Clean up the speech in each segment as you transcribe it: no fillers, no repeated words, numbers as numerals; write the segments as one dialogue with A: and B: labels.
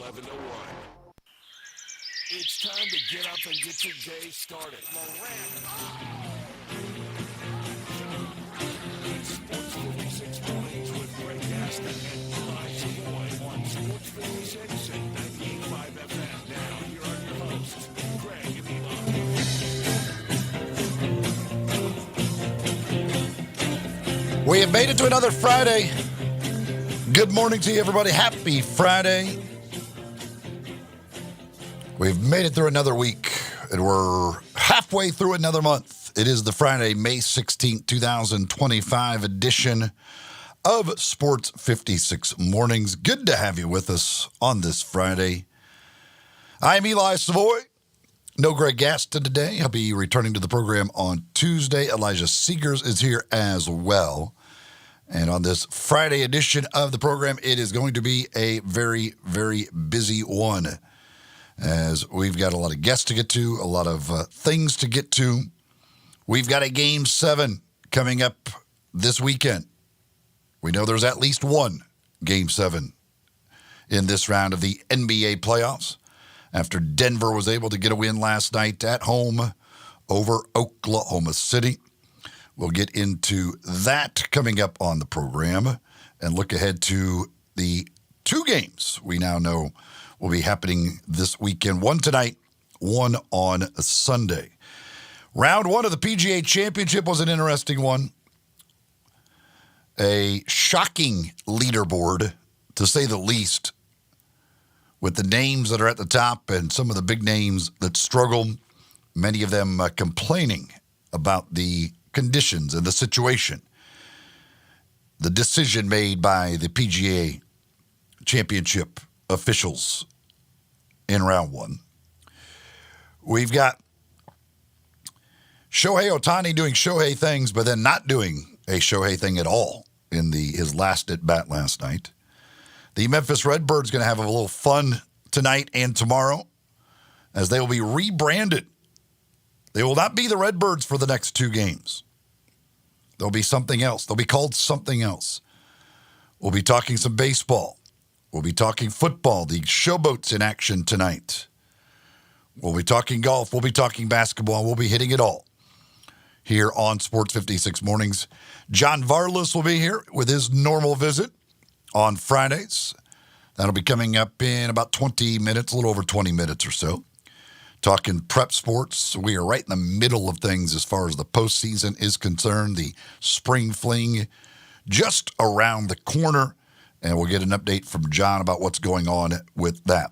A: 11:01. It's time to get up and get your day started. It's Sports 56 mornings with Greg Gaston and Eli Savoy on Sports 56 and 98.5 FM. Now, here are your hosts, Greg and Eli.
B: We have made it to another Friday. Good morning to you, everybody. Happy Friday. We've made it through another week, and we're halfway through another month. It is the Friday, May 16th, 2025 edition of Sports 56 Mornings. Good to have you with us on this Friday. I'm Eli Savoy. No Greg Gaston today. He'll be returning to the program on Tuesday. Elijah Seegers is here as well. And on this Friday edition of the program, it is going to be a very, very busy one, as we've got a lot of guests to get to, a lot of things to get to. We've got a Game 7 coming up this weekend. We know there's at least one Game 7 in this round of the NBA playoffs after Denver was able to get a win last night at home over Oklahoma City. We'll get into that coming up on the program and look ahead to the two games we now know will be happening this weekend. One tonight, one on Sunday. Round one of the PGA Championship was an interesting one. A shocking leaderboard, to say the least, with the names that are at the top and some of the big names that struggle, many of them complaining about the conditions and the situation. The decision made by the PGA Championship officials in round one. We've got Shohei Ohtani doing Shohei things, but then not doing a Shohei thing at all in his last at bat last night. The Memphis Redbirds going to have a little fun tonight and tomorrow, as they will be rebranded. They will not be the Redbirds for the next two games. They'll be something else. They'll be called something else. We'll be talking some baseball. We'll be talking football. The Showboat's in action tonight. We'll be talking golf. We'll be talking basketball. We'll be hitting it all here on Sports 56 Mornings. John Varlas will be here with his normal visit on Fridays. That'll be coming up in about 20 minutes, a little over 20 minutes or so. Talking prep sports. We are right in the middle of things as far as the postseason is concerned. The spring fling just around the corner. And we'll get an update from John about what's going on with that.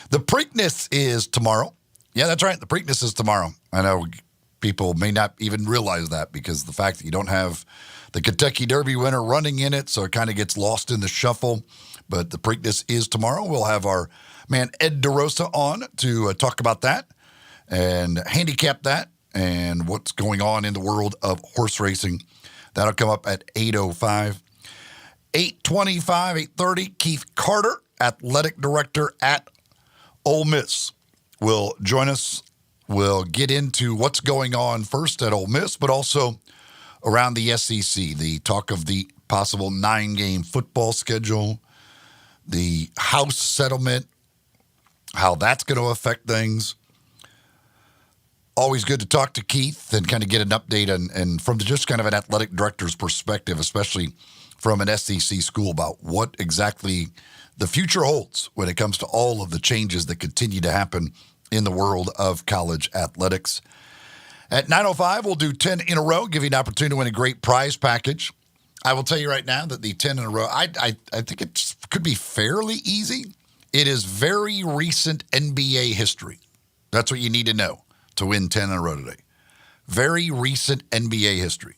B: The Preakness is tomorrow. Yeah, that's right. The Preakness is tomorrow. I know people may not even realize that because the fact that you don't have the Kentucky Derby winner running in it, so it kind of gets lost in the shuffle. But the Preakness is tomorrow. We'll have our man Ed DeRosa on to talk about that and handicap that and what's going on in the world of horse racing. That'll come up at 8:05. 8:25, 8:30, Keith Carter, athletic director at Ole Miss, will join us. We'll get into what's going on first at Ole Miss, but also around the SEC, the talk of the possible 9-game football schedule, the House settlement, how that's going to affect things. Always good to talk to Keith and kind of get an update and from just kind of an athletic director's perspective, especially from an SEC school, about what exactly the future holds when it comes to all of the changes that continue to happen in the world of college athletics. At 9:05, we'll do 10 in a row, give you an opportunity to win a great prize package. I will tell you right now that the 10 in a row, I think it could be fairly easy. It is very recent NBA history. That's what you need to know to win 10 in a row today. Very recent NBA history.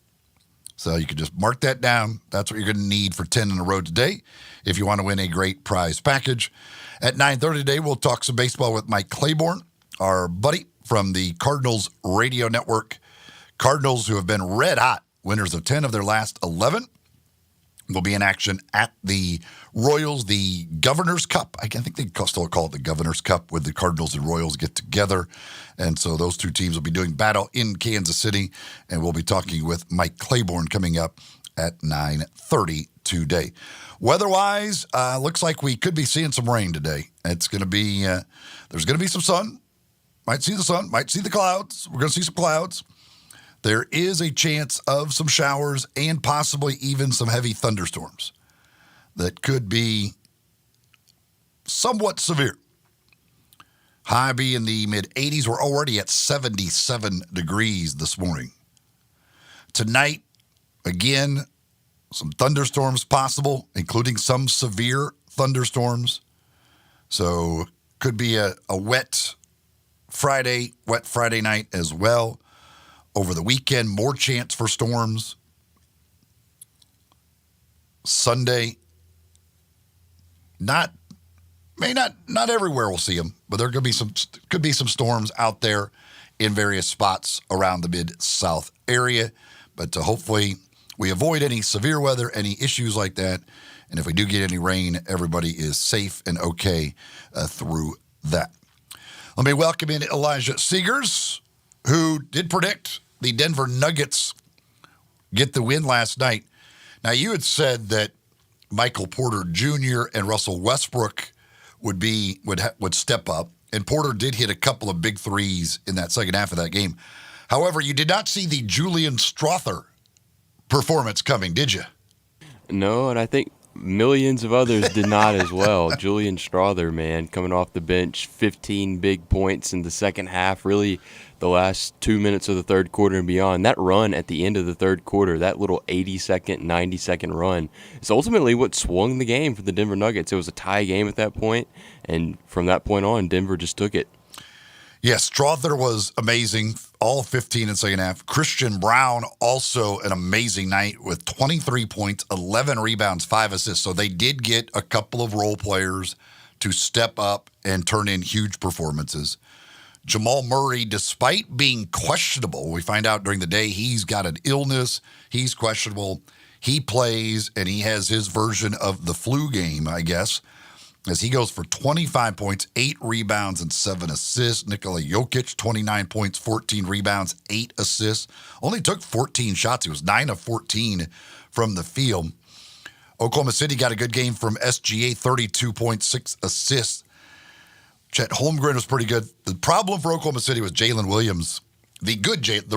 B: So you can just mark that down. That's what you're going to need for 10 in a row today if you want to win a great prize package. At 9:30 today, we'll talk some baseball with Mike Claiborne, our buddy from the Cardinals radio network. Cardinals, who have been red hot, winners of 10 of their last 11. will be in action at the Royals, the Governor's Cup. I think they still call it the Governor's Cup, with the Cardinals and Royals get together. And so those two teams will be doing battle in Kansas City. And we'll be talking with Mike Claiborne coming up at 9:30 today. Weather-wise, looks like we could be seeing some rain today. It's going to be, there's going to be some sun. Might see the sun, might see the clouds. We're going to see some clouds. There is a chance of some showers and possibly even some heavy thunderstorms that could be somewhat severe. High be in the mid-80s. We're already at 77 degrees this morning. Tonight, again, some thunderstorms possible, including some severe thunderstorms. So could be a wet Friday night as well. Over the weekend, more chance for storms. Sunday, not everywhere we'll see them, but there could be some storms out there in various spots around the Mid-South area. But hopefully we avoid any severe weather, any issues like that. And if we do get any rain, everybody is safe and okay through that. Let me welcome in Elijah Seegers, who did predict the Denver Nuggets get the win last night. Now, you had said that Michael Porter Jr. and Russell Westbrook would step up, and Porter did hit a couple of big threes in that second half of that game. However, you did not see the Julian Strawther performance coming, did you?
C: No, and I think millions of others did not as well. Julian Strawther, man, coming off the bench, 15 big points in the second half, really the last 2 minutes of the third quarter and beyond. That run at the end of the third quarter, that little 80-second, 90-second run, is ultimately what swung the game for the Denver Nuggets. It was a tie game at that point, and from that point on, Denver just took it.
B: Yes, Strawther was amazing, all 15 in the second half. Christian Brown, also an amazing night with 23 points, 11 rebounds, 5 assists. So they did get a couple of role players to step up and turn in huge performances. Jamal Murray, despite being questionable, we find out during the day he's got an illness, he's questionable. He plays, and he has his version of the flu game, I guess, as he goes for 25 points, 8 rebounds, and 7 assists. Nikola Jokic, 29 points, 14 rebounds, 8 assists. Only took 14 shots. He was 9 of 14 from the field. Oklahoma City got a good game from SGA, 32.6 assists. Chet Holmgren was pretty good. The problem for Oklahoma City was Jalen Williams, the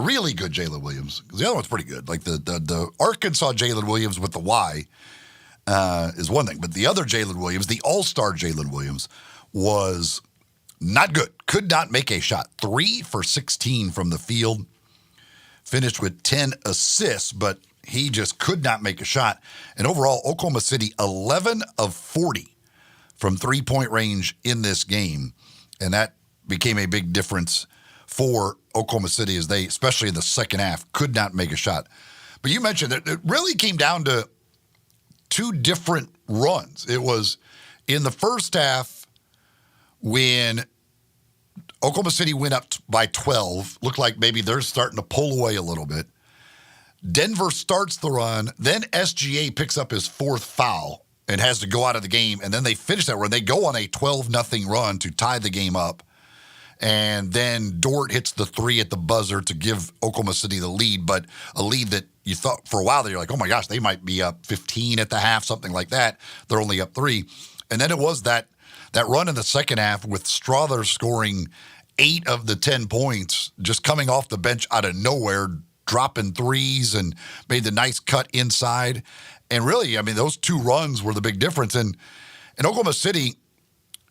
B: really good Jalen Williams. The other one's pretty good. Like the Arkansas Jalen Williams with the Y. Is one thing. But the other Jalen Williams, the all-star Jalen Williams, was not good. Could not make a shot. 3 for 16 from the field. Finished with 10 assists, but he just could not make a shot. And overall, Oklahoma City, 11 of 40 from three-point range in this game. And that became a big difference for Oklahoma City as they, especially in the second half, could not make a shot. But you mentioned that it really came down to two different runs. It was in the first half when Oklahoma City went up by 12, looked like maybe they're starting to pull away a little bit. Denver starts the run, then SGA picks up his 4th foul and has to go out of the game, and then they finish that run. They go on a 12-0 run to tie the game up, and then Dort hits the 3 at the buzzer to give Oklahoma City the lead, but a lead that you thought for a while that you're like, oh my gosh, they might be up 15 at the half, something like that. They're only up 3. And then it was that run in the second half with Strawther scoring 8 of the 10 points, just coming off the bench out of nowhere, dropping threes and made the nice cut inside. And really, I mean, those 2 runs were the big difference. And in Oklahoma City,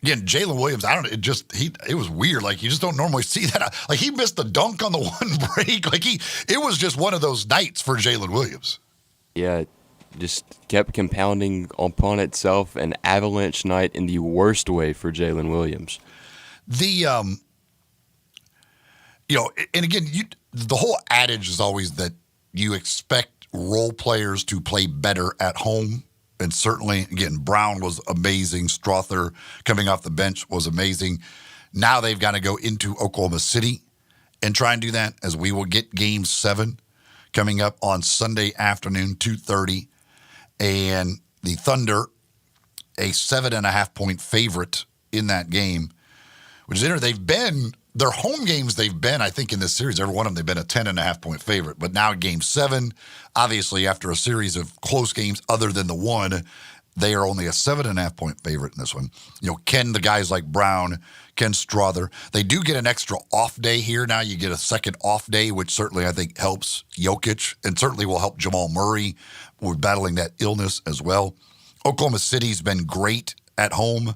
B: again, Jalen Williams, it was weird. Like, you just don't normally see that. Like, he missed the dunk on the one break. Like, it was just one of those nights for Jalen Williams.
C: Yeah, just kept compounding upon itself, an avalanche night in the worst way for Jalen Williams.
B: And again, the whole adage is always that you expect role players to play better at home. And certainly, again, Brown was amazing. Strawther coming off the bench was amazing. Now they've got to go into Oklahoma City and try and do that, as we will get Game 7 coming up on Sunday afternoon, 2:30. And the Thunder, a 7.5-point favorite in that game, which is interesting. They've been their home games they've been, I think, in this series, every one of them, they've been a 10.5-point favorite. But now Game 7, obviously, after a series of close games other than the one, they are only a 7.5-point favorite in this one. Can the guys like Brown, Ken Strother, they do get an extra off day here. Now you get a second off day, which certainly I think helps Jokic and certainly will help Jamal Murray. We're battling that illness as well. Oklahoma City's been great at home.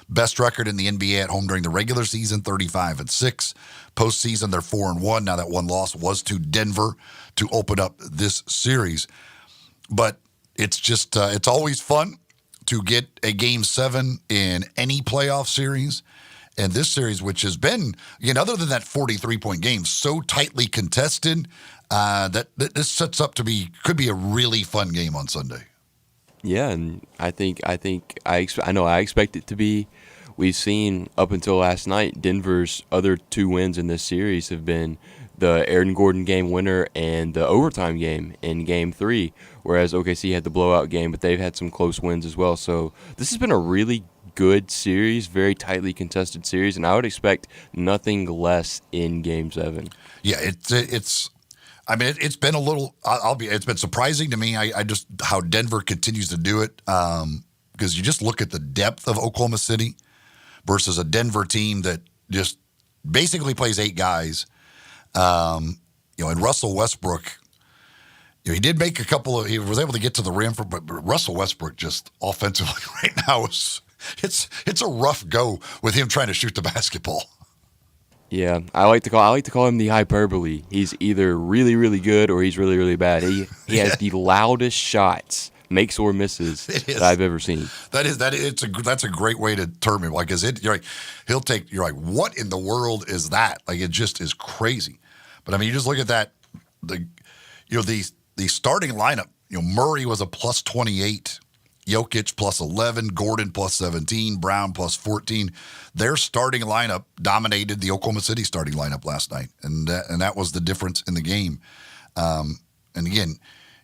B: Best record in the NBA at home during the regular season, 35-6. Postseason, they're 4-1. Now that one loss was to Denver to open up this series. But it's just, it's always fun to get a Game 7 in any playoff series. And this series, which has been, again, other than that 43-point game, so tightly contested that this sets up to could be a really fun game on Sunday.
C: Yeah, and I expect it to be. We've seen up until last night, Denver's other 2 wins in this series have been the Aaron Gordon game winner and the overtime game in Game 3, whereas OKC had the blowout game, but they've had some close wins as well. So this has been a really good series, very tightly contested series, and I would expect nothing less in Game 7.
B: Yeah, it's been a little. It's been surprising to me. I just how Denver continues to do it because you just look at the depth of Oklahoma City versus a Denver team that just basically plays 8 guys. And Russell Westbrook, he did make a couple of. He was able to get to the rim but Russell Westbrook just offensively right now it's a rough go with him trying to shoot the basketball.
C: Yeah, I like to call him the hyperbole. He's either really, really good or he's really, really bad. He has the loudest shots, makes or misses, that I've ever seen. That's a great way to term him. Like, you're like, what in the world is that? Like, it just is crazy. But I mean, you just look at that, the starting lineup. Murray was a plus 28. Jokic plus 11, Gordon plus 17, Brown plus 14. Their starting lineup dominated the Oklahoma City starting lineup last night, and that was the difference in the game. And again,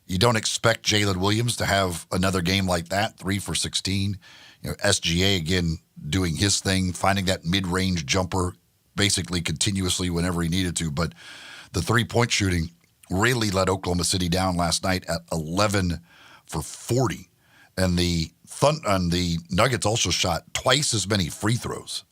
C: you don't expect Jalen Williams to have another game like that, 3 for 16. SGA again doing his thing, finding that mid-range jumper basically continuously whenever he needed to. But the three-point shooting really let Oklahoma City down last night at 11 for 40. And the Nuggets also shot twice as many free throws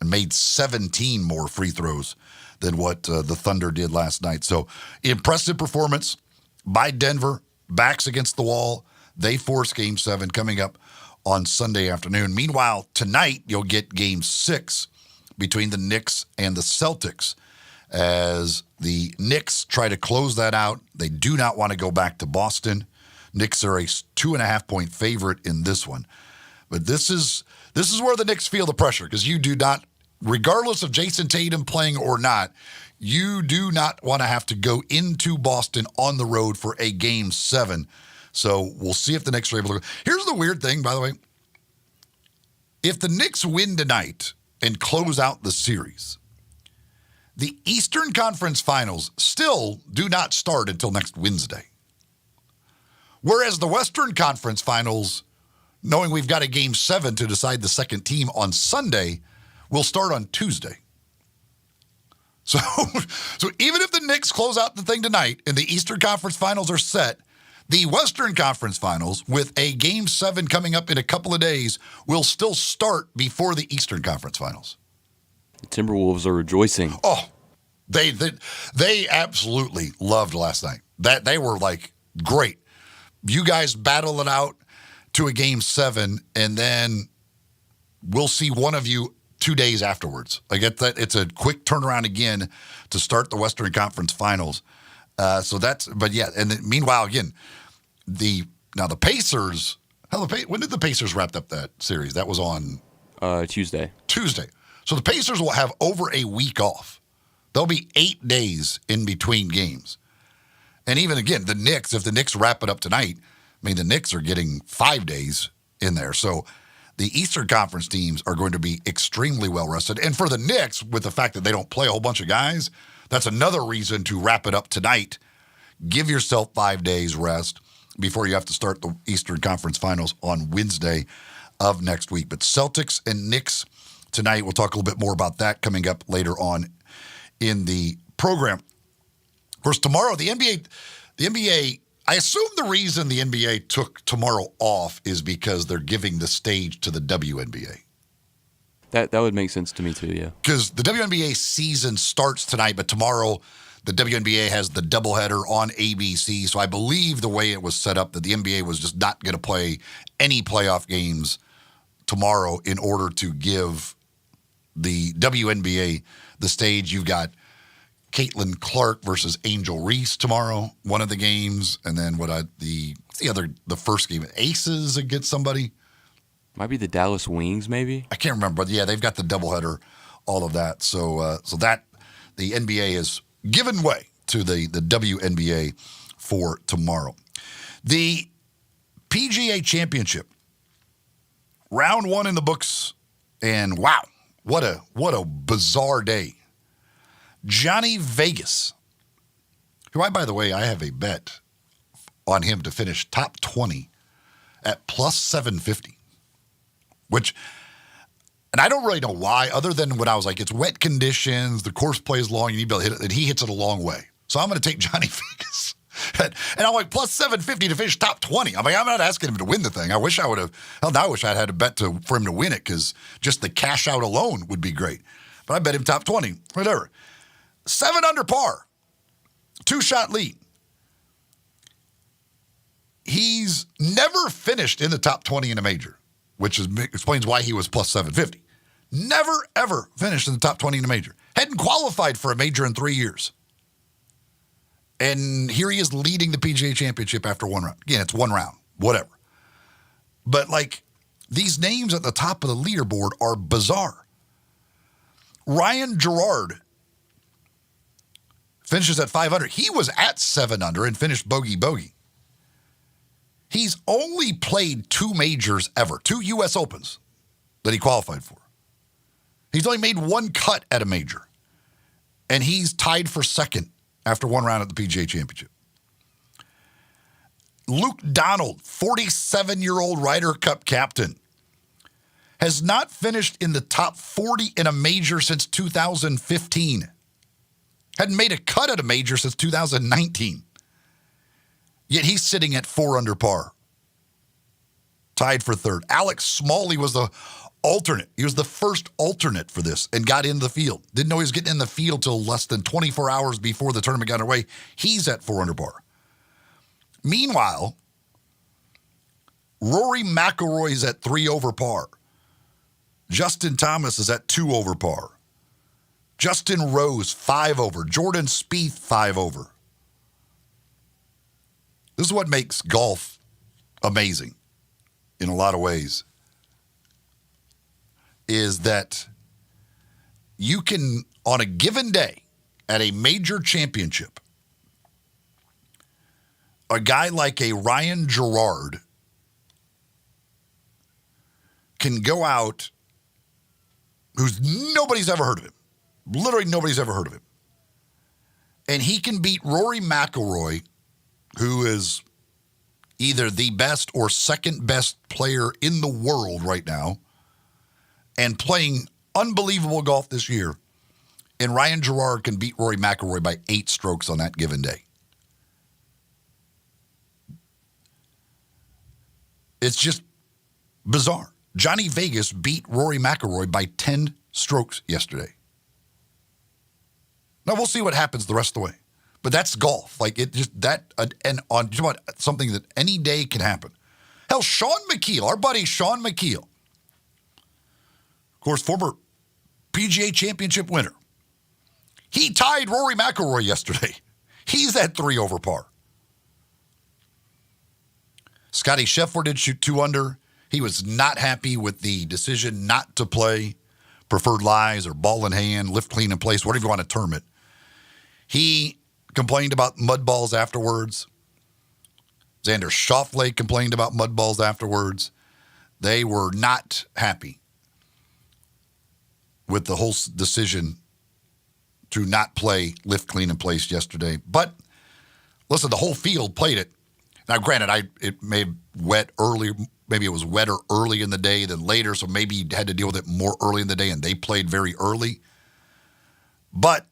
C: and made 17 more free throws than what the Thunder did last night. So impressive performance by Denver. Backs against the wall. They force Game 7 coming up on Sunday afternoon. Meanwhile, tonight you'll get Game 6 between the Knicks and the Celtics as the Knicks try to close that out. They do not want to go back to Boston. Knicks are a 2.5-point favorite in this one. But this is where the Knicks feel the pressure because you do not, regardless of Jason Tatum playing or not, you do not want to have to go into Boston on the road for a Game 7. So we'll see if the Knicks are able to. Here's the weird thing, by the way. If the Knicks win tonight and close out the series, the Eastern Conference Finals still do not start until next Wednesday. Whereas the Western Conference Finals, knowing we've got a Game 7 to decide the second team on Sunday, will start on Tuesday. So even if the Knicks close out the thing tonight and the Eastern Conference Finals are set, the Western Conference Finals, with a Game 7 coming up in a couple of days, will still start before the Eastern Conference Finals. The Timberwolves are rejoicing.
B: Oh, they absolutely loved last night. That they were like, great. You guys battle it out to a Game 7, and then we'll see one of you 2 days afterwards. Like it's a quick turnaround again to start the Western Conference Finals. And then, meanwhile, again, the Pacers. When did the Pacers wrap up that series? That was on
C: Tuesday.
B: So the Pacers will have over a week off. There'll be 8 days in between games. And even again, the Knicks, if the Knicks wrap it up tonight, I mean, the Knicks are getting 5 days in there. So the Eastern Conference teams are going to be extremely well rested. And for the Knicks, with the fact that they don't play a whole bunch of guys, that's another reason to wrap it up tonight. Give yourself 5 days rest before you have to start the Eastern Conference Finals on Wednesday of next week. But Celtics and Knicks tonight. We'll talk a little bit more about that coming up later on in the program. Of course, tomorrow, the NBA, I assume the reason the NBA took tomorrow off is because they're giving the stage to the WNBA.
C: That would make sense to me too, yeah.
B: Because the WNBA season starts tonight, but tomorrow the WNBA has the doubleheader on ABC. So I believe the way it was set up that the NBA was just not going to play any playoff games tomorrow in order to give the WNBA the stage. You've got Caitlin Clark versus Angel Reese tomorrow, one of the games, and then the first game, Aces against somebody.
C: Might be the Dallas Wings, maybe?
B: I can't remember, but yeah, they've got the doubleheader, all of that. So that the NBA is given way to the WNBA for tomorrow. The PGA Championship, round 1 in the books, and wow, what a bizarre day. Johnny Vegas, who by the way, I have a bet on him to finish top 20 at plus 750. And I don't really know why, other than when I was like, it's wet conditions, the course plays long, you need to be able to hit it, and he hits it a long way. So I'm going to take Johnny Vegas. And I'm like, plus 750 to finish top 20. I'm like, I'm not asking him to win the thing. I wish I would have, now I wish I had a bet for him to win it, because just the cash out alone would be great. But I bet him top 20, whatever. 7 under par, 2-shot lead. He's never finished in the top 20 in a major, which explains why he was plus 750. Never, ever finished in the top 20 in a major. Hadn't qualified for a major in 3 years. And here he is leading the PGA Championship after one round. Again, it's one round, whatever. But, these names at the top of the leaderboard are bizarre. Ryan Gerard finishes at 500. He was at 7 under and finished bogey. He's only played 2 majors ever, 2 U.S. Opens that he qualified for. He's only made 1 cut at a major, and he's tied for second after one round at the PGA Championship. Luke Donald, 47-year-old Ryder Cup captain, has not finished in the top 40 in a major since 2015. Hadn't made a cut at a major since 2019. Yet he's sitting at 4 under par, tied for third. Alex Smalley was the alternate. He was the first alternate for this and got in the field. Didn't know he was getting in the field till less than 24 hours before the tournament got underway. He's at 4 under par. Meanwhile, Rory McIlroy's at 3 over par. Justin Thomas is at 2 over par. Justin Rose, 5 over. Jordan Spieth, 5 over. This is what makes golf amazing in a lot of ways, is that you can, on a given day at a major championship, a guy like a Ryan Gerard can go out who's nobody's ever heard of him. Literally nobody's ever heard of him. And he can beat Rory McIlroy, who is either the best or second best player in the world right now and playing unbelievable golf this year. And Ryan Gerard can beat Rory McIlroy by 8 strokes on that given day. It's just bizarre. Johnny Vegas beat Rory McIlroy by 10 strokes yesterday. Now, we'll see what happens the rest of the way. But that's golf. And on just about something that any day can happen. Hell, Sean McKeel, our buddy Sean McKeel, of course, former PGA Championship winner. He tied Rory McIlroy yesterday. He's at 3 over par. Scotty Scheffler did shoot 2 under. He was not happy with the decision not to play preferred lies or ball in hand, lift clean in place, whatever you want to term it. He complained about mud balls afterwards. Xander Schauffele complained about mud balls afterwards. They were not happy with the whole decision to not play lift clean in place yesterday. But listen, the whole field played it. Now, granted, it may have wet early maybe it was wetter early in the day than later, so maybe you had to deal with it more early in the day, and they played very early. But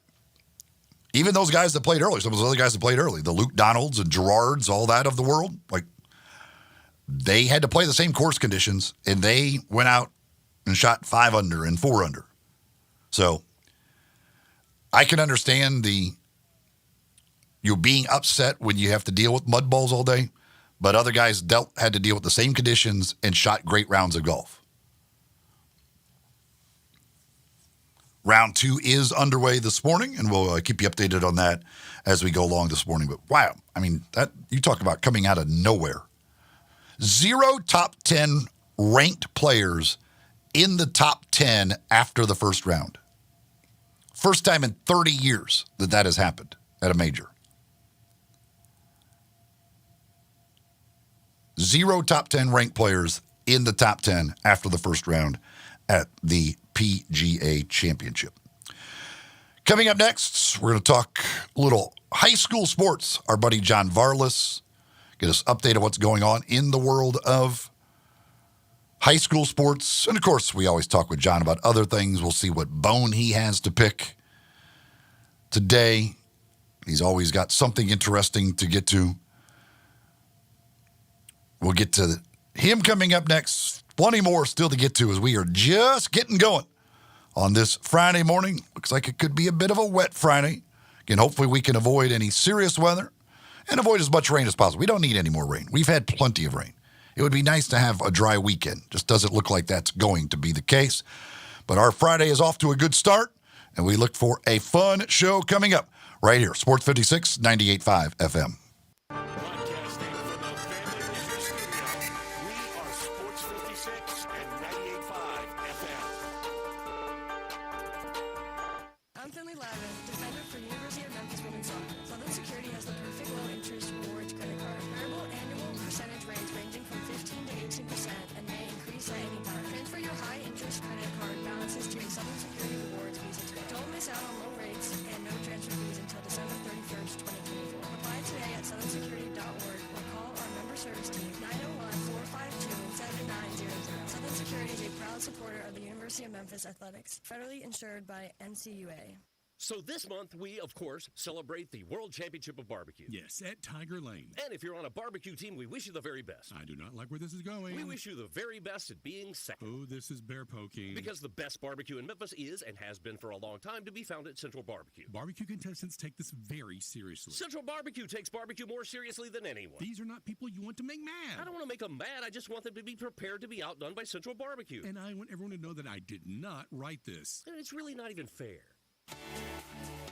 B: even those guys that played early, some of those other guys that played early, the Luke Donalds and Gerards, all that of the world, like, they had to play the same course conditions, and they went out and shot 5 under and 4 under. So I can understand you being upset when you have to deal with mud balls all day, but other guys had to deal with the same conditions and shot great rounds of golf. Round 2 is underway this morning, and we'll keep you updated on that as we go along this morning. But wow, I mean, that you talk about coming out of nowhere. 0 top 10 ranked players in the top 10 after the first round. First time in 30 years that has happened at a major. 0 top 10 ranked players in the top 10 after the first round at the PGA Championship. Coming up next, we're going to talk a little high school sports. Our buddy John Varlas get us updated on what's going on in the world of high school sports. And, of course, we always talk with John about other things. We'll see what bone he has to pick today. He's always got something interesting to get to. We'll get to him coming up next. Plenty more still to get to as we are just getting going on this Friday morning. Looks like it could be a bit of a wet Friday. Again, hopefully we can avoid any serious weather and avoid as much rain as possible. We don't need any more rain. We've had plenty of rain. It would be nice to have a dry weekend. Just doesn't look like that's going to be the case. But our Friday is off to a good start, and we look for a fun show coming up right here. Sports 56, 98.5 FM.
A: Broadcasting from the Family Leisure Studio, we are Sports 56 and 98.5 FM.
D: I'm Finley Lavin, defender for University of Memphis Women's Soccer. Southern Security has the perfect low-interest rewards credit card. Variable annual percentage rates ranging from 15 to 18% and may increase at any time. Transfer your high-interest credit card balances to a Southern Security Rewards Visa today. Don't miss out on low rates and no transfer fees until December 31st, 2024. Apply today at southernsecurity.org or call our member service team 901-452-7900. Southern Security is a proud supporter of the University of Memphis Athletics, federally insured by NCUA.
E: So this month, we, of course, celebrate the World Championship of Barbecue.
F: Yes, at Tiger Lane.
E: And if you're on a barbecue team, we wish you the very best.
F: I do not like where this is going.
E: We wish you the very best at being second.
F: Oh, this is bear poking.
E: Because the best barbecue in Memphis is, and has been for a long time, to be found at Central Barbecue.
F: Barbecue contestants take this very seriously.
E: Central Barbecue takes barbecue more seriously than anyone.
F: These are not people you want to make mad.
E: I don't want to make them mad. I just want them to be prepared to be outdone by Central Barbecue.
F: And I want everyone to know that I did not write this.
E: And it's really not even fair.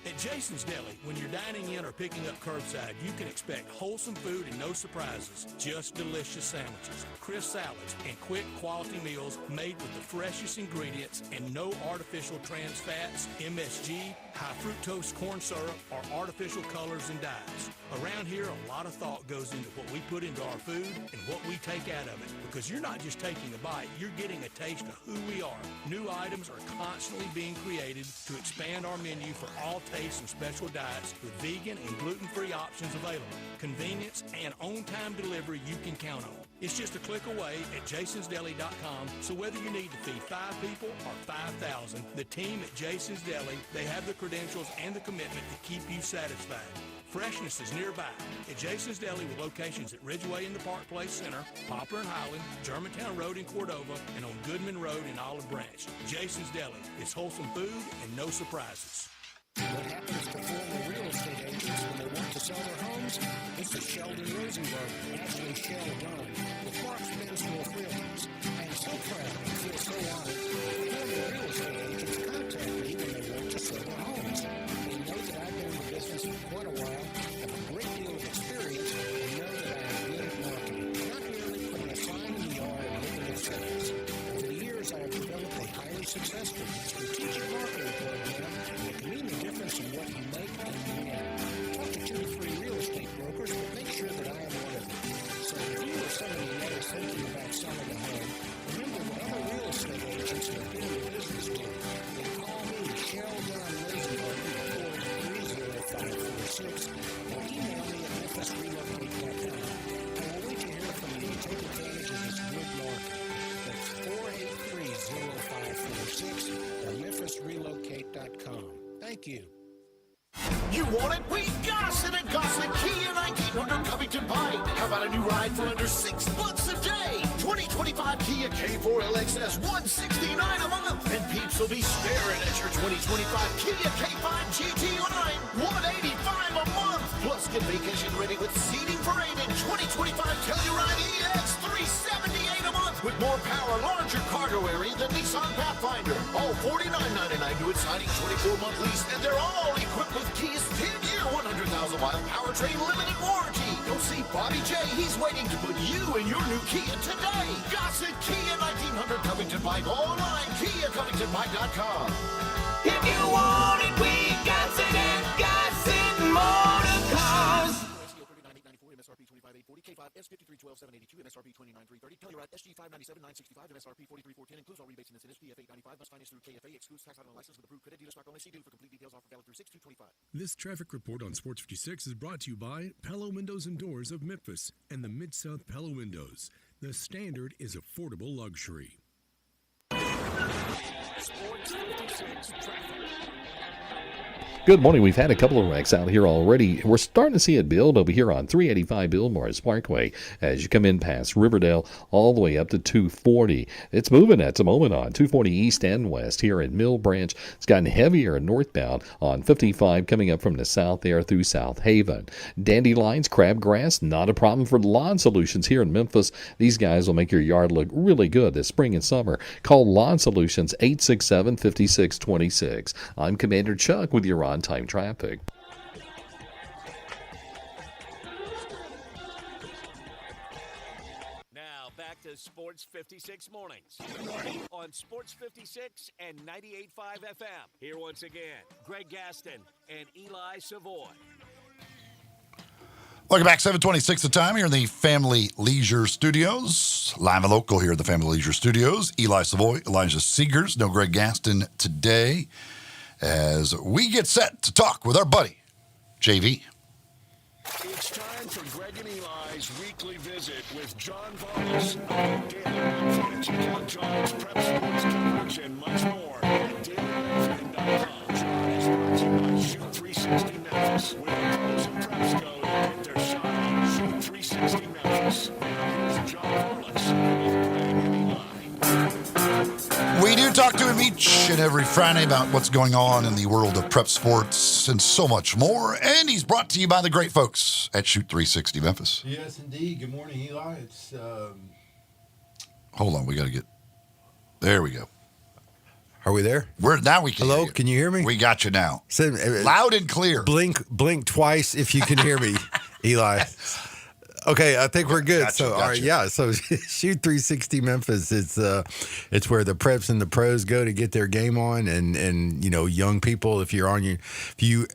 G: At Jason's Deli, when you're dining in or picking up curbside, you can expect wholesome food and no surprises. Just delicious sandwiches, crisp salads, and quick quality meals made with the freshest ingredients and no artificial trans fats, MSG, high fructose corn syrup, or artificial colors and dyes. Around here, a lot of thought goes into what we put into our food and what we take out of it. Because you're not just taking a bite, you're getting a taste of who we are. New items are constantly being created to expand our menu for all tastes and special diets with vegan and gluten-free options available. Convenience and on-time delivery you can count on. It's just a click away at jasonsdeli.com, so whether you need to feed 5 people or 5,000, the team at Jason's Deli, they have the credentials and the commitment to keep you satisfied. Freshness is nearby at Jason's Deli with locations at Ridgeway in the Park Place Center, Poplar and Highland, Germantown Road in Cordova, and on Goodman Road in Olive Branch. Jason's Deli. It's wholesome food and no surprises.
H: What happens to former real estate agents when they want to sell their homes? This is Sheldon Rosenberg, Ashley Shell Dunn, with Mark Spencer Realtors. I am so proud and feel so honored. Former real estate agents contact me when they want to sell their homes. They know that I've been in the business for quite a while, have a great deal of experience, and know that I am good at marketing. Not merely putting a sign in the yard and looking at sales. Over the years, I have developed a highly successful strategic marketing program that can mean the difference in what you make and you net. Talk to 2 to 3 real estate brokers, but make sure that I am one of them. So if you or someone you know is thinking about selling a home, remember what other real estate agents have been in the business doing. Then call me, Sheldon Rosenberg, at 430-546, or email me at memphisrelocate.com. I will wait to hear from you and take advantage of this good KiaKey.com. Thank you.
A: You want it? We got it at Gossett Kia 1900 Covington Pike. How about a new ride for under $6 a day? 2025 Kia K4 LXS, $169 a month. And peeps will be staring at your 2025 Kia K5 GT line, $185 a month. Plus, get vacation ready with seating for 8 and 2025 Telluride EX, $378 a month. With more power, larger cargo area than Nissan Pathfinder. All $49.99 to exciting 24-month lease, and they're all equipped with Kia's 10-year, 100,000-mile powertrain limited warranty. Go see Bobby J. He's waiting to put you in your new Kia today. Gossett Kia 1900 Covington Pike. Online, KiaCovingtonPike.com.
I: If you want it, we got it at Gossett Motor Cars.
E: MSRP 25,840, K5 S5312 782, MSRP 29,330, Telluride SG 597 965, MSRP 43,410, includes all rebates and incentives. PF 895 must finance through KFA, excludes tax on license with approved credit dealer stock only. See dealer for complete details. Offer valid through 6/2/25.
F: This traffic report on Sports 56 is brought to you by Palo Windows and Doors of Memphis and the Mid-South Palo Windows. The standard is affordable luxury.
A: Sports 56 traffic.
J: Good morning. We've had a couple of wrecks out here already. We're starting to see it build over here on 385 Billmorris Parkway as you come in past Riverdale all the way up to 240. It's moving at the moment on 240 east and west here at Mill Branch. It's gotten heavier northbound on 55 coming up from the south there through South Haven. Dandelions, crabgrass, not a problem for Lawn Solutions here in Memphis. These guys will make your yard look really good this spring and summer. Call Lawn Solutions 867-5626. I'm Commander Chuck with your on-time traffic.
E: Now back to Sports 56 mornings on Sports 56 and 98.5 FM. Here once again, Greg Gaston and Eli Savoy.
B: Welcome back, 7:26 the time here in the Family Leisure Studios. Live and local here at the Family Leisure Studios. Eli Savoy, Elijah Seegers, no Greg Gaston today as we get set to talk with our buddy, JV.
A: It's time for Greg and Eli's weekly visit with John Vargas, Daily Benefit. Check out John's prep sports coverage and much more at dailybenefit.com. John is brought to you by Shoot 360 Memphis, where the pros and preps go to get their shot on Shoot 360 Memphis. Now here's John Vargas with Greg and Eli.
B: We do talk to him each and every Friday about what's going on in the world of prep sports and so much more. And he's brought to you by the great folks at Shoot 360 Memphis.
K: Yes, indeed. Good morning, Eli. It's
B: Hold on, we got to get. There we go.
K: Are we there?
B: Now we can.
K: Hello,
B: hear you.
K: can you hear me?
B: We got you now.
K: Send,
B: Loud and clear.
K: Blink twice if you can hear me, Eli. Okay, I think we're good.
B: Gotcha,
K: All right, yeah. So Shoot 360 Memphis. It's where the preps and the pros go to get their game on, and you know, young people. If you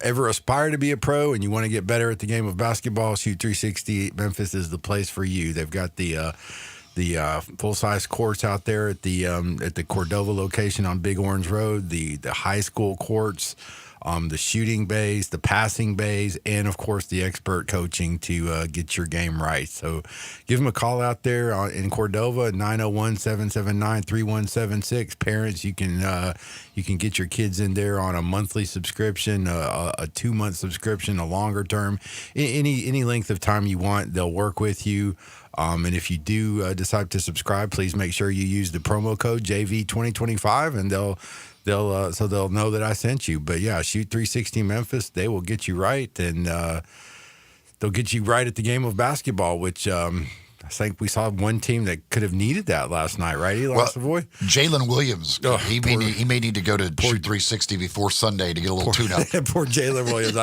K: ever aspire to be a pro and you want to get better at the game of basketball, Shoot 360 Memphis is the place for you. They've got the full-size courts out there at the Cordova location on Big Orange Road, the high school courts, the shooting bays, the passing bays, and, of course, the expert coaching to get your game right. So give them a call out there in Cordova at 901-779-3176. Parents, you can get your kids in there on a monthly subscription, a 2-month subscription, a longer term. Any length of time you want, they'll work with you. And if you do decide to subscribe, please make sure you use the promo code JV2025, and they'll know that I sent you. But yeah, Shoot 360 Memphis, they will get you right, and they'll get you right at the game of basketball, which I think we saw one team that could have needed that last night, right, Eli Savoy?
B: Jalen Williams, he may need to go to Shoot 360 before Sunday to get a little tune-up.
K: Poor Jalen Williams.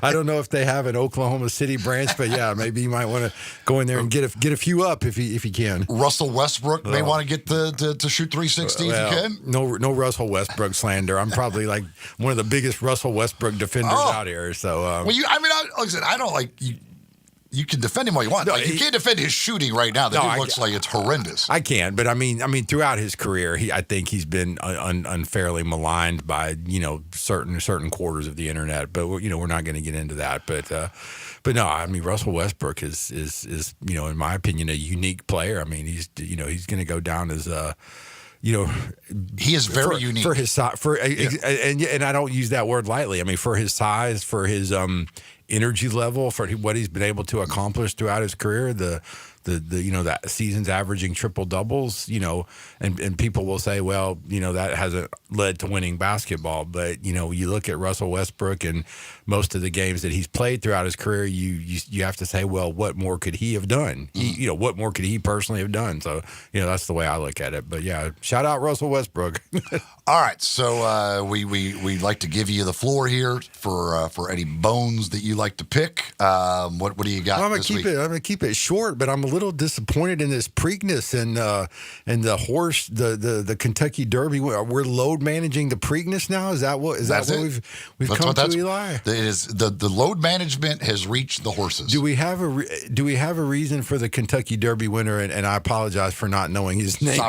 K: I don't know if they have an Oklahoma City branch, but yeah, maybe you might want to go in there and get a few up if you can.
B: Russell Westbrook may want to get to Shoot 360 if you can.
K: No Russell Westbrook slander. I'm probably like one of the biggest Russell Westbrook defenders out here. So,
B: I don't like you. You can defend him all you want. No, you can't defend his shooting right now. The dude looks like it's horrendous.
K: I can, but I mean, throughout his career, I think he's been unfairly maligned by certain quarters of the internet. But we're not going to get into that. But no, I mean, Russell Westbrook is in my opinion, a unique player. I mean, he's going to go down as
B: he is very unique
K: for his size. And I don't use that word lightly. I mean, for his size, for his energy level, for what he's been able to accomplish throughout his career, the that season's averaging triple doubles, and people will say, well, that hasn't led to winning basketball. But, you look at Russell Westbrook and most of the games that he's played throughout his career, you have to say, well, what more could he have done? What more could he personally have done? So, that's the way I look at it. But yeah, shout out Russell Westbrook.
B: All right. So we like to give you the floor here for any bones that you like to pick. What do you got?
K: Well, I'm
B: gonna
K: keep it short, but I'm a little disappointed in this Preakness and the horse, the Kentucky Derby. We're load managing the Preakness now. Is that what we've come to, Eli?
B: It is the load management has reached the horses.
K: Do we have a reason for the Kentucky Derby winner? And I apologize for not knowing his name.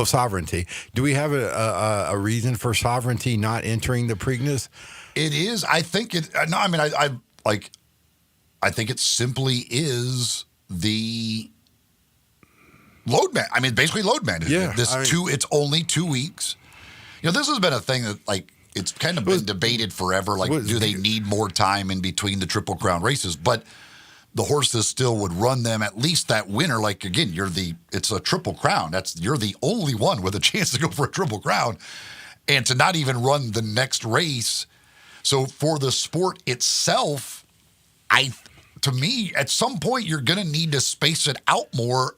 K: Sovereignty. Do we have a reason for Sovereignty not entering the Preakness?
B: It is. I think it. No, I mean, I think it simply is the load man. I mean, basically load management.
K: Yeah,
B: it's only 2 weeks. This has been a thing that it's kind of been debated forever. Do they need more time in between the Triple Crown races? But the horses still would run them at least that winter. Again, it's a Triple Crown. You're the only one with a chance to go for a Triple Crown, and to not even run the next race. So for the sport itself, to me, at some point, you're going to need to space it out more.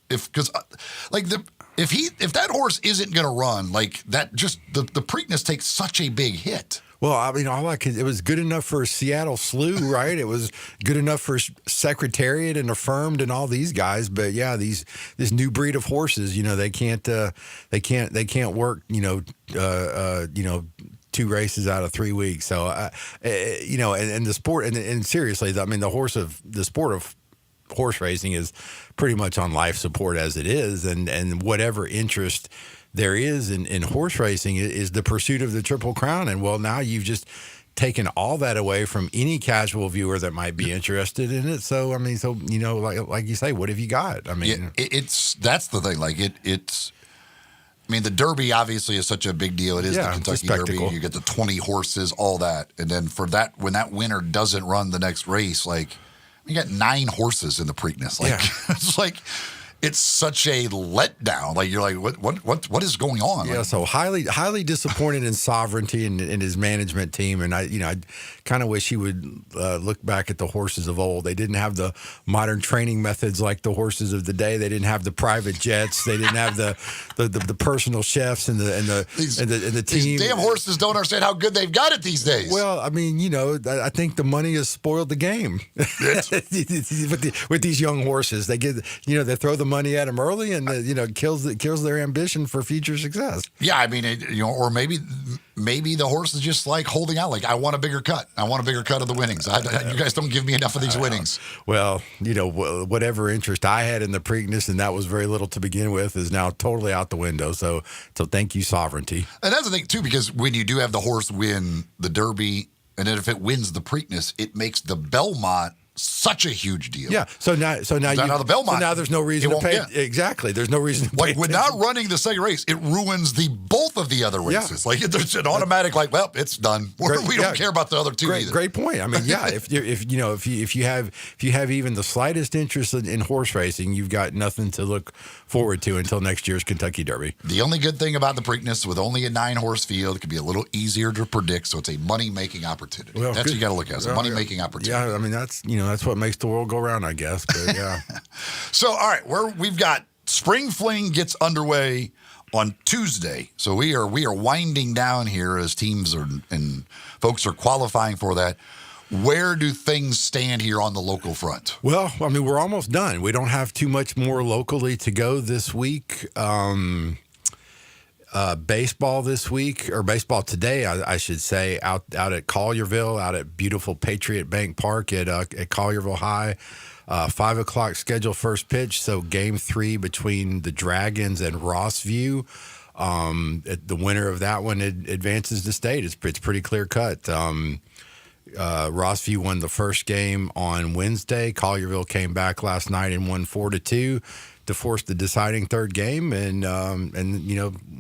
B: If that horse isn't going to run that, just the Preakness takes such a big hit.
K: Well, I mean, it was good enough for Seattle Slew, right? It was good enough for Secretariat and Affirmed and all these guys. But yeah, this new breed of horses, they can't work, 2 races out of 3 weeks. So, and the sport, and seriously, I mean, the sport of horse racing is pretty much on life support as it is. And whatever interest there is in horse racing is the pursuit of the Triple Crown. And well, now you've just taken all that away from any casual viewer that might be interested in it. So, I mean, like you say, what have you got? I mean,
B: that's the thing. I mean, the Derby obviously is such a big deal. It is the Kentucky Derby. You get the 20 horses, all that. And then when that winner doesn't run the next race, you got 9 horses in the Preakness. It's such a letdown. You're like, what is going on?
K: Yeah, so highly disappointed in Sovereignty and his management team. And I kind of wish he would look back at the horses of old. They didn't have the modern training methods like the horses of the day. They didn't have the private jets. They didn't have the personal chefs and the team.
B: These damn horses don't understand how good they've got it these days.
K: Well, I mean, I think the money has spoiled the game with these young horses. They they throw the money at them early, and kills their ambition for future success.
B: Yeah, I mean, or maybe the horse is just holding out. I want a bigger cut. I want a bigger cut of the winnings. You guys don't give me enough of these winnings.
K: Well, whatever interest I had in the Preakness, and that was very little to begin with, is now totally out the window. So thank you, Sovereignty.
B: And that's the thing too, because when you do have the horse win the Derby, and then if it wins the Preakness, it makes the Belmont such a huge deal.
K: Yeah. So now there's no reason to pay. Exactly. There's no reason to pay.
B: With not running the second race, it ruins both of the other races. There's an automatic well, it's done. We don't care about the other two either.
K: Great point. I mean, yeah, if you have even the slightest interest in horse racing, you've got nothing to look forward to until next year's Kentucky Derby.
B: The only good thing about the Preakness, with only a 9-horse field, it can be a little easier to predict, so it's a money-making opportunity. Well, that's what you got to look at. It's a money-making opportunity.
K: Yeah, I mean, that's what makes the world go round, I guess. But yeah.
B: So, all right, we've got Spring Fling gets underway on Tuesday. So we are winding down here as teams and folks are qualifying for that. Where do things stand here on the local front?
K: Well, I mean, we're almost done. We don't have too much more locally to go this week. Baseball this week, or baseball today, I should say, out at Collierville, out at beautiful Patriot Bank Park at Collierville High. 5 o'clock scheduled first pitch. So game 3 between the Dragons and Rossview. The winner of that one advances to state. It's pretty clear cut. Rossview won the first game on Wednesday. Collierville came back last night and won 4-2. to force the deciding third game, and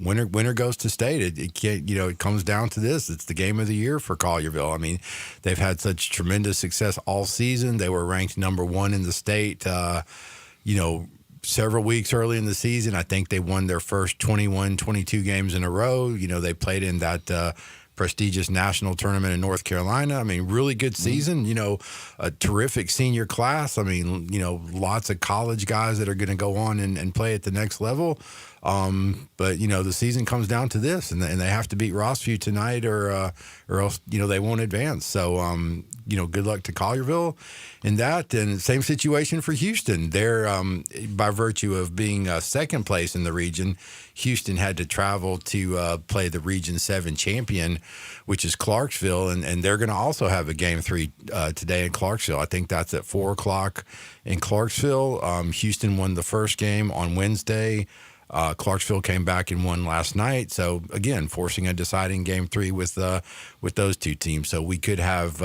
K: winner goes to state. It can't, it comes down to this. It's the game of the year for Collierville. I mean, they've had such tremendous success all season. They were ranked number 1 in the state. Several weeks early in the season, I think they won their first 21, 22 games in a row. They played in that prestigious national tournament in North Carolina. I mean, really good season, a terrific senior class. I mean, lots of college guys that are going to go on and play at the next level. But the season comes down to this, and they have to beat Rossview tonight, or else they won't advance. So good luck to Collierville in that. And same situation for Houston. They're by virtue of being second place in the region, Houston had to travel to play the Region 7 champion, which is Clarksville, and they're going to also have a Game 3 today in Clarksville. I think that's at 4 o'clock in Clarksville. Houston won the first game on Wednesday. Clarksville came back and won last night. So, again, forcing a deciding Game 3 with those two teams. So we could have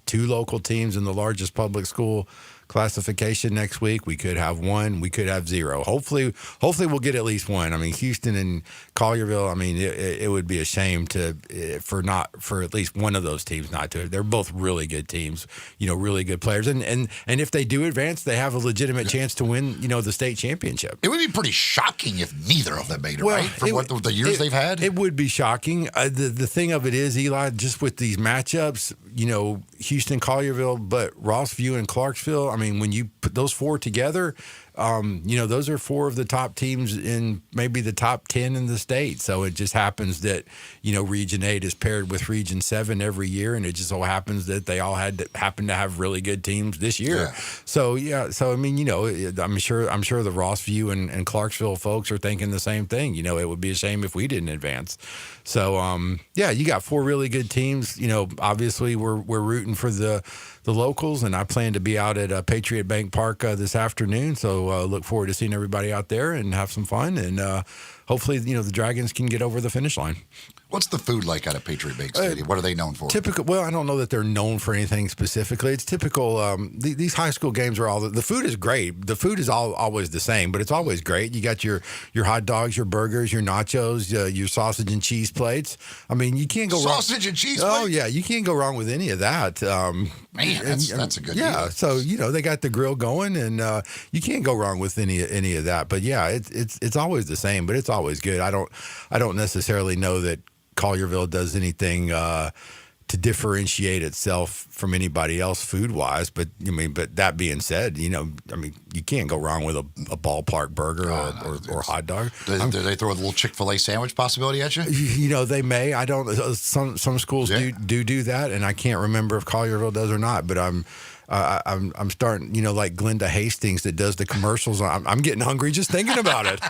K: 2 local teams in the largest public school classification next week. We could have 1. We could have 0. Hopefully we'll get at least 1. I mean, Houston and Collierville, I mean, it would be a shame for at least one of those teams not to. They're both really good teams, really good players. And if they do advance, they have a legitimate chance to win, the state championship.
B: It would be pretty shocking if neither of them made it, right? For the years they've had?
K: It would be shocking. The thing of it is, Eli, just with these matchups, Houston, Collierville, but Rossview and Clarksville, I mean, when you put those 4 together, those are 4 of the top teams in maybe the top 10 in the state. So it just happens that, Region 8 is paired with Region 7 every year, and it just so happens that they all happen to have really good teams this year.
B: Yeah.
K: So I mean, I'm sure the Rossview and Clarksville folks are thinking the same thing. It would be a shame if we didn't advance. So you got 4 really good teams. Obviously we're rooting for the locals, and I plan to be out at Patriot Bank Park this afternoon. So look forward to seeing everybody out there and have some fun, and hopefully the Dragons can get over the finish line.
B: What's the food like out of Patriot Bank Stadium? What are they known for?
K: Typical. Well, I don't know that they're known for anything specifically. It's typical. These high school games are all the food is great. The food is always the same, but it's always great. You got your hot dogs, your burgers, your nachos, your sausage and cheese plates. I mean, you can't go wrong.
B: Sausage and cheese plates?
K: Oh yeah, you can't go wrong with any of that.
B: Man, that's a good deal.
K: Yeah, so they got the grill going, and you can't go wrong with any of that. But yeah, it's always the same, but it's always good. I don't necessarily know that Collierville does anything to differentiate itself from anybody else food wise, but that being said, you can't go wrong with a ballpark burger or hot dog.
B: Do they throw a little Chick-fil-A sandwich possibility at you?
K: They may. I don't. Some schools do that, and I can't remember if Collierville does or not. But I'm starting, like Glenda Hastings that does the commercials. I'm getting hungry just thinking about it.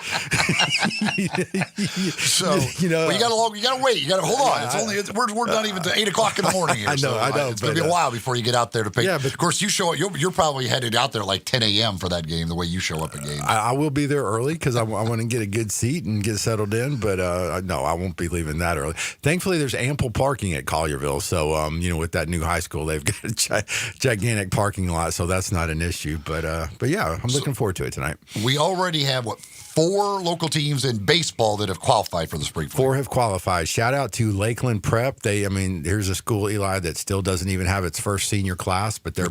B: So you gotta wait. You gotta hold on. We're not even to 8 o'clock in the morning here.
K: I know.
B: It's gonna be a while before you get out there to pick.
K: Yeah, but
B: of course you show up. You're probably headed out there at like 10 a.m. for that game. The way you show up at games.
K: I will be there early because I want to get a good seat and get settled in. But no, I won't be leaving that early. Thankfully, there's ample parking at Collierville. So with that new high school, they've got a gigantic parking lot, so that's not an issue. But yeah, I'm looking forward to it tonight.
B: We already have 4 local teams in baseball that have qualified for the spring.
K: 4 have qualified. Shout out to Lakeland Prep. Here's a school, Eli, that still doesn't even have its first senior class, but their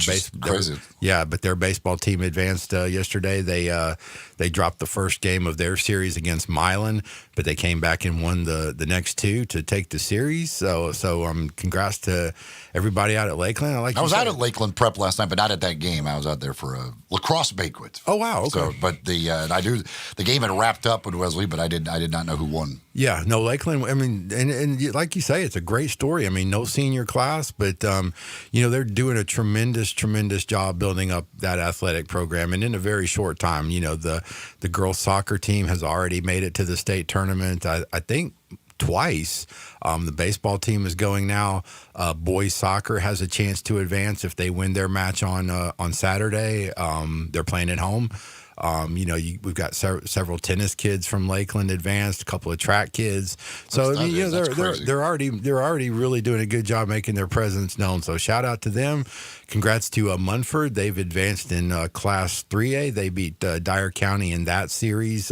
K: their baseball team advanced yesterday. They dropped the first game of their series against Milan, but they came back and won the next 2 to take the series. So congrats to everybody out at Lakeland. I was
B: out at Lakeland Prep last night, but not at that game. I was out there for a lacrosse banquet.
K: Oh wow! Okay.
B: So, but the game had wrapped up with Wesley, but I did not know who won.
K: Yeah, no, Lakeland. I mean, and like you say, it's a great story. I mean, no senior class, but they're doing a tremendous job building up that athletic program, and in a very short time. The girls soccer team has already made it to the state tournament. I think twice. The baseball team is going now. Boys soccer has a chance to advance if they win their match on Saturday. They're playing at home. We've got several tennis kids from Lakeland advanced, a couple of track kids. So they're already really doing a good job making their presence known. So shout out to them. Congrats to Munford. They've advanced in Class 3A. They beat Dyer County in that series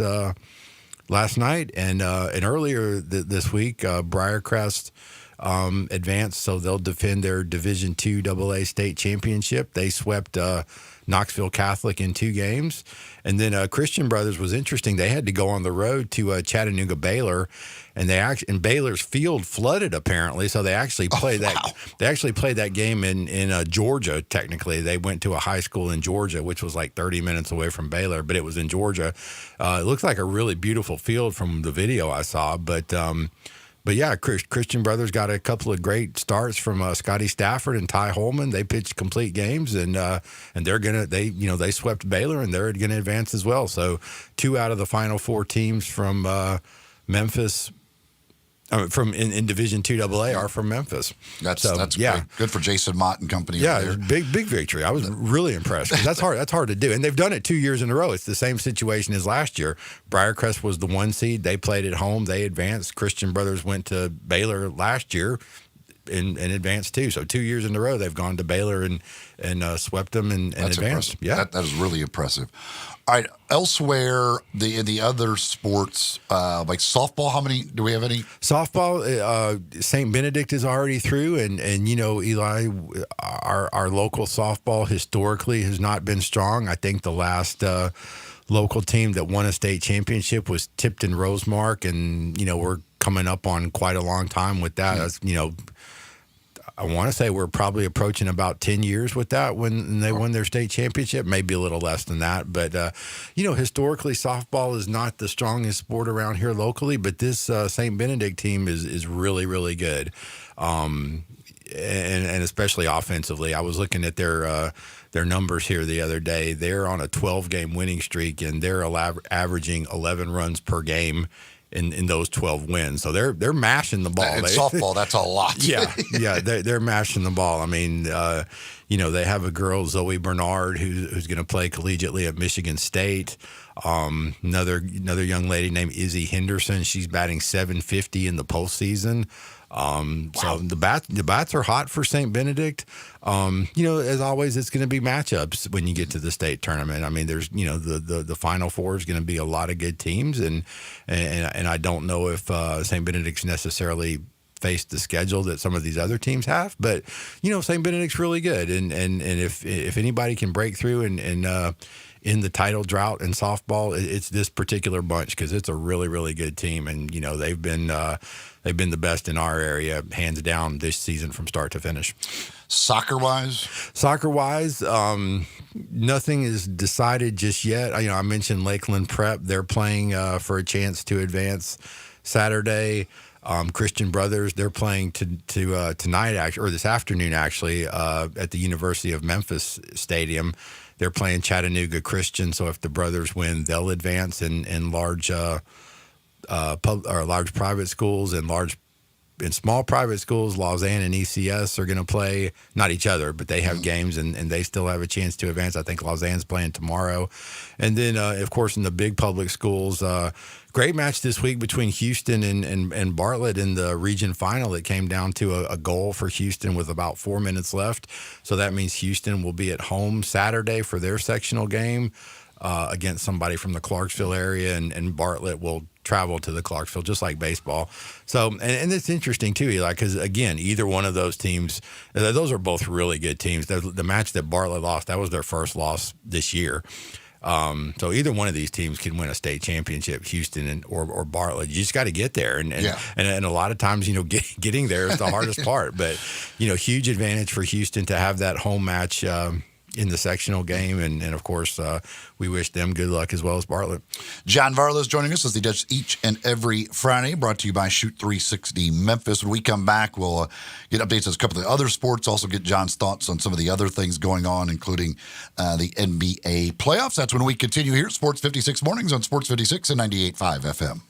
K: last night, and earlier this week, Briarcrest advanced, so they'll defend their Division II AA state championship. They swept Knoxville Catholic in 2 games, and then Christian Brothers was interesting. They had to go on the road to Chattanooga Baylor, and Baylor's field flooded apparently, so they actually played They actually played that game in Georgia. Technically, they went to a high school in Georgia, which was like 30 minutes away from Baylor, but it was in Georgia. It looks like a really beautiful field from the video I saw, But yeah, Christian Brothers got a couple of great starts from Scotty Stafford and Ty Holman. They pitched complete games, and they swept Baylor, and they're gonna advance as well. So 2 out of the final 4 teams from Memphis. In Division II AA are from Memphis.
B: That's great. Good for Jason Mott and company.
K: Yeah, it was big victory. I was really impressed, 'cause that's hard to do, and they've done it 2 years in a row. It's the same situation as last year. Briarcrest was the 1 seed. They played at home. They advanced. Christian Brothers went to Baylor last year and advanced too. So 2 years in a row they've gone to Baylor and swept them and
B: That's
K: advanced.
B: Impressive.
K: Yeah,
B: that is really impressive. All right, elsewhere, the other sports, like softball, how many, do we have any?
K: Softball, St. Benedict is already through, and Eli, our local softball historically has not been strong. I think the last local team that won a state championship was Tipton Rosemark, and we're coming up on quite a long time with that. That's, I want to say we're probably approaching about 10 years with that when they won their state championship, maybe a little less than that. But, historically, softball is not the strongest sport around here locally, but this St. Benedict team is really, really good. And especially offensively. I was looking at their numbers here the other day. They're on a 12-game winning streak, and they're averaging 11 runs per game in those 12 wins. So they're mashing the ball.
B: In softball, that's a lot.
K: Yeah, they're mashing the ball. I mean, they have a girl, Zoe Bernard, who's going to play collegiately at Michigan State. Another young lady named Izzy Henderson. She's batting .750 in the postseason. So the bats are hot for St. Benedict. As always, it's going to be matchups when you get to the state tournament. I mean, there's, the Final Four is going to be a lot of good teams, and I don't know if St. Benedict's necessarily faced the schedule that some of these other teams have, but St. Benedict's really good, and if anybody can break through and in the title drought in softball, it's this particular bunch, because it's a really, really good team, and they've been the best in our area, hands down, this season from start to finish.
B: Soccer wise,
K: nothing is decided just yet. I mentioned Lakeland Prep; they're playing for a chance to advance Saturday. Christian Brothers, they're playing tonight, actually, or this afternoon, actually, at the University of Memphis Stadium. They're playing Chattanooga Christian, so if the Brothers win, they'll advance in large large private schools, and small private schools. Lausanne and ECS are going to play, not each other, but they have games, and they still have a chance to advance. I think Lausanne's playing tomorrow. And then, of course, in the big public schools, great match this week between Houston and Bartlett in the region final. It came down to a goal for Houston with about 4 minutes left. So that means Houston will be at home Saturday for their sectional game against somebody from the Clarksville area, and Bartlett will travel to the Clarksville, just like baseball. So, and it's interesting too, Eli, because again, either one of those teams, those are both really good teams. The match that Bartlett lost, that was their first loss this year. So either one of these teams can win a state championship, Houston or Bartlett. You just got to get there, and a lot of times, getting there is the hardest part. But huge advantage for Houston to have that home match in the sectional game, and of course, we wish them good luck as well as Bartlett.
B: John Varlow is joining us as he does each and every Friday, brought to you by Shoot 360 Memphis. When we come back, we'll get updates on a couple of the other sports, also get John's thoughts on some of the other things going on, including the NBA playoffs. That's when we continue here, Sports 56 Mornings on Sports 56 and 98.5 FM.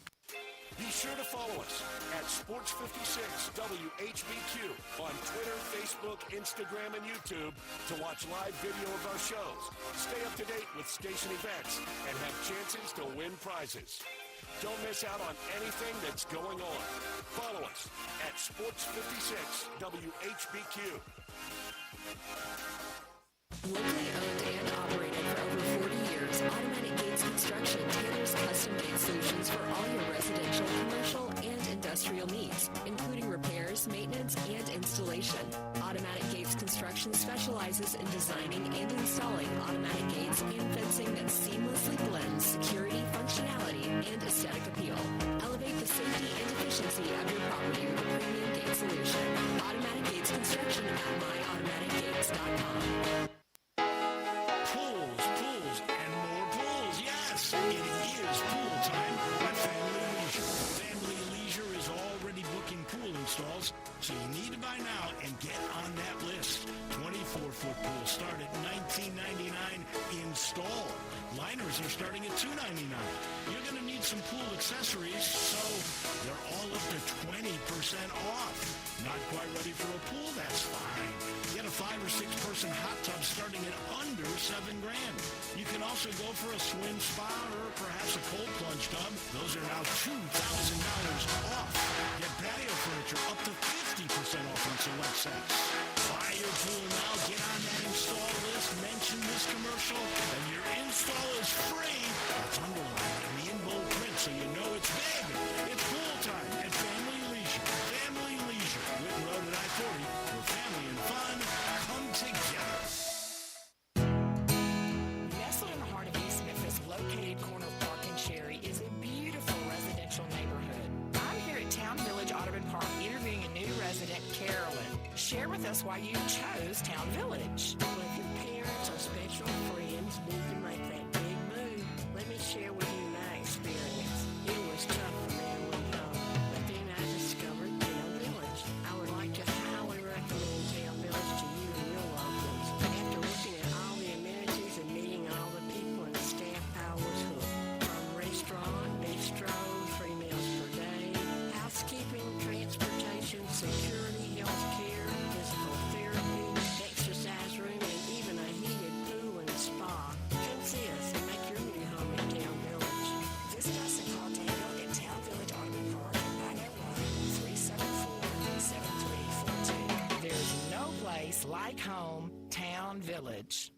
G: Be sure to follow us at Sports56 WHBQ on Twitter, Facebook, Instagram, and YouTube to watch live video of our shows. Stay up to date with station events and have chances to win prizes. Don't miss out on anything that's going on. Follow us at Sports56 WHBQ.
L: Locally owned and operated for over 40 years, Automatic Gates Construction tailors custom gate solutions for all your residential, commercial, and industrial needs, including repairs, maintenance, and installation. Automatic Gates Construction specializes in designing and installing automatic gates and fencing that seamlessly blends security, functionality, and aesthetic appeal. Elevate the safety and efficiency of your property with a premium gate solution. Automatic Gates Construction at myautomaticgates.com.
G: Pools, and more pools. Yes, it is pool time at Family Leisure. Family Leisure is already booking pool installs, so you need to buy now and get on that list. 24-foot pools start at $19.99 install. Liners are starting at $2.99. You're going to need some pool accessories, so they're all up to 20% off. Not quite ready for a pool? That's fine. Get a 5 or 6 person hot tub starting at under $7,000. You can also go for a swim spa or perhaps a cold plunge tub. Those are now $2,000 off. Get patio furniture up to 50% off on select sets. Buy your pool now. Get on that install list. Mention this commercial, and your install is free. It's underlined in the in bold print, so you know it's big. It's pool time at Family Leisure. Family Leisure, Whitten Road at I-40, where family and fun come together.
L: Nestled in the heart of East Memphis, located corner of Park and Cherry, is a beautiful residential neighborhood. I'm here at Town Village Audubon Park interviewing a new resident, Carolyn. Share with us why you chose Town Village.
M: Well, if your parents or special friends need to make that big move, let me share with you my experience. It was tough for me to leave home, but then I discovered Town Village. I would like to highly recommend Town Village to you and your loved ones. After looking at all the amenities and meeting all the people and the staff, I was hooked. From restaurant, bistro, 3 meals per day, housekeeping, transportation, security, health care, physical therapy, exercise room, and even a heated pool and spa. Come see us and make your new home in Town Village.
L: Visit us and call Daniel at Town Village Audubon Park at 901-374-7342.
M: There's no place like home, Town Village.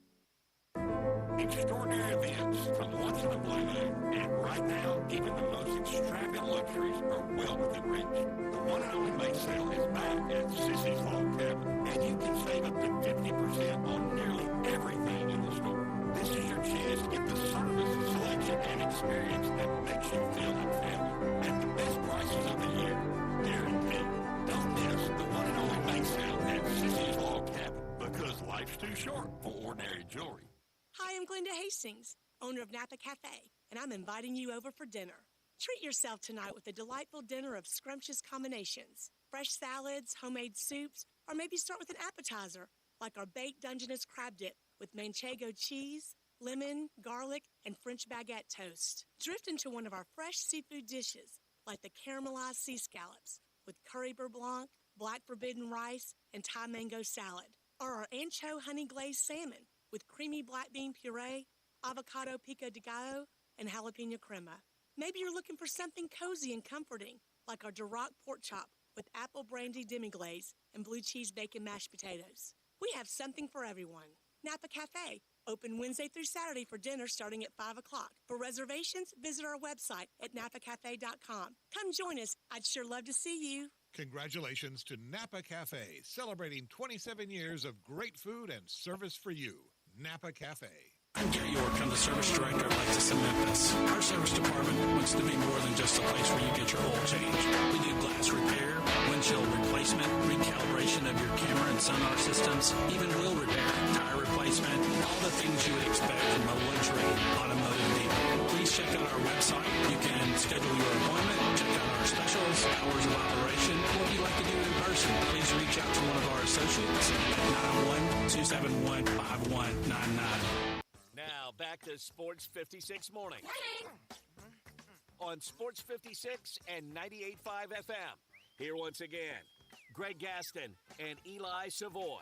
G: Extraordinary events from once in a blue moon, and right now, even the most extravagant luxuries are well within reach. The one and only May sale is back at Sissy's Log Cabin, and you can save up to 50% on nearly everything in the store. This is your chance to get the service, selection, and experience that makes you feel like family at the best prices of the year. Guaranteed. Don't miss the one and only May sale at Sissy's Log Cabin, because life's too short for ordinary jewelry.
N: Hi, I'm Glenda Hastings, owner of Napa Cafe, and I'm inviting you over for dinner. Treat yourself tonight with a delightful dinner of scrumptious combinations, fresh salads, homemade soups, or maybe start with an appetizer, like our baked Dungeness crab dip with manchego cheese, lemon, garlic, and French baguette toast. Drift into one of our fresh seafood dishes, like the caramelized sea scallops with curry beurre blanc, black forbidden rice, and Thai mango salad, or our ancho honey glazed salmon with creamy black bean puree, avocado pico de gallo, and jalapeno crema. Maybe you're looking for something cozy and comforting, like our Duroc pork chop with apple brandy demi-glaze and blue cheese bacon mashed potatoes. We have something for everyone. Napa Cafe, open Wednesday through Saturday for dinner starting at 5 o'clock. For reservations, visit our website at napacafe.com. Come join us. I'd sure love to see you.
O: Congratulations to Napa Cafe, celebrating 27 years of great food and service for you. Napa Cafe.
P: I'm Gary York. I'm the service director of Lexus in Memphis. Our service department wants to be more than just a place where you get your oil changed. We do glass repair, windshield replacement, recalibration of your camera and sonar systems, even wheel repair, tire replacement, all the things you would expect from a luxury automotive vehicle. Please check out our website. You can schedule your appointment, check out our specials, hours of operation, or if you'd like to do it in person, please reach out to one of our associates at 901-271-5199.
Q: Now, back to Sports 56 Morning. on Sports 56 and 98.5 FM. Here once again, Greg Gaston and Eli Savoy.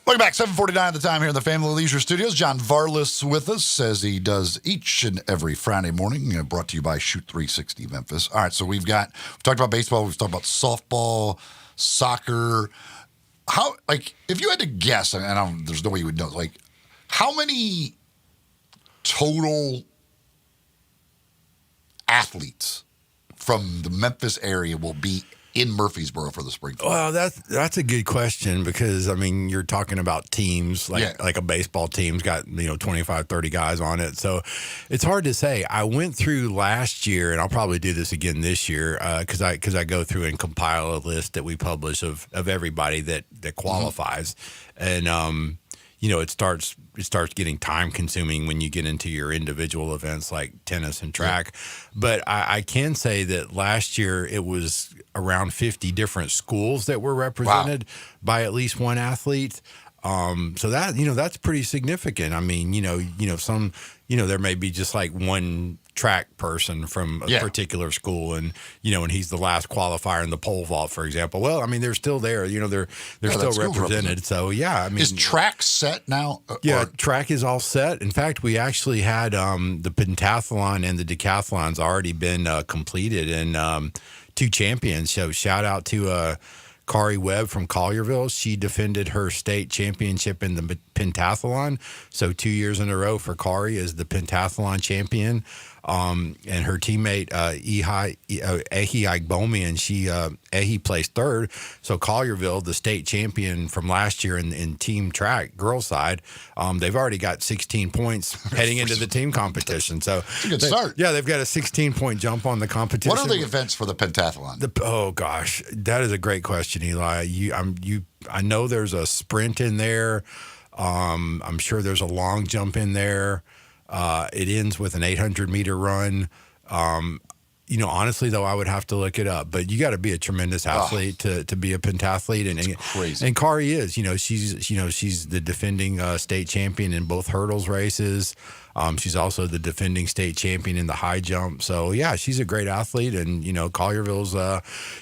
B: Welcome back. 7:49 at the time here in the Family Leisure Studios. John Varlas with us as he does each and every Friday morning. Brought to you by Shoot 360 Memphis. All right, so we've talked about baseball. We've talked about softball, soccer. How, like, if you had to guess, and there's no way you would know, like, how many total athletes from the Memphis area will be in Murfreesboro for the spring?
K: Well, that's a good question because, I mean, you're talking about teams like a baseball team's got, 25, 30 guys on it. So it's hard to say. I went through last year, and I'll probably do this again this year because I go through and compile a list that we publish of everybody that qualifies. And, it starts getting time consuming when you get into your individual events like tennis and track. But I can say that last year it was around 50 different schools that were represented by at least one athlete. So that, that's pretty significant. I mean, some, there may be just like one track person from a particular school and he's the last qualifier in the pole vault, for example. Well, I mean, they're still there, they're still represented. So yeah, I mean,
B: is track set now?
K: Track is all set. In fact, we actually had the pentathlon and the decathlon's already been completed and 2 champions. So shout out to Kari Webb from Collierville. She defended her state championship in the pentathlon. So 2 years in a row for Kari as the pentathlon champion. And her teammate, Ehi Igbomi, Ehi placed third. So Collierville, the state champion from last year in team track, girls side, they've already got 16 points heading into the team competition. So
B: it's a good start.
K: Yeah, they've got a 16-point jump on the competition.
B: What are the events for the pentathlon?
K: Oh gosh, that is a great question, Eli. I know there's a sprint in there. I'm sure there's a long jump in there. It ends with an 800-meter run. Honestly, though, I would have to look it up. But you got to be a tremendous athlete to be a pentathlete. And
B: crazy.
K: And Kari is. She's the defending state champion in both hurdles races. She's also the defending state champion in the high jump. So, yeah, she's a great athlete. And, Collierville's,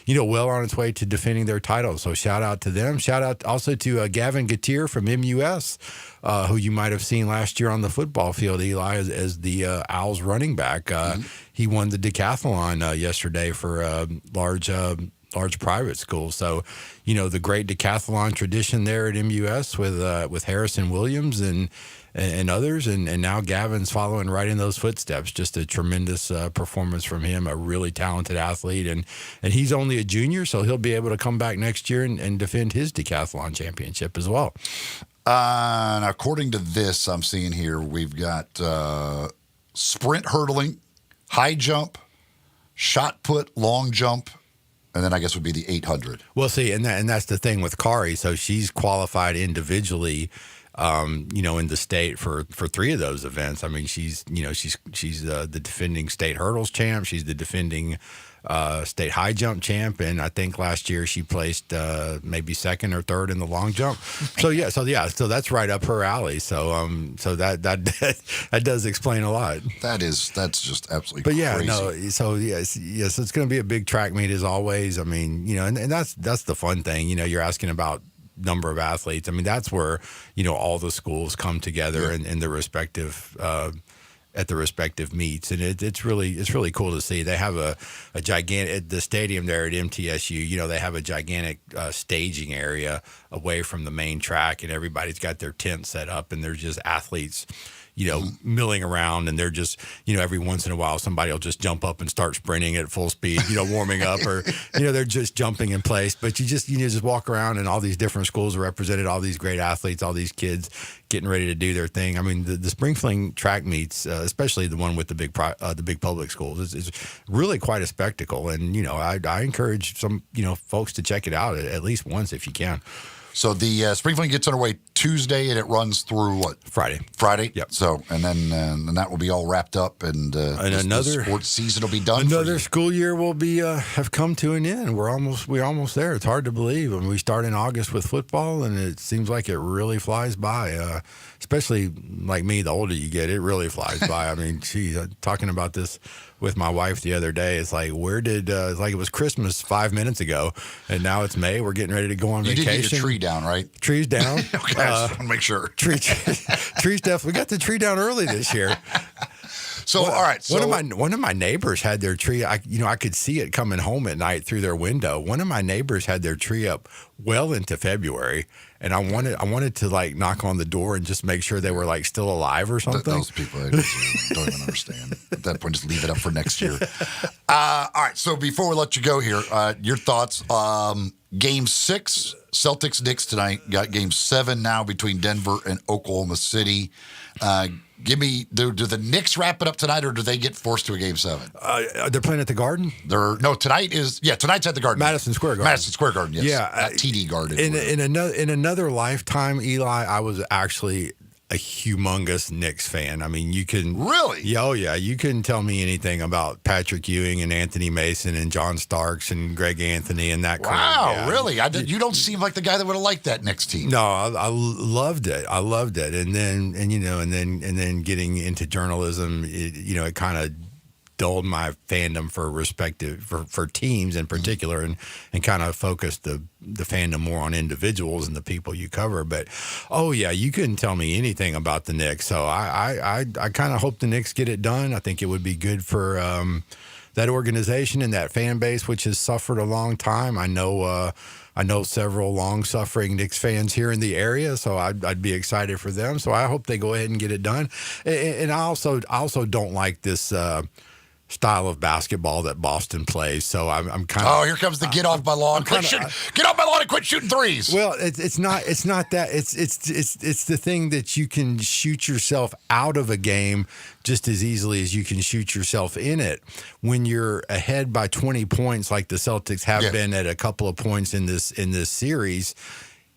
K: well on its way to defending their title. So, shout out to them. Shout out also to Gavin Gatier from MUS, who you might have seen last year on the football field, Eli, as the Owls running back. He won the decathlon yesterday for a large private school. So, the great decathlon tradition there at MUS with Harrison Williams and others, and now Gavin's following right in those footsteps. Just a tremendous performance from him, a really talented athlete, and he's only a junior, so he'll be able to come back next year and defend his decathlon championship as well.
B: And according to this I'm seeing here, we've got sprint hurdling, high jump, shot put, long jump, and then I guess would be the 800.
K: Well, see, and that's the thing with Kari. So she's qualified individually, in the state for 3 of those events. I mean, she's the defending state hurdles champ. She's the defending state high jump champ, and I think last year she placed maybe second or third in the long jump. So that's right up her alley. So that does explain a lot.
B: That's just absolutely.
K: But yeah,
B: crazy.
K: no. So yes, it's going to be a big track meet as always. I mean, and that's the fun thing. You're asking about number of athletes. I mean, that's where all the schools come together in the respective. At the respective meets, and it's really cool to see. They have a gigantic at the stadium there at MTSU. They have a gigantic staging area away from the main track, and everybody's got their tent set up, and there's just athletes, milling around, and they're just, every once in a while somebody will just jump up and start sprinting at full speed, warming up, or they're just jumping in place. But you just walk around, and all these different schools are represented, all these great athletes, all these kids getting ready to do their thing. I mean, the Spring Fling track meets, especially the one with the big public schools, is really quite a spectacle. And I encourage some folks to check it out at least once if you can.
B: So the Spring Fling gets underway Tuesday, and it runs through what?
K: Friday.
B: Friday. Yep. So, and then that will be all wrapped up, and
K: another
B: the sports season will be done.
K: Another school year will be have come to an end. We're almost there. It's hard to believe. I mean, we start in August with football, and it seems like it really flies by. Especially like me, the older you get, it really flies by. I mean, geez, talking about this with my wife the other day. It's like, it's like it was Christmas 5 minutes ago, and now it's May. We're getting ready to go on vacation.
B: You did get your tree down, right?
K: Tree's down.
B: Okay, I just want to make sure.
K: Tree's definitely. We got the tree down early this year.
B: So, all right. So
K: one of my neighbors had their tree. I could see it coming home at night through their window. One of my neighbors had their tree up well into February, and I wanted to like knock on the door and just make sure they were like still alive or something.
B: Those people I don't even understand. At that point, just leave it up for next year. All right. So before we let you go here, your thoughts. Game 6, Celtics Knicks tonight. Got Game 7 now between Denver and Oklahoma City. Give me, do the Knicks wrap it up tonight, or do they get forced to a Game 7?
K: They're playing at the Garden?
B: Tonight's at the Garden.
K: Madison Square Garden.
B: Madison Square Garden, yes.
K: Yeah.
B: Not TD Garden.
K: In another lifetime, Eli, I was actually a humongous Knicks fan. I mean, you can...
B: Really?
K: Yeah, oh yeah. You couldn't tell me anything about Patrick Ewing and Anthony Mason and John Starks and Greg Anthony and that crew.
B: Wow,
K: yeah.
B: really? You don't seem like the guy that would have liked that Knicks team.
K: No, I loved it. I loved it. And then getting into journalism, it kind of dulled my fandom for teams in particular, and kind of focused the fandom more on individuals and the people you cover. But you couldn't tell me anything about the Knicks. So I kind of hope the Knicks get it done. I think it would be good for that organization and that fan base, which has suffered a long time. I know several long-suffering Knicks fans here in the area, so I'd be excited for them. So I hope they go ahead and get it done. And I also don't like this style of basketball that Boston plays. So I'm kind of...
B: Oh, here comes the get off my lawn. Get off my lawn and quit shooting threes.
K: Well, it's not that. It's the thing that you can shoot yourself out of a game just as easily as you can shoot yourself in it. When you're ahead by 20 points, like the Celtics have been at a couple of points in this series,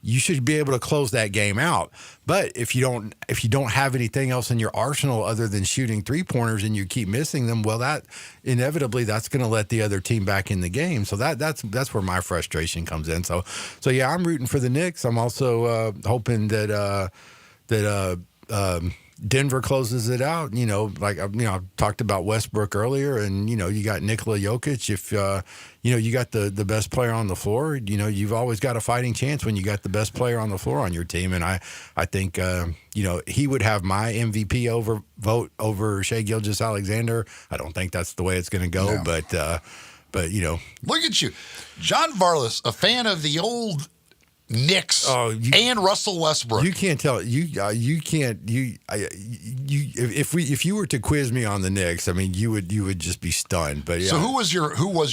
K: you should be able to close that game out. But if you don't have anything else in your arsenal other than shooting 3-pointers and you keep missing them, well, that inevitably that's going to let the other team back in the game. So that's where my frustration comes in. So yeah, I'm rooting for the Knicks. I'm also hoping that Denver closes it out. I've talked about Westbrook earlier, and you got Nikola Jokic. If you got the best player on the floor, you've always got a fighting chance when you got the best player on the floor on your team. And I think he would have my MVP vote over Shai Gilgeous-Alexander. I don't think that's the way it's going to go, no. but
B: look at you, John Varlas, a fan of the old Knicks and Russell Westbrook.
K: You can't tell if you were to quiz me on the Knicks, I mean you would just be stunned. But yeah.
B: So who was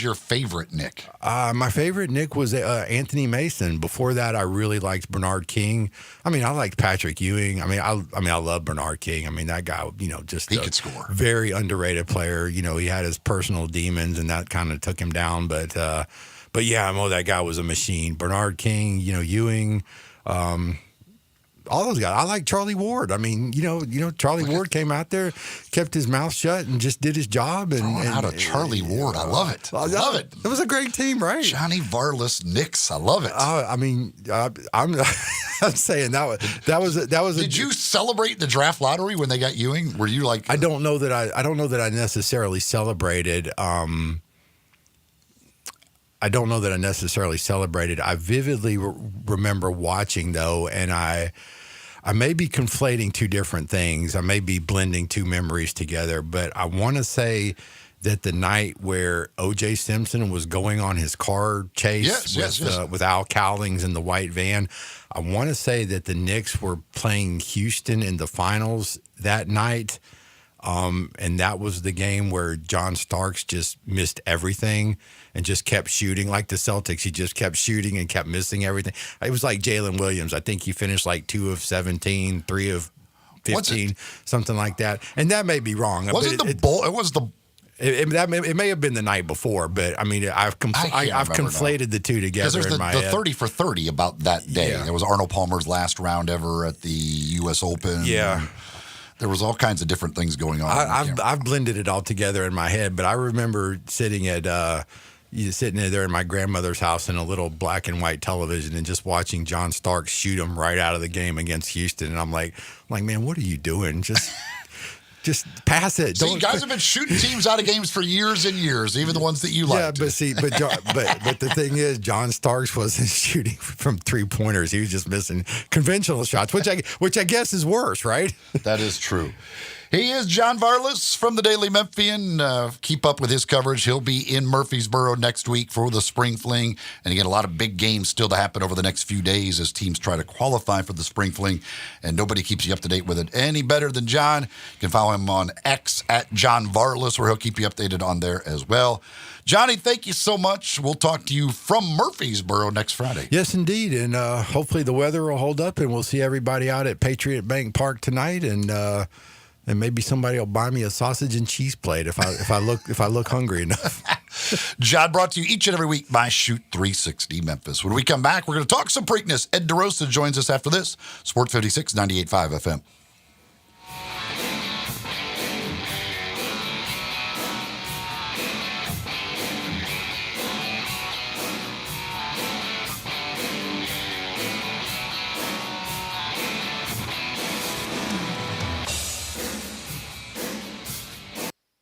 B: your favorite Knick?
K: My favorite Knick was Anthony Mason. Before that, I really liked Bernard King. I mean, I liked Patrick Ewing. I love Bernard King. I mean, that guy, he
B: could score. Very
K: underrated player. He had his personal demons, and that kind of took him down. But yeah, I know that guy was a machine. Bernard King, Ewing, all those guys. I like Charlie Ward. I mean, Charlie Ward came out there, kept his mouth shut, and just did his job.
B: Out of Charlie Ward, I love it. I love it.
K: It was a great team, right?
B: Johnny Varlas Knicks, I love it.
K: I'm saying that was.
B: Did you celebrate the draft lottery when they got Ewing? Were you like?
K: I don't know that I necessarily celebrated. I don't know that I necessarily celebrated. I vividly remember watching, though, and I may be conflating two different things. I may be blending two memories together, but I want to say that the night where O.J. Simpson was going on his car chase with Al Cowlings in the white van, I want to say that the Knicks were playing Houston in the finals that night. And that was the game where John Starks just missed everything and just kept shooting like the Celtics. He just kept shooting and kept missing everything. It was like Jalen Williams. I think he finished like 2 of 17, 3 of 15, something like that. And that may be wrong.
B: It was the
K: It may have been the night before, but I mean, I've conflated the two together
B: there's
K: in my
B: the
K: head.
B: 30 for 30 about that day.
K: Yeah.
B: There was Arnold Palmer's last round ever at the U.S. Open.
K: Yeah.
B: There was all kinds of different things going on.
K: I've blended it all together in my head, but I remember sitting there in my grandmother's house in a little black and white television and just watching John Starks shoot him right out of the game against Houston, and I'm like, man, what are you doing? Just pass it.
B: See, guys have been shooting teams out of games for years and years, even the ones that you liked.
K: Yeah, but the thing is, John Starks wasn't shooting from 3-pointers. He was just missing conventional shots, which I guess is worse, right?
B: That is true. He is John Varlas from the Daily Memphian. Keep up with his coverage. He'll be in Murfreesboro next week for the Spring Fling. And again, a lot of big games still to happen over the next few days as teams try to qualify for the Spring Fling. And nobody keeps you up to date with it any better than John. You can follow him on X at John Varlas, where he'll keep you updated on there as well. Johnny, thank you so much. We'll talk to you from Murfreesboro next Friday.
K: Yes, indeed. And hopefully the weather will hold up and we'll see everybody out at Patriot Bank Park tonight. And maybe somebody will buy me a sausage and cheese plate if I look hungry enough.
B: John, brought to you each and every week by Shoot 360 Memphis. When we come back, we're going to talk some Preakness. Ed DeRosa joins us after this. Sports 56, 98.5 FM.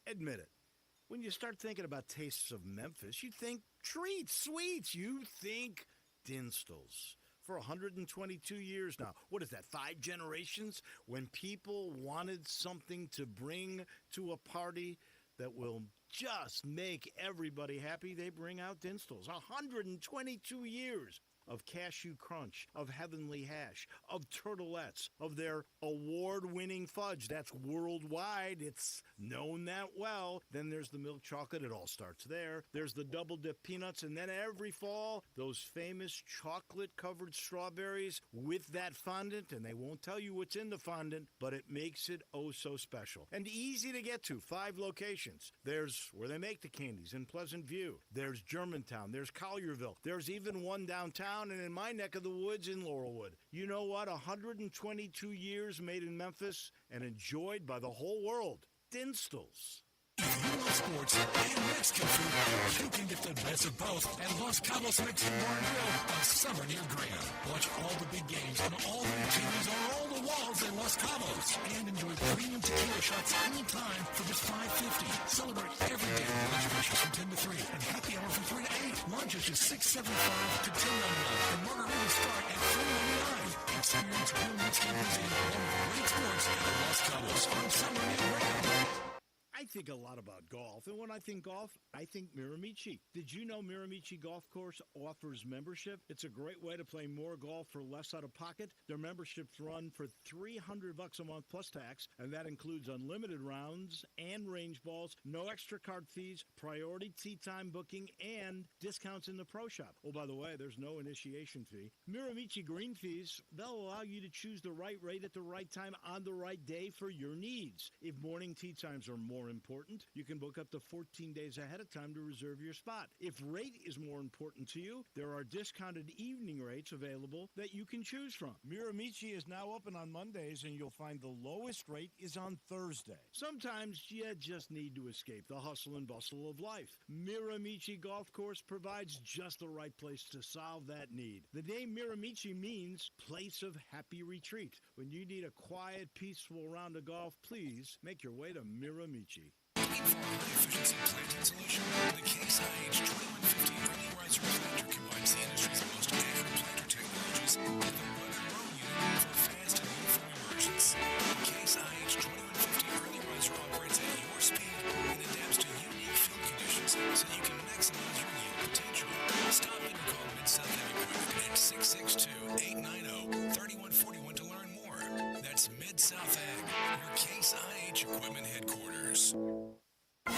R: Admit it. When you start thinking about tastes of Memphis, you think treats, sweets. You think Dinstall's. For 122 years now. What is that, 5 generations? When people wanted something to bring to a party that will just make everybody happy, they bring out Dinstall's. 122 years of cashew crunch, of heavenly hash, of turtlettes, of their award-winning fudge. That's worldwide. It's known that well. Then there's the milk chocolate. It all starts there. There's the double-dip peanuts. And then every fall, those famous chocolate-covered strawberries with that fondant. And they won't tell you what's in the fondant, but it makes it oh so special. And easy to get to. 5 locations. There's where they make the candies in Pleasant View. There's Germantown. There's Collierville. There's even one downtown. And in my neck of the woods in Laurelwood. You know what? 122 years made in Memphis and enjoyed by the whole world. Dinstall's.
P: If you love sports and Mexican food, you can get the best of both at Los Cabos Mexican Bar and Grill on Summer near Graham. Watch all the big games and all the activities on all the walls at Los Cabos. And enjoy premium tequila shots anytime for just $5.50. Celebrate every day with reservations from 10 to 3 and happy hour from 3 to 8. Lunch is just $6.75 to $10.99 and margaritas start at $4.99. Experience real Mexican cuisine along with great sports at Los Cabos on Summer near Graham.
R: I think a lot about golf, and when I think golf, I think Miramichi. Did you know Miramichi Golf Course offers membership? It's a great way to play more golf for less out of pocket. Their memberships run for $300 a month plus tax, and that includes unlimited rounds and range balls, no extra card fees, priority tee time booking, and discounts in the pro shop. Oh, by the way, there's no initiation fee. Miramichi green fees, they'll allow you to choose the right rate at the right time on the right day for your needs. If morning tee times are more important, you can book up to 14 days ahead of time to reserve your spot. If rate is more important to you, there are discounted evening rates available that you can choose from. Miramichi is now open on Mondays, and you'll find the lowest rate is on Thursday. Sometimes you just need to escape the hustle and bustle of life. Miramichi Golf Course provides just the right place to solve that need. The name Miramichi means place of happy retreat. When you need a quiet, peaceful round of golf, please make your way to Miramichi.
P: Looking for a high-efficiency planting solution? The Case IH 2150 early riser planter combines the industry's most accurate planter technologies with a run-and-roll unit for fast and uniform emergence. The Case IH 2150 early riser operates at your speed and adapts to unique field conditions so you can maximize your yield potential. Stop in and call Mid-South Ag Equipment at 662-890-3141 to learn more. That's Mid-South Ag, your Case IH equipment headquarters.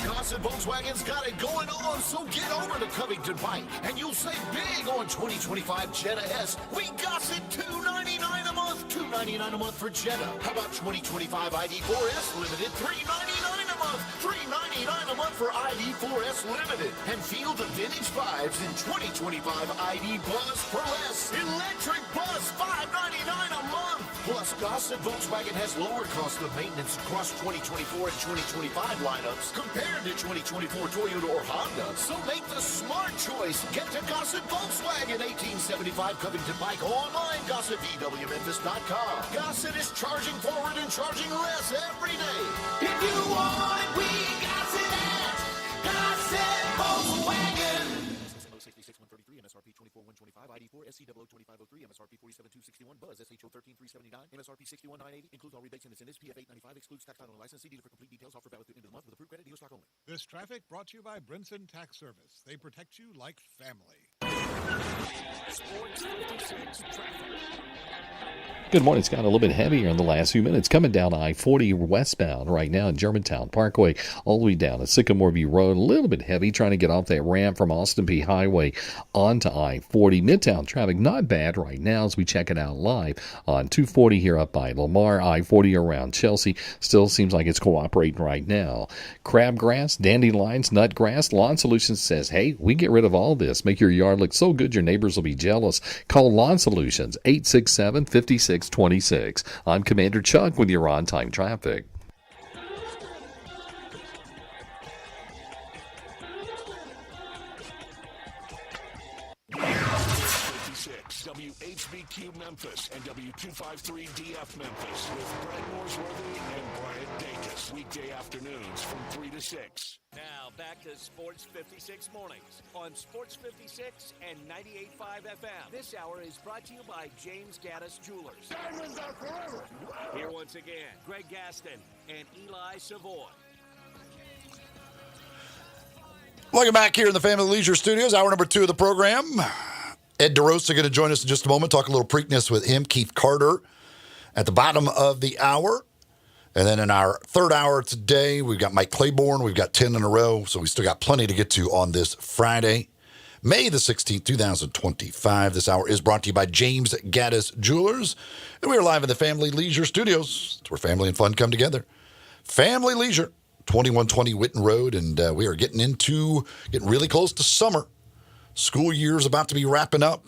A: Gossett Volkswagen's got it going on, so get over to Covington Pike and you'll save big on 2025 Jetta S. We Gossett $299 a month, $299 a month for Jetta. How about 2025 ID4S Limited $399 a month, $399 $5.99 a month for ID4S Limited. And feel the vintage vibes in 2025 ID Buzz for less. Electric Buzz, $5.99 a month. Plus, Gossett Volkswagen has lower cost of maintenance across 2024 and 2025 lineups compared to 2024 Toyota or Honda. So make the smart choice. Get to Gossett Volkswagen, 1875 Covington Pike. Online, GossettVWMemphis.com. Gossett is charging forward and charging less every day.
I: If you want it, we got it at Gossett Volkswagen.
E: SSMO 66133, MSRP 24125, ID4 SCW 2503, MSRP 47261, Buzz SHO 13379, MSRP 61980. Includes all rebates and incentives. PF 895 excludes tax title and license. See dealer for complete details. Offer valid through end of the month with approved credit. Dealer stock only.
O: This traffic brought to you by Brinson Tax Service. They protect you like family.
Q: Sports 56 traffic.
J: Good morning. It's got a little bit heavier in the last few minutes. Coming down I-40 westbound right now in Germantown Parkway, all the way down to Sycamore View Road. A little bit heavy trying to get off that ramp from Austin P Highway onto I-40. Midtown traffic not bad right now as we check it out live on 240 here up by Lamar. I-40 around Chelsea still seems like it's cooperating right now. Crabgrass, dandelions, nutgrass. Lawn Solutions says, hey, we get rid of all this. Make your yard look so good your neighbors will be jealous. Call Lawn Solutions, 867-5626. I'm Commander Chuck with your on-time traffic.
Q: WHBQ Memphis and W253DF Memphis with Brett Norsworthy and Brian Dacus. Weekday afternoons from 3 to 6. Now back to Sports 56 mornings on Sports 56 and 98.5 FM. This hour is brought to you by James Gaddis Jewelers. Diamonds are forever. Here once again, Greg Gaston and Eli Savoy.
B: Welcome back here in the Family Leisure Studios, hour number 2 of the program. Ed DeRosa going to join us in just a moment, talk a little Preakness with him. Keith Carter at the bottom of the hour. And then in our third hour today, we've got Mike Claiborne. We've got 10 in a row, so we still got plenty to get to on this Friday, May the 16th, 2025. This hour is brought to you by James Gaddis Jewelers. And we are live in the Family Leisure Studios. It's where family and fun come together. Family Leisure, 2120 Witten Road. And we are getting really close to summer. School year's about to be wrapping up.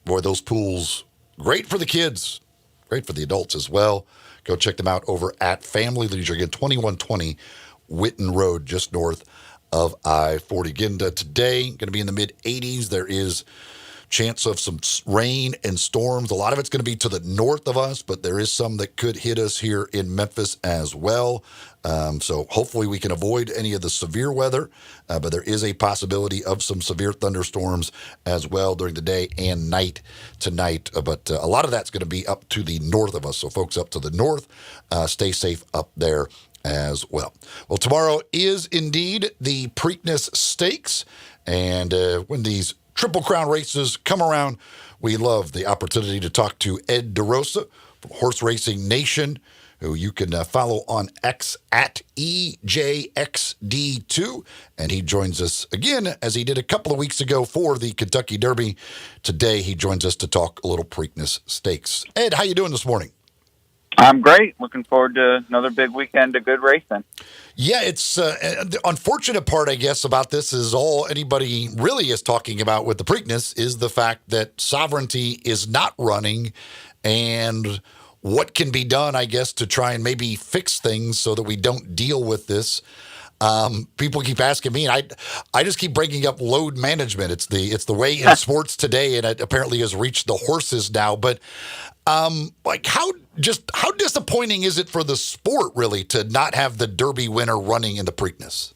B: Boy, those pools, great for the kids, great for the adults as well. Go check them out over at Family Leisure. Again, 2120 Witten Road, just north of I-40. Again, today, going to be in the mid-80s. There is chance of some rain and storms. A lot of it's going to be to the north of us, but there is some that could hit us here in Memphis as well. So hopefully we can avoid any of the severe weather, but there is a possibility of some severe thunderstorms as well during the day and night tonight. But a lot of that's going to be up to the north of us. So folks up to the north, stay safe up there as well. Well, tomorrow is indeed the Preakness Stakes. And when these Triple Crown races come around, we love the opportunity to talk to Ed DeRosa from Horse Racing Nation, who you can follow on X at EJXD2. And he joins us again, as he did a couple of weeks ago for the Kentucky Derby. Today, he joins us to talk a little Preakness Stakes. Ed, how you doing this morning?
S: I'm great. Looking forward to another big weekend of good racing.
B: Yeah, it's the unfortunate part, I guess, about this is all anybody really is talking about with the Preakness is the fact that Sovereignty is not running, and what can be done, I guess, to try and maybe fix things so that we don't deal with this. People keep asking me, and I just keep bringing up load management. It's the way in sports today, and it apparently has reached the horses now. But like how disappointing is it for the sport really to not have the Derby winner running in the Preakness?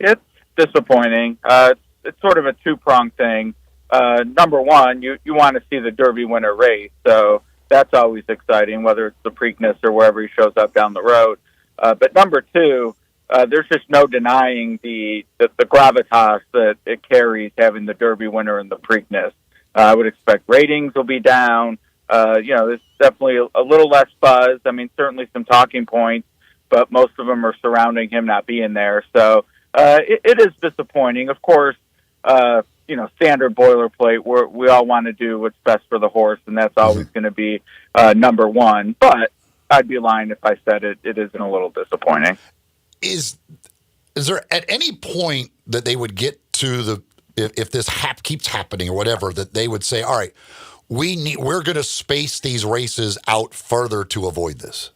S: It's disappointing. It's sort of a two-pronged thing. Number one, you want to see the Derby winner race, so that's always exciting, whether it's the Preakness or wherever he shows up down the road. But number two, there's just no denying the gravitas that it carries having the Derby winner in the Preakness. I would expect ratings will be down. There's definitely a little less buzz. I mean, certainly some talking points, but most of them are surrounding him not being there. So it is disappointing. Of course, standard boilerplate. We all want to do what's best for the horse, and that's always going to be number one. But I'd be lying if I said it isn't a little disappointing.
B: Is there at any point that they would get to if this keeps happening or whatever, that they would say, all right, we're going to space these races out further to avoid this?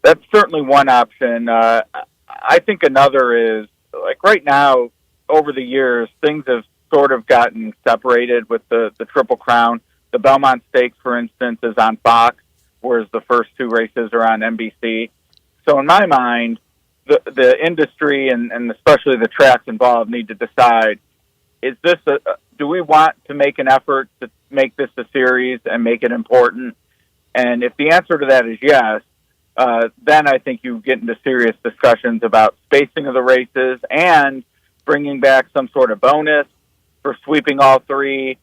S: That's certainly one option. I think another is, like right now, over the years, things have sort of gotten separated with the Triple Crown. The Belmont Stakes, for instance, is on Fox, whereas the first two races are on NBC. So in my mind, the industry and especially the tracks involved need to decide, is this do we want to make an effort to make this a series and make it important? And if the answer to that is yes, then I think you get into serious discussions about spacing of the races and bringing back some sort of bonus for sweeping all three,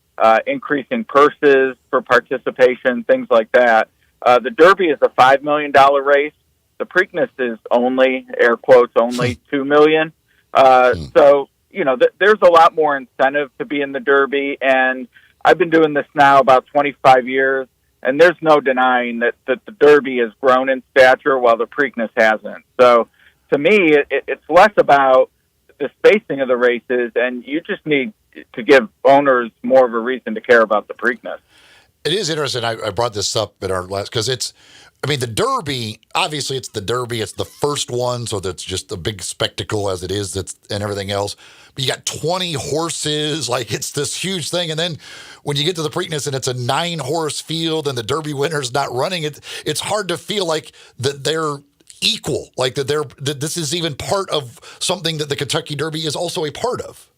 S: increasing purses for participation, things like that. The Derby is a $5 million race. The Preakness is only, air quotes, only $2 million. So, there's a lot more incentive to be in the Derby. And I've been doing this now about 25 years. And there's no denying that the Derby has grown in stature while the Preakness hasn't. So to me, it's less about the spacing of the races, and you just need to give owners more of a reason to care about the Preakness.
B: It is interesting. I brought this up at our last, because the Derby, obviously it's the Derby. It's the first one, so that's just a big spectacle as it is, and everything else. But you got 20 horses, like it's this huge thing. And then when you get to the Preakness and it's a 9-horse field and the Derby winner's not running, it's hard to feel like that they're equal, like that this is even part of something that the Kentucky Derby is also a part of.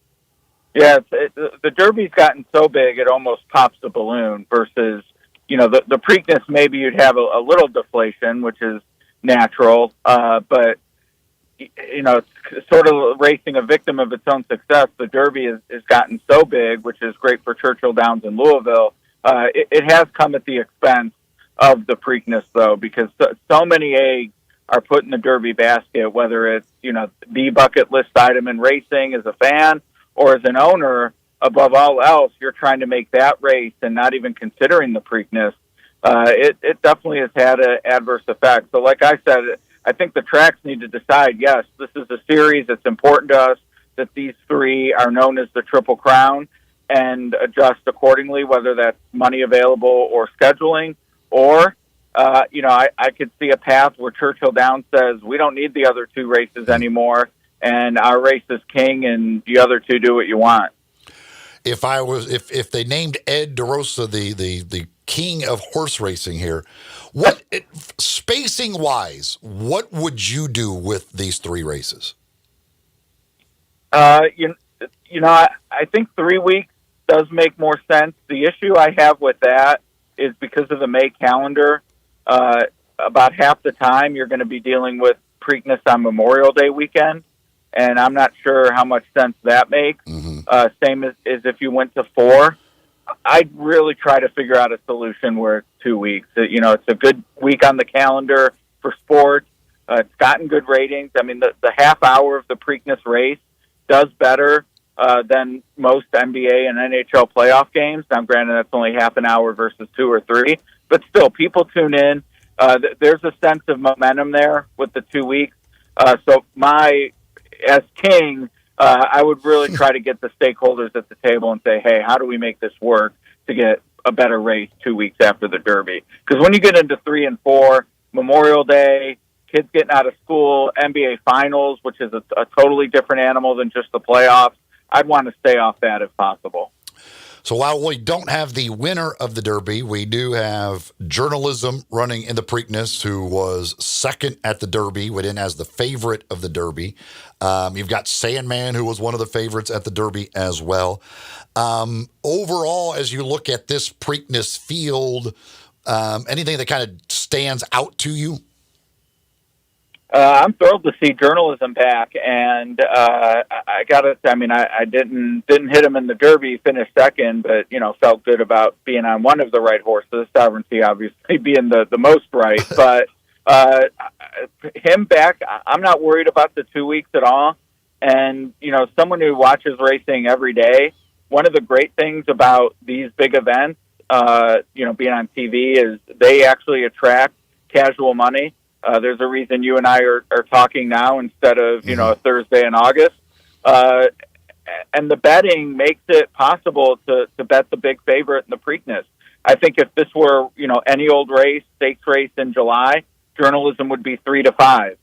S: Yeah, the Derby's gotten so big it almost pops the balloon versus, the Preakness, maybe you'd have a little deflation, which is natural, but, it's sort of racing a victim of its own success. The Derby has gotten so big, which is great for Churchill Downs and Louisville. It has come at the expense of the Preakness, though, because so many eggs are put in the Derby basket, whether it's, the bucket list item in racing as a fan or as an owner. Above all else, you're trying to make that race and not even considering the Preakness. It definitely has had an adverse effect. So like I said, I think the tracks need to decide, yes, this is a series. It's important to us that these three are known as the Triple Crown, and adjust accordingly, whether that's money available or scheduling. Or, I could see a path where Churchill Downs says, we don't need the other two races anymore, and our race is king, and the other two do what you want.
B: If they named Ed DeRosa the king of horse racing here, spacing wise, what would you do with these three races?
S: I think 3 weeks does make more sense. The issue I have with that is because of the May calendar. About half the time you're going to be dealing with Preakness on Memorial Day weekend, and I'm not sure how much sense that makes. Same as if you went to 4. I'd really try to figure out a solution where it's 2 weeks. It's a good week on the calendar for sports. It's gotten good ratings. I mean, the half hour of the Preakness race does better than most NBA and NHL playoff games. Now, granted, that's only half an hour versus 2 or 3, but still, people tune in. There's a sense of momentum there with the 2 weeks. So as king, I would really try to get the stakeholders at the table and say, hey, how do we make this work to get a better race 2 weeks after the Derby? Because when you get into 3 and 4, Memorial Day, kids getting out of school, NBA Finals, which is a totally different animal than just the playoffs, I'd want to stay off that if possible.
B: So while we don't have the winner of the Derby, we do have journalism running in the Preakness, who was second at the Derby, went in as the favorite of the Derby. You've got Sandman, who was one of the favorites at the Derby as well. Overall, as you look at this Preakness field, anything that kind of stands out to you?
S: I'm thrilled to see journalism back, and I didn't hit him in the Derby, finished second, but felt good about being on one of the right horses. Sovereignty obviously being the most right, but him back, I'm not worried about the 2 weeks at all. And someone who watches racing every day, one of the great things about these big events, being on TV, is they actually attract casual money. There's a reason you and I are talking now instead of, a Thursday in August. And the betting makes it possible to bet the big favorite in the Preakness. I think if this were, any old race, stakes race in July, journalism would be 3-5,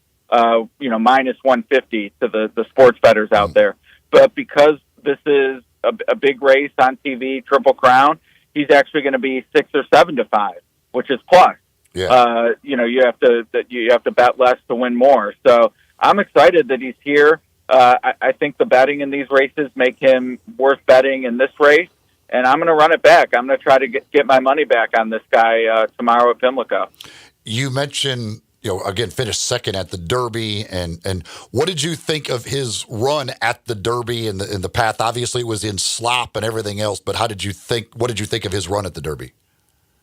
S: minus 150 to the sports bettors out there. But because this is a big race on TV, Triple Crown, he's actually going to be 6 or 7-5, which is plus.
B: Yeah.
S: You have to bet less to win more. So I'm excited that he's here. I think the betting in these races make him worth betting in this race, and I'm going to run it back. I'm going to try to get my money back on this guy tomorrow at Pimlico.
B: You mentioned, again, finished second at the Derby, and what did you think of his run at the Derby and the path? Obviously, it was in slop and everything else, but what did you think of his run at the Derby?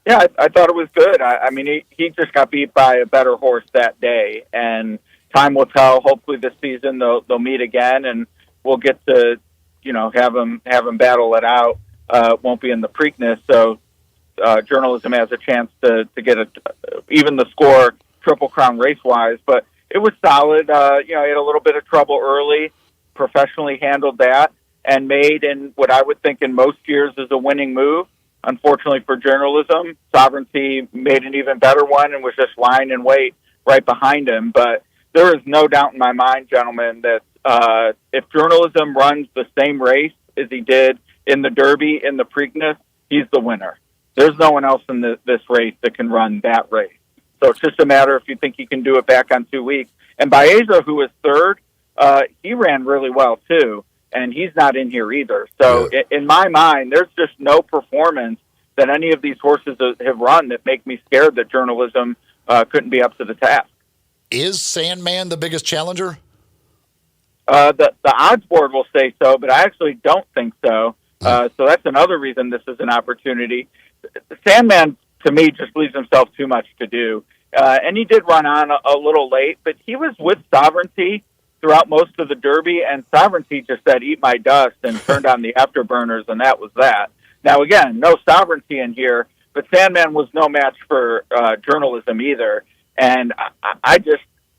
S: Yeah, I thought it was good. I mean, he just got beat by a better horse that day, and time will tell. Hopefully this season they'll meet again, and we'll get to, have him battle it out. Won't be in the Preakness, so journalism has a chance to get even the score Triple Crown race-wise. But it was solid. He had a little bit of trouble early, professionally handled that, and made in what I would think in most years is a winning move. Unfortunately for journalism, Sovereignty made an even better one and was just lying in wait right behind him. But there is no doubt in my mind, gentlemen, that if journalism runs the same race as he did in the Derby, in the Preakness, he's the winner. There's no one else in this race that can run that race. So it's just a matter if you think he can do it back on 2 weeks. And Baeza, who was third, he ran really well too, and he's not in here either. So in my mind, there's just no performance that any of these horses have run that make me scared that journalism couldn't be up to the task.
B: Is Sandman the biggest challenger?
S: The odds board will say so, but I actually don't think so. So that's another reason this is an opportunity. Sandman, to me, just leaves himself too much to do. And he did run on a little late, but he was with Sovereignty throughout most of the Derby, and Sovereignty just said, eat my dust, and turned on the afterburners, and that was that. Now, again, no Sovereignty in here, but Sandman was no match for journalism either. And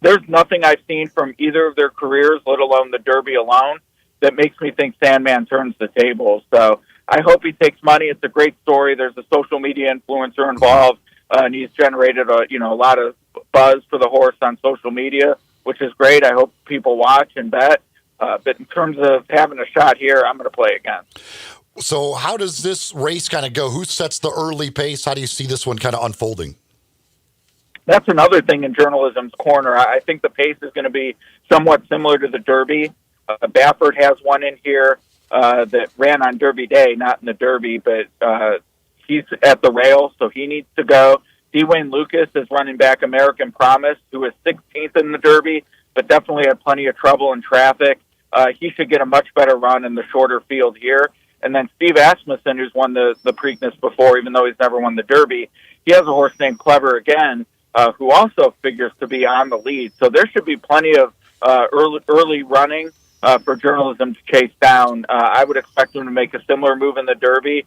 S: there's nothing I've seen from either of their careers, let alone the Derby alone, that makes me think Sandman turns the table. So I hope he takes money. It's a great story. There's a social media influencer involved, and he's generated a lot of buzz for the horse on social media, which is great. I hope people watch and bet. But in terms of having a shot here, I'm going to play again.
B: So how does this race kind of go? Who sets the early pace? How do you see this one kind of unfolding?
S: That's another thing in journalism's corner. I think the pace is going to be somewhat similar to the Derby. Baffert has one in here that ran on Derby Day, not in the Derby, but he's at the rail, so he needs to go. Dwayne Lucas is running back American Promise, who is 16th in the Derby, but definitely had plenty of trouble in traffic. He should get a much better run in the shorter field here. And then Steve Asmussen, who's won the Preakness before, even though he's never won the Derby, he has a horse named Clever Again, who also figures to be on the lead. So there should be plenty of early running for journalism to chase down. I would expect them to make a similar move in the Derby,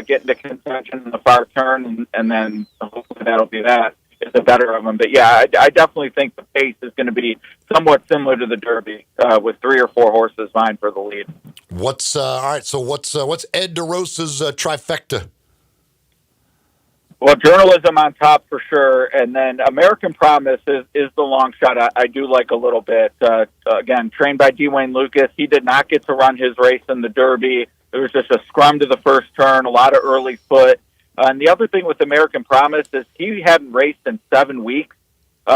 S: get into contention in the far turn, and then hopefully that'll be that. Is the better of them. But yeah, I definitely think the pace is going to be somewhat similar to the Derby, with 3 or 4 horses vying for the lead.
B: What's all right? So what's Ed DeRosa's trifecta?
S: Well, journalism on top for sure, and then American Promise is the long shot. I do like a little bit. Again, trained by Dwayne Lucas, he did not get to run his race in the Derby. It was just a scrum to the first turn, a lot of early foot. And the other thing with American Promise is he hadn't raced in 7 weeks,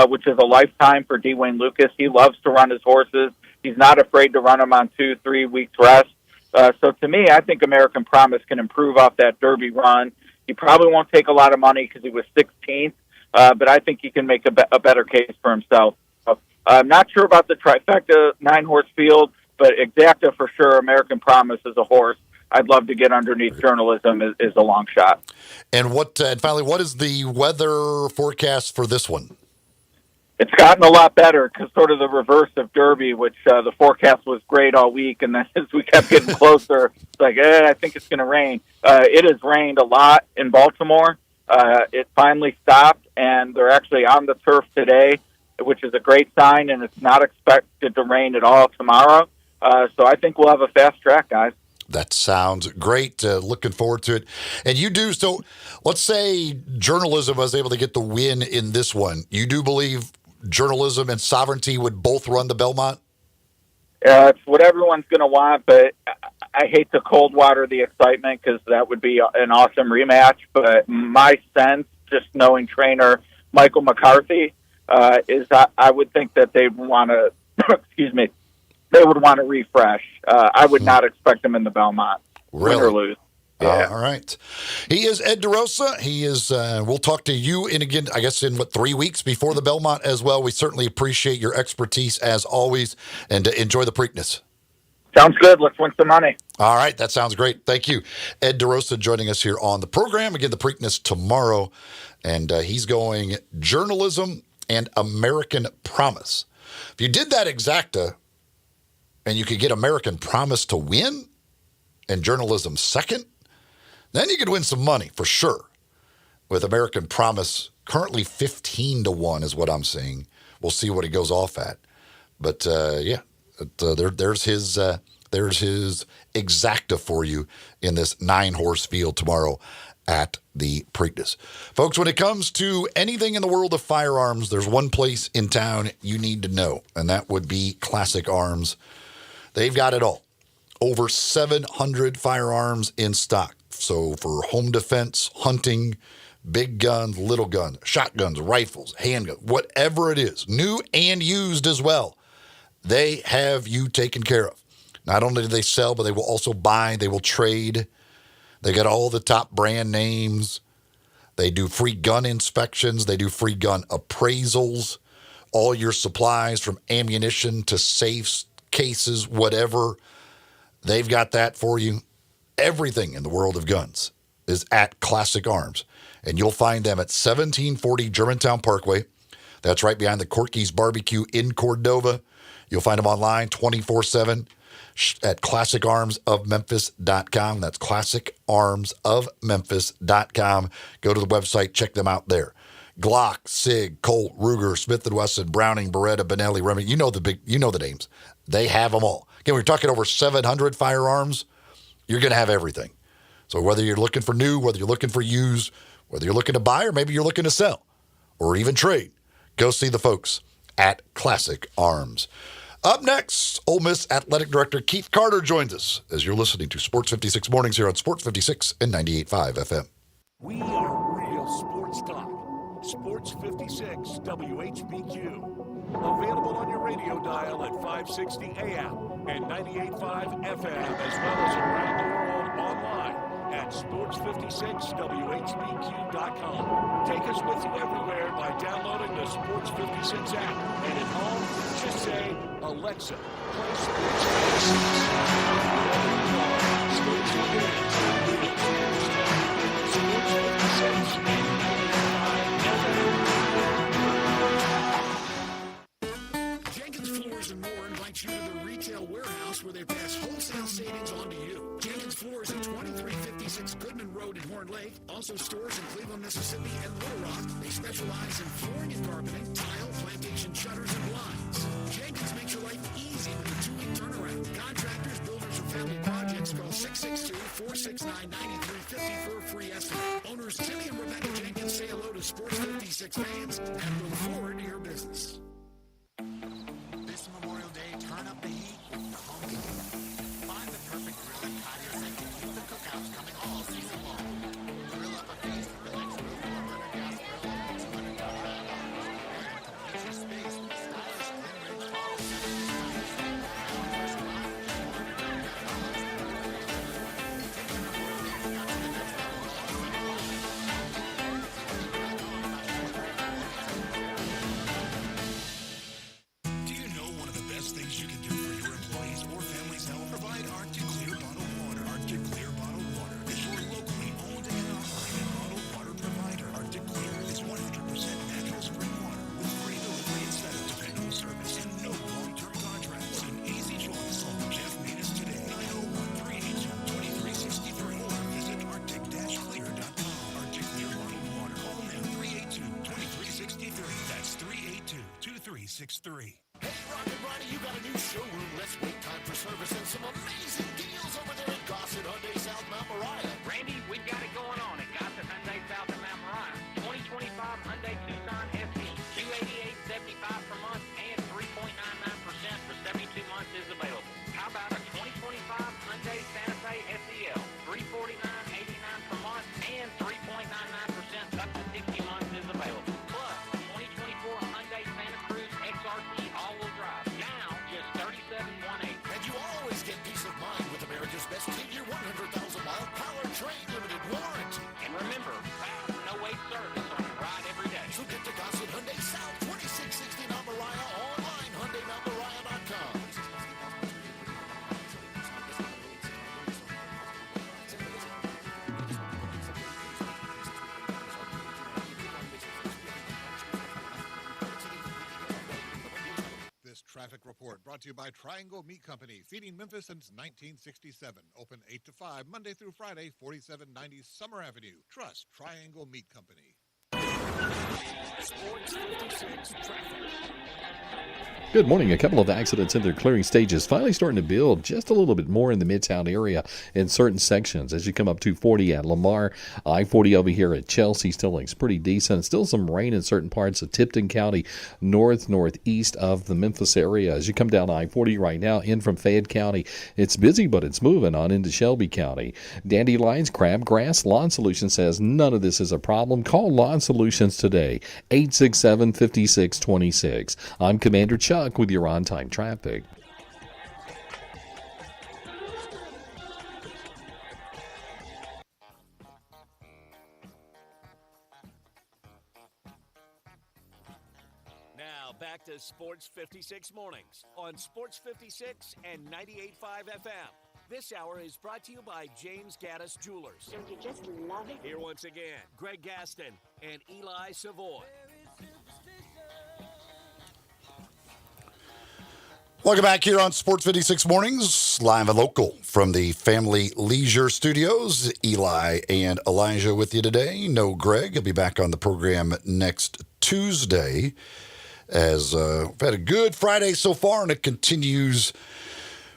S: which is a lifetime for Dwayne Lucas. He loves to run his horses. He's not afraid to run them on 2-3 weeks rest. So to me, I think American Promise can improve off that Derby run. He probably won't take a lot of money because he was 16th, but I think he can make a better case for himself. I'm not sure about the trifecta 9-horse field, but Exacta for sure. American Promise is a horse I'd love to get underneath journalism is a long shot.
B: And finally, what is the weather forecast for this one?
S: It's gotten a lot better because sort of the reverse of Derby, which the forecast was great all week, and then as we kept getting closer, it's like, I think it's going to rain. It has rained a lot in Baltimore. It finally stopped, and they're actually on the turf today which is a great sign, and it's not expected to rain at all tomorrow. So I think we'll have a fast track, guys.
B: That sounds great. Looking forward to it. And you do, so let's say journalism was able to get the win in this one. You do believe journalism and sovereignty would both run the Belmont?
S: It's what everyone's going to want, but I hate to cold water the excitement because that would be an awesome rematch. But my sense, just knowing trainer Michael McCarthy, is that I would think that they'd want to, excuse me, they would want to refresh. I would not expect them in the Belmont, win or lose. Yeah.
B: All right. He is Ed DeRosa. He is, we'll talk to you in again, I guess, in 3 weeks before the Belmont as well. We certainly appreciate your expertise as always, and enjoy the Preakness.
S: Sounds good. Let's win some money.
B: All right. That sounds great. Thank you. Ed DeRosa joining us here on the program. Again, the Preakness tomorrow, and he's going journalism and American promise. If you did that exacta and you could get American promise to win and journalism second, then you could win some money for sure. With American Promise, currently 15-1 is what I'm seeing. We'll see what he goes off at. But there's his exacta for you in this 9-horse field tomorrow at the Preakness. Folks, when it comes to anything in the world of firearms, there's one place in town you need to know, and that would be Classic Arms. They've got it all. Over 700 firearms in stock. So for home defense, hunting, big guns, little guns, shotguns, rifles, handguns, whatever it is, new and used as well, they have you taken care of. Not only do they sell, but they will also buy, they will trade. They got all the top brand names. They do free gun inspections. They do free gun appraisals. All your supplies from ammunition to safes, cases, whatever, they've got that for you. Everything in the world of guns is at Classic Arms. And you'll find them at 1740 Germantown Parkway. That's right behind the Corky's Barbecue in Cordova. You'll find them online 24/7 at classicarmsofmemphis.com. That's classicarmsofmemphis.com. Go to the website, check them out there. Glock, Sig, Colt, Ruger, Smith & Wesson, Browning, Beretta, Benelli, Remy. You know the names. They have them all. Again, we're talking over 700 firearms. You're going to have everything. So whether you're looking for new, whether you're looking for used, whether you're looking to buy or maybe you're looking to sell or even trade, go see the folks at Classic Arms. Up next, Ole Miss Athletic Director Keith Carter joins us as you're listening to Sports 56 Mornings here on Sports 56 and 98.5 FM.
Q: We are real sports talk. Sports 56 WHBQ. Available on your radio dial at 560 AM and 98.5 FM, as well as around the world online at sports56whbq.com. Take us with you everywhere by downloading the Sports 56 app. And at home, just say, Alexa, play Sports 56. Sports 56 and 95 FM.
H: Jenkins Floors and More invites you to the retail warehouse where they pass wholesale savings on to you. Jenkins Floors at 2356 Goodman Road in Horn Lake. Also stores in Cleveland, Mississippi and Little Rock. They specialize in flooring and carpeting, tile, plantation shutters, and blinds. Jenkins makes your life easy with a 2-week turnaround. Contractors, builders, or family projects call 662-469-9350 for a free estimate. Owners Timmy and Rebecca Jenkins say hello to Sports 56 fans and look forward to your business.
A: This Memorial Day, turn up the heat with the home cooking. Find the perfect grill and patio that can keep the cookouts coming all season long. Grill up a feast, relax room, or burner gas grill, complete your space with stylish in-range bottles.
O: 863.
A: Hey, Rock and Ronnie, you got a new showroom. Let's make time for service and some amazing deals over there at Gossett Hyundai South Mount Moriah.
T: Randy, we've got it going on at Gossett Hyundai South of Mount Moriah. 2025 Hyundai Tucson SE, $288.75 per month and 3.99% for 72 months is available. How about a 2025 Hyundai Santa Fe SEL, $349.89 per month and 3.99% up to 60 months is available. Plus, 2024 Hyundai Santa Cruz XRT all-wheel drive, now just $37,180.
A: And you always get peace of mind with America's best 10-year, 100,000-mile powertrain limited warranty.
T: And remember, fast, no-wait service on your ride every day.
A: So get to Gossett Hyundai South, 2660 Mount Moriah, online, HyundaiMountMoriah.com.
O: This traffic report brought to you by Triangle Meat Company, feeding Memphis since 1967. Open 8 to 5, Monday through Friday, 4790 Summer Avenue. Trust Triangle Meat Company.
H: Sports 56 traffic.
J: Good morning. A couple of accidents in their clearing stages finally starting to build just a little bit more in the Midtown area in certain sections. As you come up 240 at Lamar, I-40 over here at Chelsea still looks pretty decent. Still some rain in certain parts of Tipton County, northeast of the Memphis area. As you come down I-40 right now in from Fayette County, it's busy, but it's moving on into Shelby County. Dandelions, crabgrass, Lawn Solutions says none of this is a problem. Call Lawn Solutions today, 867-5626. I'm Commander Chuck with your on-time traffic.
Q: Now back to Sports 56 mornings on Sports 56 and 98.5 FM. This hour is brought to you by James Gaddis Jewelers.
U: Don't you just love it?
Q: Here once again, Greg Gaston and Eli Savoy.
B: Welcome back here on Sports 56 Mornings, live and local from the Family Leisure Studios. Eli and Elijah with you today. No Greg. He'll be back on the program next Tuesday. As we've had a good Friday so far, and it continues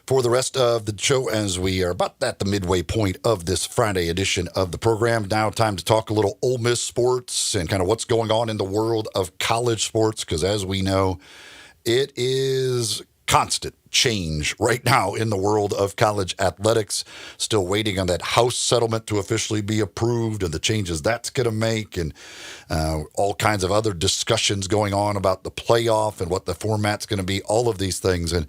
B: for the rest of the show as we are about at the midway point of this Friday edition of the program. Now time to talk a little Ole Miss sports and kind of what's going on in the world of college sports, because as we know, it is constant change right now in the world of college athletics. Still waiting on that House settlement to officially be approved and the changes that's going to make, and all kinds of other discussions going on about the playoff and what the format's going to be, all of these things. And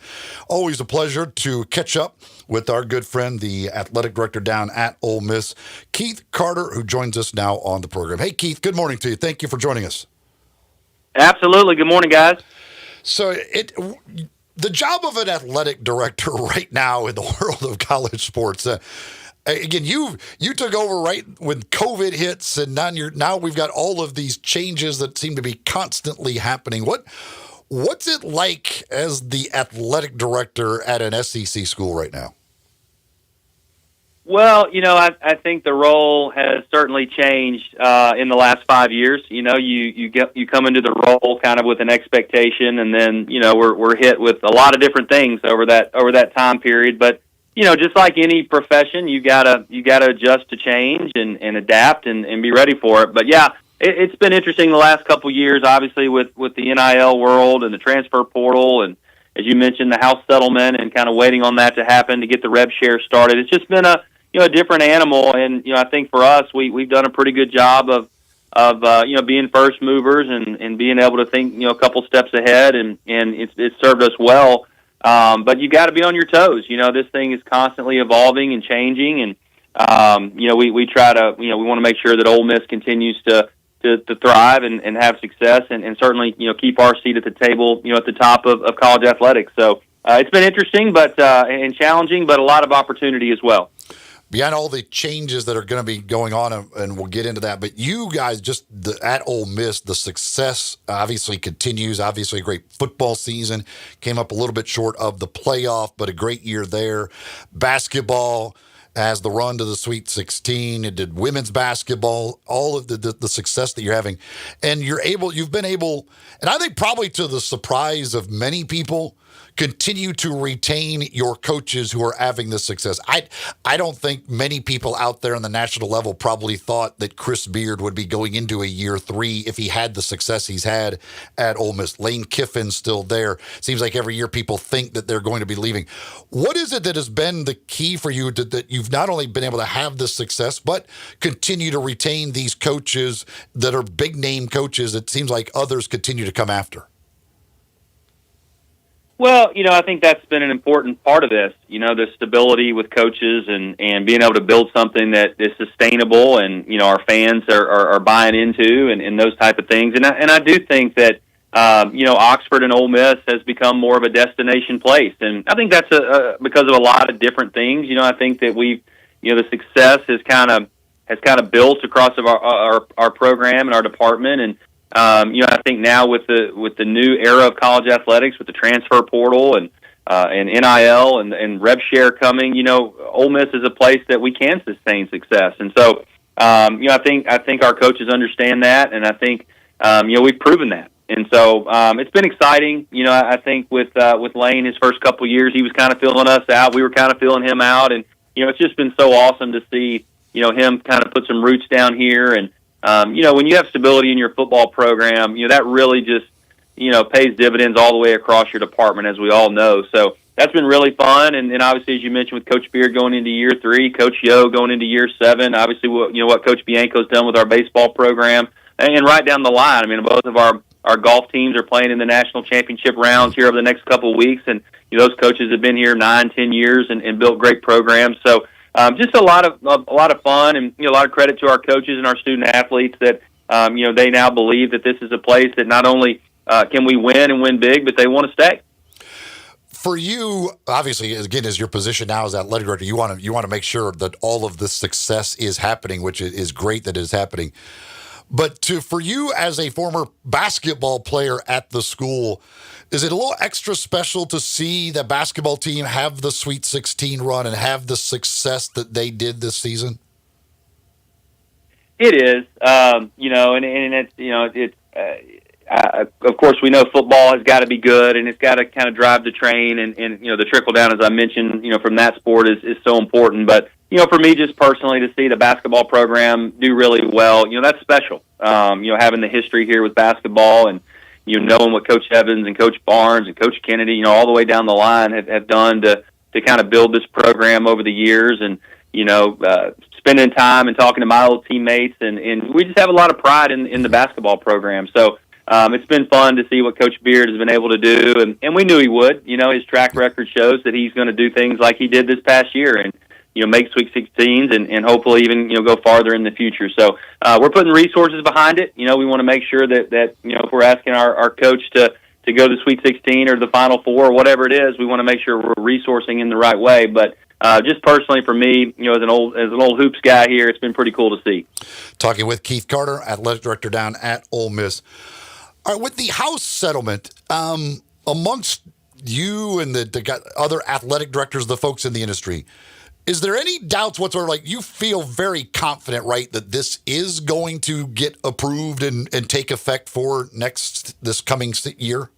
B: always a pleasure to catch up with our good friend, the athletic director down at Ole Miss, Keith Carter, who joins us now on the program. Hey, Keith, good morning to you. Thank you for joining us.
V: Absolutely. Good morning, guys.
B: So the job of an athletic director right now in the world of college sports, again, you took over right when COVID hits, and now we've got all of these changes that seem to be constantly happening. What's it like as the athletic director at an SEC school right now?
V: Well, I think the role has certainly changed in the last 5 years. You come into the role kind of with an expectation, and then we're hit with a lot of different things over that time period. But just like any profession, you gotta adjust to change and adapt and be ready for it. But yeah, it's been interesting the last couple of years, obviously with the NIL world and the transfer portal, and as you mentioned, the House settlement, and kind of waiting on that to happen to get the rev share started. It's just been a different animal, and I think for us, we've done a pretty good job of being first movers and being able to think a couple steps ahead, and it's served us well. But you got to be on your toes. This thing is constantly evolving and changing, and we try to we want to make sure that Ole Miss continues to thrive and have success, and certainly keep our seat at the table at the top of college athletics. So it's been interesting, and challenging, but a lot of opportunity as well.
B: Beyond all the changes that are going to be going on, and we'll get into that, but you guys at Ole Miss, the success obviously continues. Obviously a great football season. Came up a little bit short of the playoff, but a great year there. Basketball, as the run to the Sweet 16. It did women's basketball, all of the success that you're having. And you've been able, and I think probably to the surprise of many people, continue to retain your coaches who are having this success. I don't think many people out there on the national level probably thought that Chris Beard would be going into a year 3 if he had the success he's had at Ole Miss. Lane Kiffin's still there. Seems like every year people think that they're going to be leaving. What is it that has been the key for you that you've not only been able to have this success, but continue to retain these coaches that are big name coaches? It seems like others continue to come after.
V: Well, I think that's been an important part of this, the stability with coaches and being able to build something that is sustainable and, our fans are buying into and those type of things. And I do think that, Oxford and Ole Miss has become more of a destination place. And I think that's because of a lot of different things. I think that the success has kind of built across of our program and our department. And, I think now with the new era of college athletics, with the transfer portal and NIL and rev share coming, Ole Miss is a place that we can sustain success. And so, I think our coaches understand that, and I think, we've proven that. And so, it's been exciting. I think with Lane, his first couple of years, he was kind of filling us out. We were kind of filling him out, and it's just been so awesome to see him kind of put some roots down here. And when you have stability in your football program, that really just, pays dividends all the way across your department, as we all know. So that's been really fun. And then obviously, as you mentioned, with Coach Beard going into year 3, Coach Yo going into year 7, obviously, what Coach Bianco's done with our baseball program, and right down the line. I mean, both of our golf teams are playing in the national championship rounds here over the next couple of weeks. And those coaches have been here 9-10 years and built great programs. So, just a lot of fun, and a lot of credit to our coaches and our student athletes that they now believe that this is a place that not only can we win and win big, but they want to stay.
B: For you, obviously, again, as your position now as athletic director, you want to make sure that all of this success is happening, which is great that it is happening. But for you as a former basketball player at the school, is it a little extra special to see the basketball team have the Sweet 16 run and have the success that they did this season?
V: It is, and it's, of course, we know football has got to be good, and it's got to kind of drive the train, and the trickle down, as I mentioned, from that sport is so important. But for me, just personally, to see the basketball program do really well, that's special. Having the history here with basketball, and knowing what Coach Evans and Coach Barnes and Coach Kennedy, all the way down the line have done to kind of build this program over the years, and spending time and talking to my old teammates, and we just have a lot of pride in the basketball program. So it's been fun to see what Coach Beard has been able to do, and we knew he would. His track record shows that he's going to do things like he did this past year, and make Sweet 16s and hopefully even go farther in the future. So we're putting resources behind it. We want to make sure that if we're asking our coach to go to Sweet 16 or the Final Four or whatever it is, we want to make sure we're resourcing in the right way. But just personally for me, as an old hoops guy here, it's been pretty cool to see.
B: Talking with Keith Carter, athletic director down at Ole Miss. All right, with the House settlement, amongst you and the other athletic directors, the folks in the industry, is there any doubts whatsoever? Like, you feel very confident, right, that this is going to get approved and take effect for this coming year?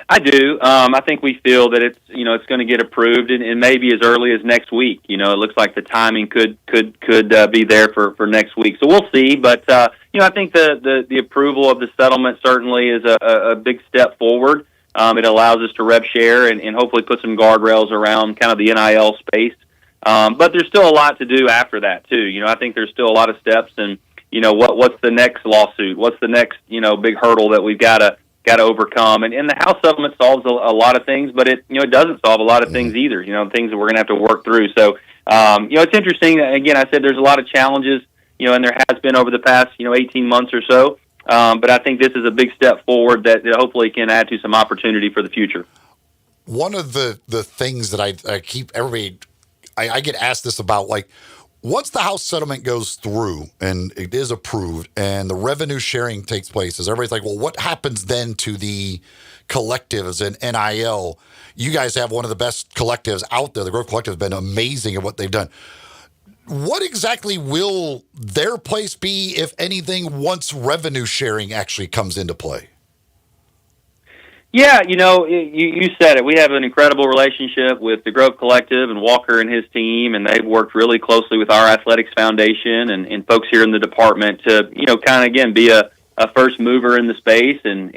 V: I do. I think we feel that it's going to get approved, and maybe as early as next week. It looks like the timing could be there for next week. So we'll see. But I think the approval of the settlement certainly is a big step forward. It allows us to rev share and hopefully put some guardrails around kind of the NIL space. But there's still a lot to do after that too. I think there's still a lot of steps, and what's the next lawsuit? What's the next big hurdle that we've got to overcome? And the House settlement solves a lot of things, but it doesn't solve a lot of things either. Things that we're going to have to work through. So it's interesting. Again, I said there's a lot of challenges. And there has been over the past 18 months or so. But I think this is a big step forward that hopefully can add to some opportunity for the future.
B: One of the things that I keep everybody, I get asked this about, like, once the House settlement goes through and it is approved and the revenue sharing takes place, is everybody's like, well, what happens then to the collectives and NIL. You guys have one of the best collectives out there. The Grove Collective has been amazing at what they've done. What exactly will their place be, if anything, once revenue sharing actually comes into play?
V: Yeah, you said it. We have an incredible relationship with the Grove Collective and Walker and his team, and they've worked really closely with our athletics foundation and folks here in the department to, kind of, again, be a first mover in the space and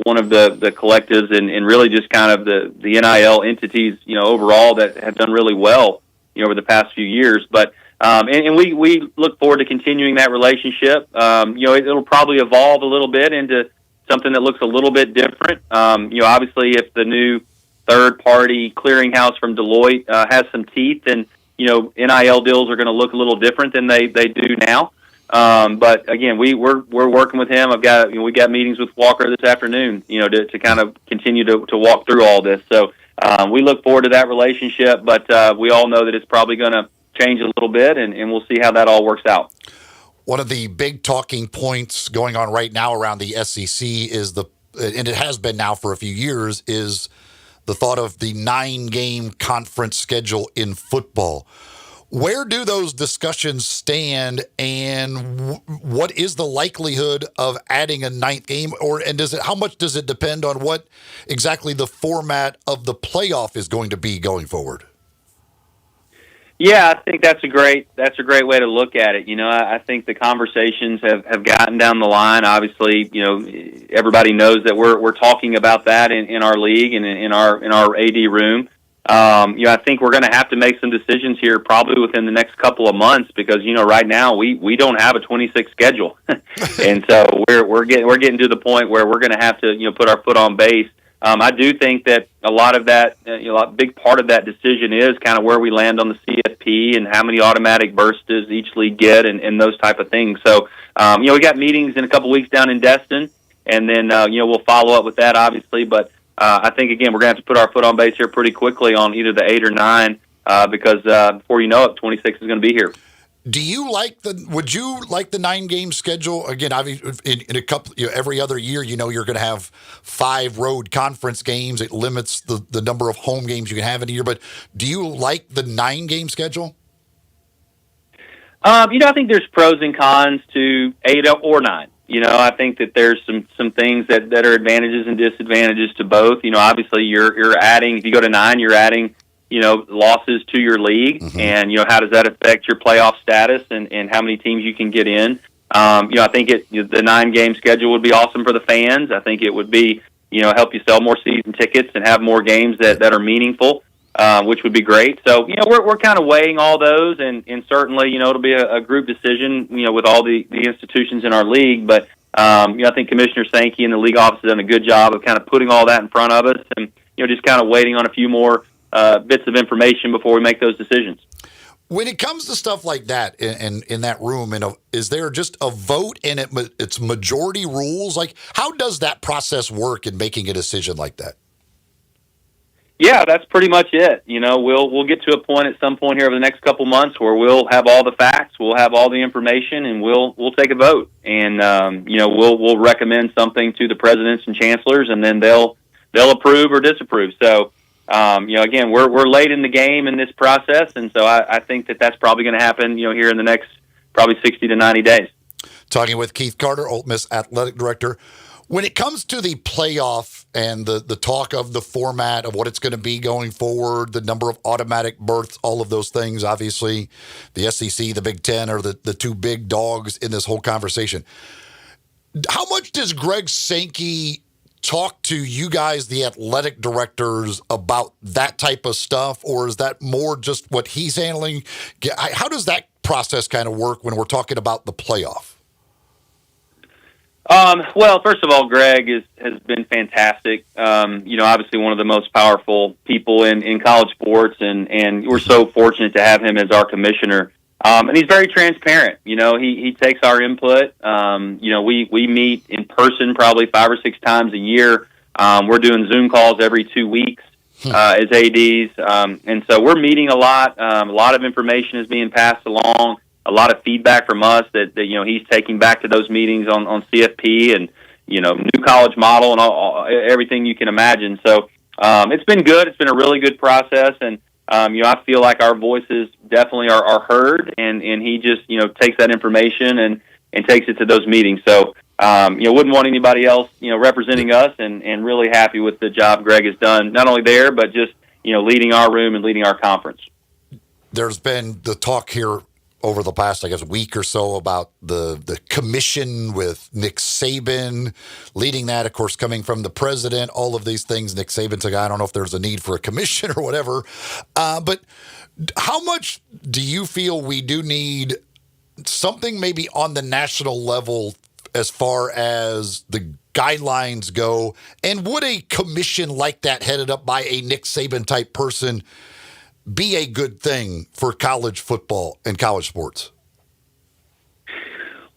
V: one of the collectives and really just kind of the NIL entities, overall that have done really well, over the past few years. But and we look forward to continuing that relationship. It'll probably evolve a little bit into something that looks a little bit different. Obviously, if the new third-party clearinghouse from Deloitte has some teeth, then NIL deals are going to look a little different than they do now. But again, we're working with him. We got meetings with Walker this afternoon, to kind of continue to walk through all this. So we look forward to that relationship, but we all know that it's probably going to change a little bit, and we'll see how that all works out.
B: One of the big talking points going on right now around the SEC is and it has been now for a few years, is the thought of the 9-game conference schedule in football. Where do those discussions stand, and what is the likelihood of adding a 9th game, and how much does it depend on what exactly the format of the playoff is going to be going forward?
V: Yeah, I think that's a great way to look at it. I think the conversations have gotten down the line. Obviously, everybody knows that we're talking about that in our league and in our AD room. I think we're going to have to make some decisions here probably within the next couple of months because right now we don't have a 26 schedule, and so we're getting to the point where we're going to have to put our foot on base. I do think that a lot of that, a big part of that decision is kind of where we land on the CFP and how many automatic bursts does each league get and those type of things. So, we got meetings in a couple weeks down in Destin, and then, we'll follow up with that, obviously. But I think, again, we're going to have to put our foot on base here pretty quickly on either the 8 or 9 because before you know it, 26 is going to be here.
B: Would you like the 9-game schedule? Again, in a couple, every other year, you're going to have 5 road conference games. It limits the number of home games you can have in a year. But do you like the 9-game schedule?
V: I think there's pros and cons to 8 or 9. I think that there's some things that are advantages and disadvantages to both. Obviously you're adding, if you go to 9, you're adding losses to your league, and how does that affect your playoff status and how many teams you can get in? I think the 9-game schedule would be awesome for the fans. I think it would be help you sell more season tickets and have more games that are meaningful, which would be great. So we're kind of weighing all those, and certainly it'll be a group decision with all the institutions in our league. But I think Commissioner Sankey and the league office have done a good job of kind of putting all that in front of us, and just kind of waiting on a few more bits of information before we make those decisions.
B: When it comes to stuff like that in that room, is there just a vote and it's majority rules? Like, how does that process work in making a decision like that?
V: Yeah, that's pretty much it. We'll get to a point at some point here over the next couple months where we'll have all the facts, we'll have all the information, and we'll take a vote. And we'll recommend something to the presidents and chancellors, and then they'll approve or disapprove. So. Again, we're late in the game in this process, and so I think that's probably going to happen, here in the next probably 60 to 90 days.
B: Talking with Keith Carter, Ole Miss Athletic Director. When it comes to the playoff and the talk of the format of what it's going to be going forward, the number of automatic berths, all of those things, obviously the SEC, the Big Ten are the two big dogs in this whole conversation. How much does Greg Sankey talk to you guys, the athletic directors, about that type of stuff, or is that more just what he's handling? How does that process kind of work when we're talking about the playoff?
V: Well, first of all, Greg has been fantastic. Obviously one of the most powerful people in college sports, and we're so fortunate to have him as our commissioner. And he's very transparent. He takes our input. We meet in person probably 5 or 6 times a year. We're doing Zoom calls every 2 weeks as ADs. And so we're meeting a lot. A lot of information is being passed along, a lot of feedback from us that he's taking back to those meetings on CFP. new college model and everything you can imagine. So it's been good. It's been a really good process, and I feel like our voices definitely are heard, and he just takes that information and takes it to those meetings. So wouldn't want anybody else representing us, and really happy with the job Greg has done, not only there but just leading our room and leading our conference.
B: There's been the talk here over the past, I guess, week or so about the commission with Nick Saban leading that, of course, coming from the president, all of these things. Nick Saban's a guy, I don't know if there's a need for a commission or whatever. But how much do you feel we do need something maybe on the national level as far as the guidelines go? And would a commission like that headed up by a Nick Saban type person be a good thing for college football and college sports?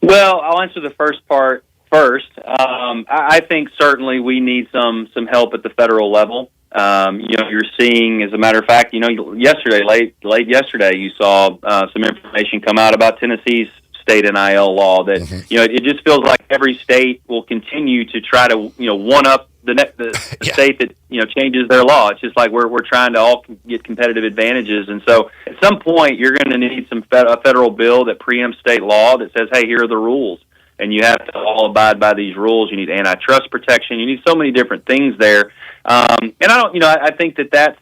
V: Well, I'll answer the first part first. I think certainly we need some help at the federal level. You're seeing, as a matter of fact, yesterday, late yesterday, you saw some information come out about Tennessee's state NIL law that, it just feels like every state will continue to try to, one up the state that, changes their law. It's just like we're trying to all get competitive advantages. And so at some point you're going to need a federal bill that preempts state law that says, hey, here are the rules. And you have to all abide by these rules. You need antitrust protection. You need so many different things there. And I think that's,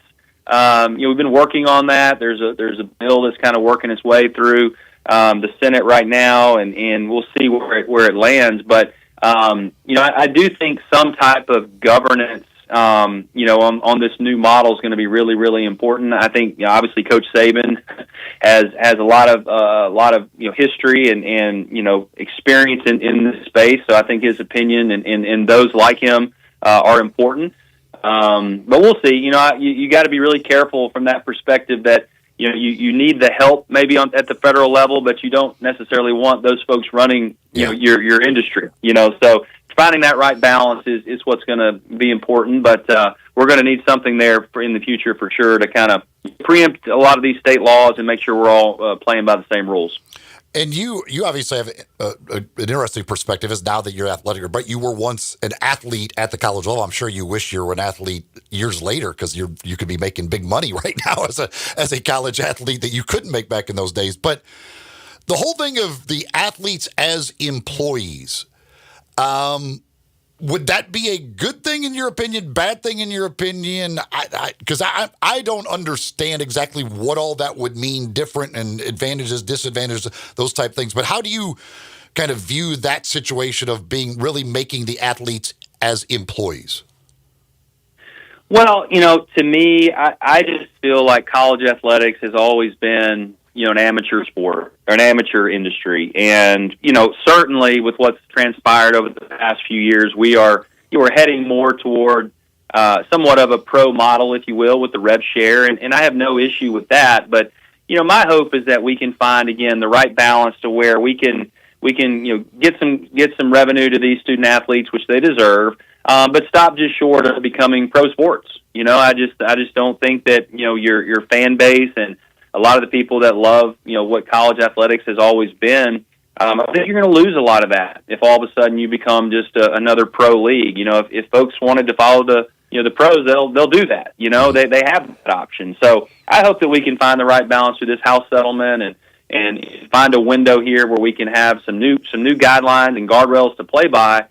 V: we've been working on that. There's a bill that's kind of working its way through the Senate right now, and we'll see where it lands. But I do think some type of governance, on this new model is going to be really, really important. I think, obviously, Coach Saban has a lot of history and experience in this space. So I think his opinion and those like him are important. But we'll see. You got to be really careful from that perspective that you need the help maybe at the federal level, but you don't necessarily want those folks running your industry. So finding that right balance is what's going to be important. But we're going to need something there in the future for sure to kind of preempt a lot of these state laws and make sure we're all playing by the same rules.
B: And you obviously have an interesting perspective as now that you're athletic, but you were once an athlete at the college level. I'm sure you wish you were an athlete years later because you could be making big money right now as a college athlete that you couldn't make back in those days. But the whole thing of the athletes as employees, would that be a good thing in your opinion, bad thing in your opinion? Because I don't understand exactly what all that would mean, different and advantages, disadvantages, those type things. But how do you kind of view that situation of really making the athletes as employees?
V: Well, to me, I just feel like college athletics has always been, an amateur sport or an amateur industry. And, certainly with what's transpired over the past few years, we're heading more toward somewhat of a pro model, if you will, with the rev share. And I have no issue with that. But, my hope is that we can find, again, the right balance to where we can get some revenue to these student athletes, which they deserve, but stop just short of becoming pro sports. I just don't think that, your fan base and a lot of the people that love, what college athletics has always been, I think you're going to lose a lot of that if all of a sudden you become just another pro league. If folks wanted to follow the pros, they'll do that. They have that option. So I hope that we can find the right balance through this House settlement and find a window here where we can have some new guidelines and guardrails to play by.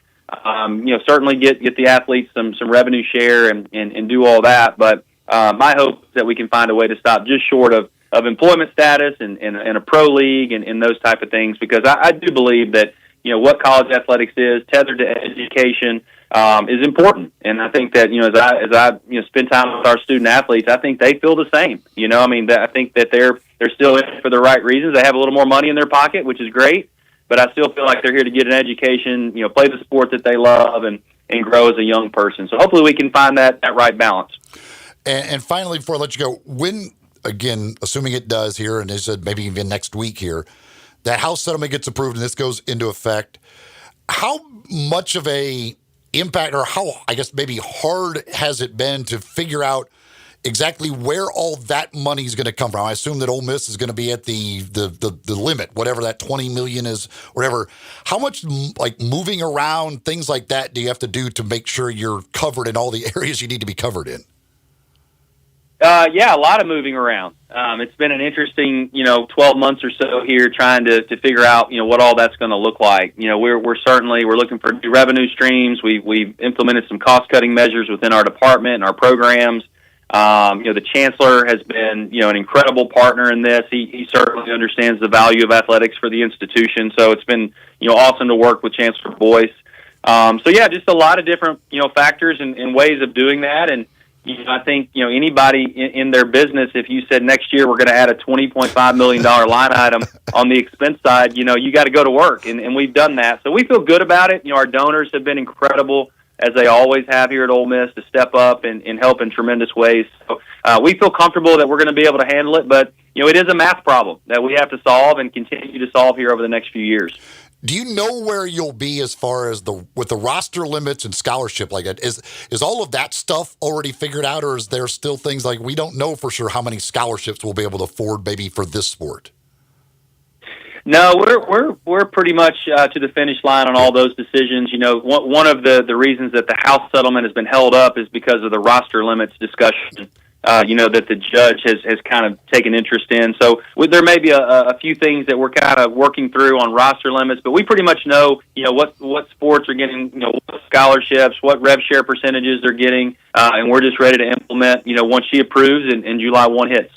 V: Certainly get the athletes some revenue share and do all that. But my hope is that we can find a way to stop just short of employment status and a pro league and those type of things, because I do believe that, what college athletics is tethered to education is important. And I think that, as I spend time with our student athletes, I think they feel the same. I think that they're still in it for the right reasons. They have a little more money in their pocket, which is great, but I still feel like they're here to get an education, play the sport that they love and grow as a young person. So hopefully we can find that right balance.
B: And finally, before I let you go, when, again, assuming it does here, and they said maybe even next week here, that House settlement gets approved and this goes into effect, how much of a impact, or how, I guess, maybe hard has it been to figure out exactly where all that money is going to come from. I assume that Ole Miss is going to be at the limit, whatever that $20 million is, whatever. How much like moving around, things like that, do you have to do to make sure you're covered in all the areas you need to be covered in?
V: Yeah, a lot of moving around. It's been an interesting, 12 months or so here trying to figure out, what all that's going to look like. We're looking for new revenue streams. We've implemented some cost cutting measures within our department and our programs. The chancellor has been, an incredible partner in this. He certainly understands the value of athletics for the institution. So it's been, awesome to work with Chancellor Boyce. Just a lot of different, factors and ways of doing that. And, I think, anybody in their business, if you said next year we're going to add a $20.5 million line item on the expense side, you got to go to work. And we've done that. So we feel good about it. Our donors have been incredible, as they always have here at Ole Miss, to step up and help in tremendous ways. So we feel comfortable that we're going to be able to handle it. But, it is a math problem that we have to solve and continue to solve here over the next few years.
B: Do you know where you'll be as far as with the roster limits and scholarship like that? Is all of that stuff already figured out, or is there still things like we don't know for sure how many scholarships we'll be able to afford maybe for this sport?
V: No, we're pretty much to the finish line on all those decisions. One of the reasons that the House settlement has been held up is because of the roster limits discussion. That the judge has kind of taken interest in. So there may be a few things that we're kind of working through on roster limits, but we pretty much know, what sports are getting, what scholarships, what rev share percentages they're getting, and we're just ready to implement, once she approves and July 1 hits.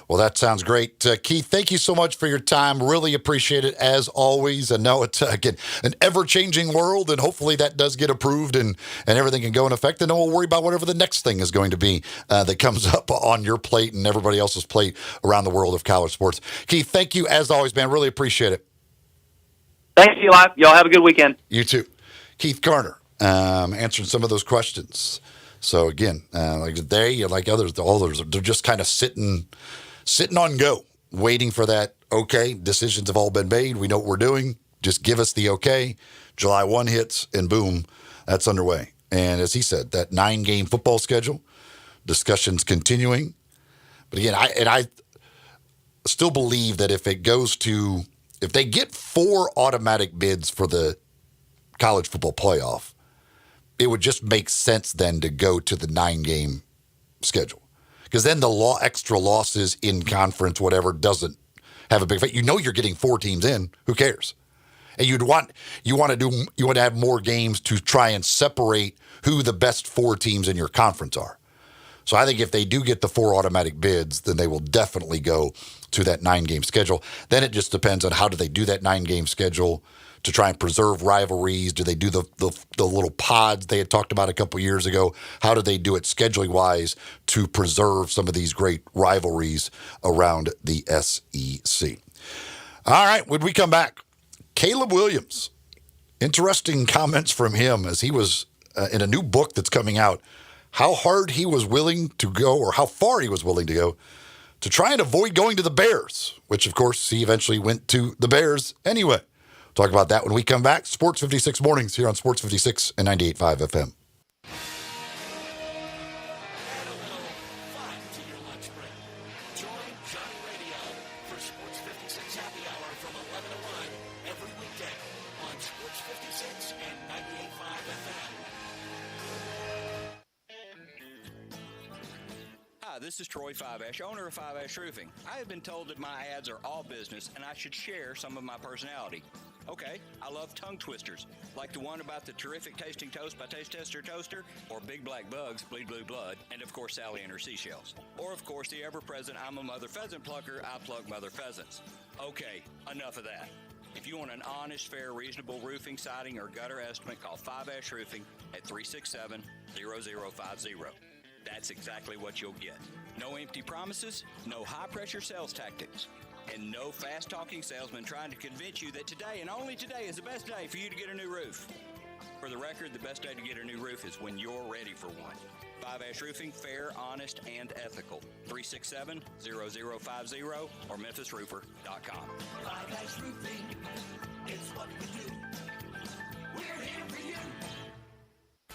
B: Well, that sounds great. Keith, thank you so much for your time. Really appreciate it, as always. I know it's, again, an ever-changing world, and hopefully that does get approved and everything can go in effect. And then we'll worry about whatever the next thing is going to be that comes up on your plate and everybody else's plate around the world of college sports. Keith, thank you, as always, man. Really appreciate it.
V: Thank you, y'all have a good weekend.
B: You too. Keith Garner, answering some of those questions. So, again, like others, they're just kind of sitting on go, waiting for that, okay, decisions have all been made. We know what we're doing. Just give us the okay. July 1 hits, and boom, that's underway. And as he said, that 9-game football schedule, discussions continuing. But again, I still believe that if they get 4 automatic bids for the college football playoff, it would just make sense then to go to the 9-game schedule. Because then the extra losses in conference, whatever, doesn't have a big effect. You're getting 4 teams in. Who cares? And you want to have more games to try and separate who the best 4 teams in your conference are. So I think if they do get the 4 automatic bids, then they will definitely go to that 9-game schedule. Then it just depends on how do they do that 9-game schedule to try and preserve rivalries. Do they do the little pods they had talked about a couple years ago? How do they do it scheduling-wise to preserve some of these great rivalries around the SEC? All right, when we come back, Caleb Williams. Interesting comments from him as he was in a new book that's coming out, how hard he was willing to go, or how far he was willing to go, to try and avoid going to the Bears, which, of course, he eventually went to the Bears anyway. Talk about that when we come back. Sports 56 mornings here on Sports 56 and 98.5 FM.
C: This is Troy Fiveash, owner of Fiveash Roofing. I have been told that my ads are all business and I should share some of my personality. Okay, I love tongue twisters, like the one about the terrific tasting toast by Taste Tester Toaster, or Big Black Bugs, Bleed Blue Blood, and of course Sally and her seashells. Or of course the ever-present I'm a Mother Pheasant Plucker, I pluck Mother Pheasants. Okay, enough of that. If you want an honest, fair, reasonable roofing, siding, or gutter estimate, call Fiveash Roofing at 367-0050. That's exactly what you'll get. No empty promises, no high-pressure sales tactics, and no fast-talking salesman trying to convince you that today and only today is the best day for you to get a new roof. For the record, the best day to get a new roof is when you're ready for one. Fiveash Roofing, fair, honest, and ethical. 367-0050 or memphisroofer.com.
I: Fiveash Roofing, it's what we do. We're here for you.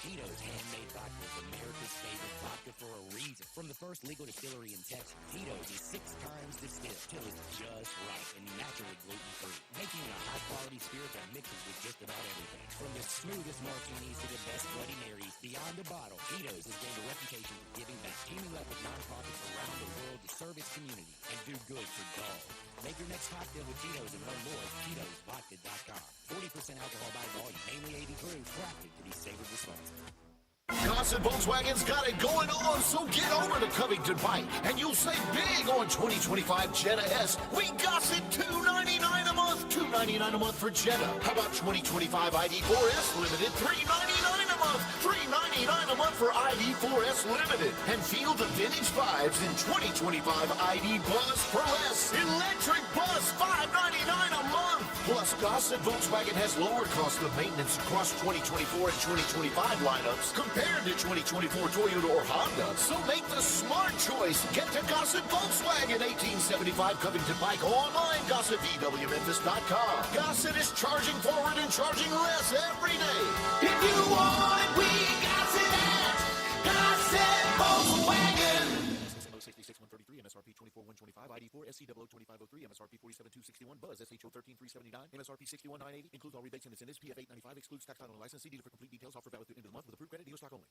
I: Tito's Handmade Vodka is America's favorite vodka
D: it for a reason. From the first legal distillery in Texas, Tito's is 6 times distilled till it's just right and naturally gluten-free, making it a high-quality spirit that mixes with just about everything. From the smoothest martinis to the best Bloody Marys, beyond the bottle, Tito's has gained a reputation for giving back, teaming up with nonprofits around the world to serve its community and do good for dogs. Make your next cocktail with Tito's and learn more at Tito'sVodka.com. 40% alcohol by volume, mainly 80 proof, crafted to be savored responsibly.
A: Gossett Volkswagen's got it going on, so get over to Covington Pike and you'll save big on 2025 Jetta S. We Gossett $299 a month, $299 a month for Jetta. How about 2025 ID4S Limited, $399 a month, $399 a month for ID4S Limited. And feel the vintage vibes in 2025 ID Buzz for less. Electric Buzz, $599 a month. Plus, Gossett Volkswagen has lower cost of maintenance across 2024 and 2025 lineups compared to 2024 Toyota or Honda. So make the smart choice. Get to Gossett Volkswagen, 1875 Covington Pike, online, GossettVWMemphis.com. Gossett is charging forward and charging less every day.
I: If you want it, we got it at Gossett Volkswagen.
E: 066-133, MSRP 24-125, ID4, SC00 2503, MSRP 47-261, Buzz, SHO 13-379, MSRP 61-980, includes all rebates and incentives, PF 895, excludes tax title and license, see dealer for complete details, offer valid through end of the month with approved credit, dealer stock only.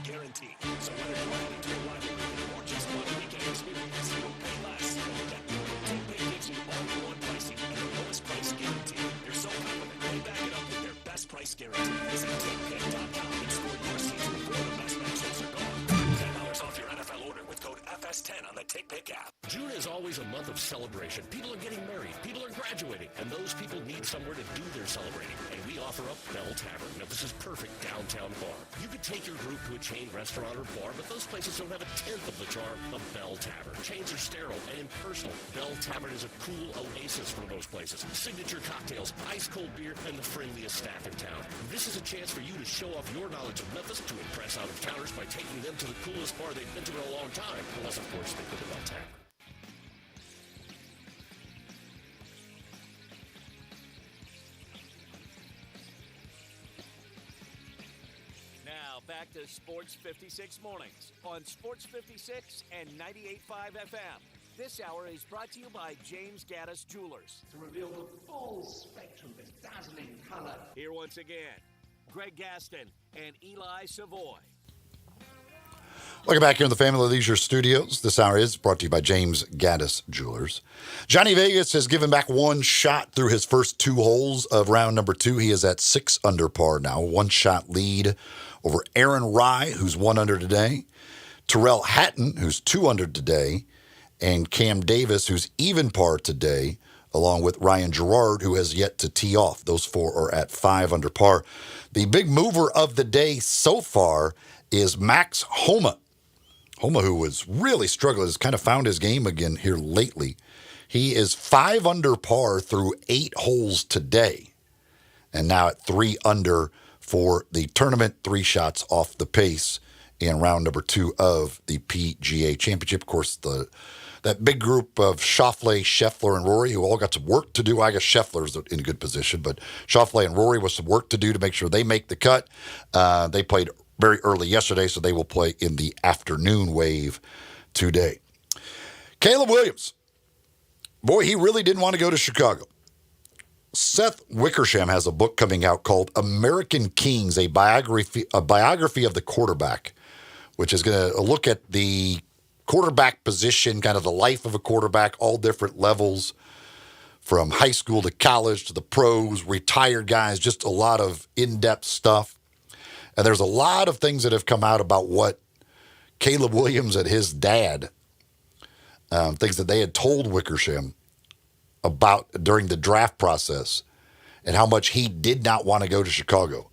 Q: Guarantee. So whether you're riding to a rivalry or just want a weekend experience, you'll pay less. Take Pay gives you all-in-one pricing and the lowest price guarantee. They're so confident they back it up with their best price guarantee. Visit TakePay.com and score your season before the best matches are gone. $10 off your NFL order with code FS10 on the TakePay app.
U: June is always a month of celebration. People are getting married, people are graduating, and those people need somewhere to do their celebrating. And we offer up Bell Tavern, Memphis' perfect downtown bar. You could take your group to a chain restaurant or bar, but those places don't have a tenth of the charm of Bell Tavern. Chains are sterile and impersonal. Bell Tavern is a cool oasis for most places. Signature cocktails, ice-cold beer, and the friendliest staff in town. This is a chance for you to show off your knowledge of Memphis to impress out-of-towners by taking them to the coolest bar they've been to in a long time. Unless, of course, they go to Bell Tavern.
W: Now, back to Sports 56 Mornings on Sports 56 and 98.5 FM. This hour is brought to you by James Gaddis Jewelers.
I: To reveal the full spectrum of dazzling color.
W: Here once again, Greg Gaston and Eli Savoy.
B: Welcome back here in the Family Leisure Studios. This hour is brought to you by James Gaddis Jewelers. Johnny Vegas has given back one shot through his first 2 holes of round number 2. He is at 6 under par now, 1-shot lead over Aaron Rye, who's 1 under today, Terrell Hatton, who's 2 under today, and Cam Davis, who's even par today, along with Ryan Gerard, who has yet to tee off. Those 4 are at 5 under par. The big mover of the day so far is Max Homa. Homa, who was really struggling, has kind of found his game again here lately. He is 5 under par through 8 holes today, and now at 3 under for the tournament, 3 shots off the pace in round number 2 of the PGA Championship. Of course, that big group of Schauffele, Scheffler, and Rory, who all got some work to do. I guess Scheffler's in a good position, but Schauffele and Rory with some work to do to make sure they make the cut. They played very early yesterday, so they will play in the afternoon wave today. Caleb Williams. Boy, he really didn't want to go to Chicago. Seth Wickersham has a book coming out called American Kings, a biography of the quarterback, which is going to look at the quarterback position, kind of the life of a quarterback, all different levels, from high school to college to the pros, retired guys, just a lot of in-depth stuff. And there's a lot of things that have come out about what Caleb Williams and his dad, things that they had told Wickersham about during the draft process and how much he did not want to go to Chicago.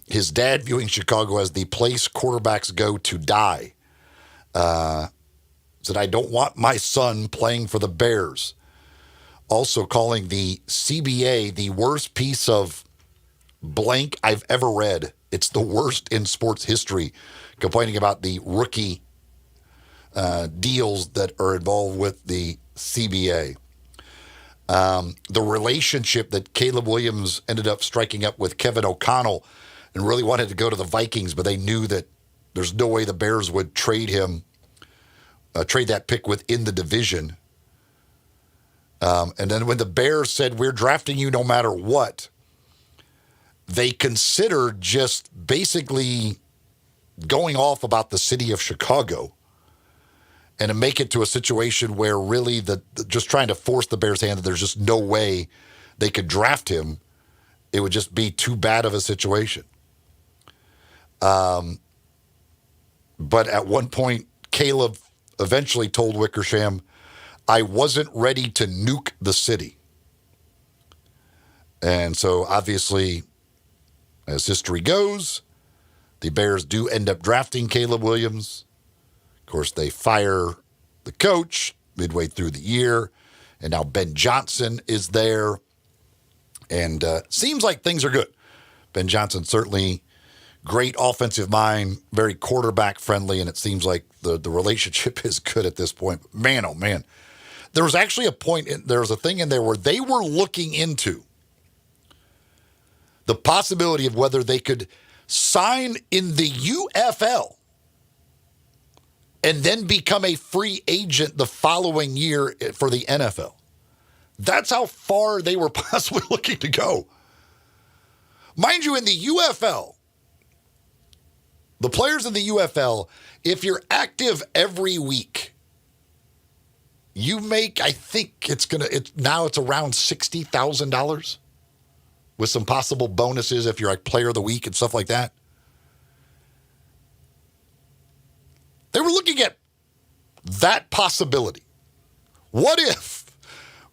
B: His dad viewing Chicago as the place quarterbacks go to die. Said, I don't want my son playing for the Bears. Also calling the CBA the worst piece of blank I've ever read. It's the worst in sports history, complaining about the rookie deals that are involved with the CBA. The relationship that Caleb Williams ended up striking up with Kevin O'Connell and really wanted to go to the Vikings, but they knew that there's no way the Bears would trade that pick within the division. And then when the Bears said, we're drafting you no matter what, they considered just basically going off about the city of Chicago and to make it to a situation where really just trying to force the Bears' hand that there's just no way they could draft him. It would just be too bad of a situation. But at one point, Caleb eventually told Wickersham, I wasn't ready to nuke the city. And so obviously, as history goes, the Bears do end up drafting Caleb Williams. Of course, they fire the coach midway through the year, and now Ben Johnson is there. And seems like things are good. Ben Johnson certainly great offensive mind, very quarterback friendly, and it seems like the relationship is good at this point. Man, oh man. There was actually there was a thing in there where they were looking into the possibility of whether they could sign in the UFL and then become a free agent the following year for the NFL. That's how far they were possibly looking to go. Mind you, in the UFL, the players in the UFL, if you're active every week, you make, I think it's around $60,000 with some possible bonuses if you're like player of the week and stuff like that. They were looking at that possibility. What if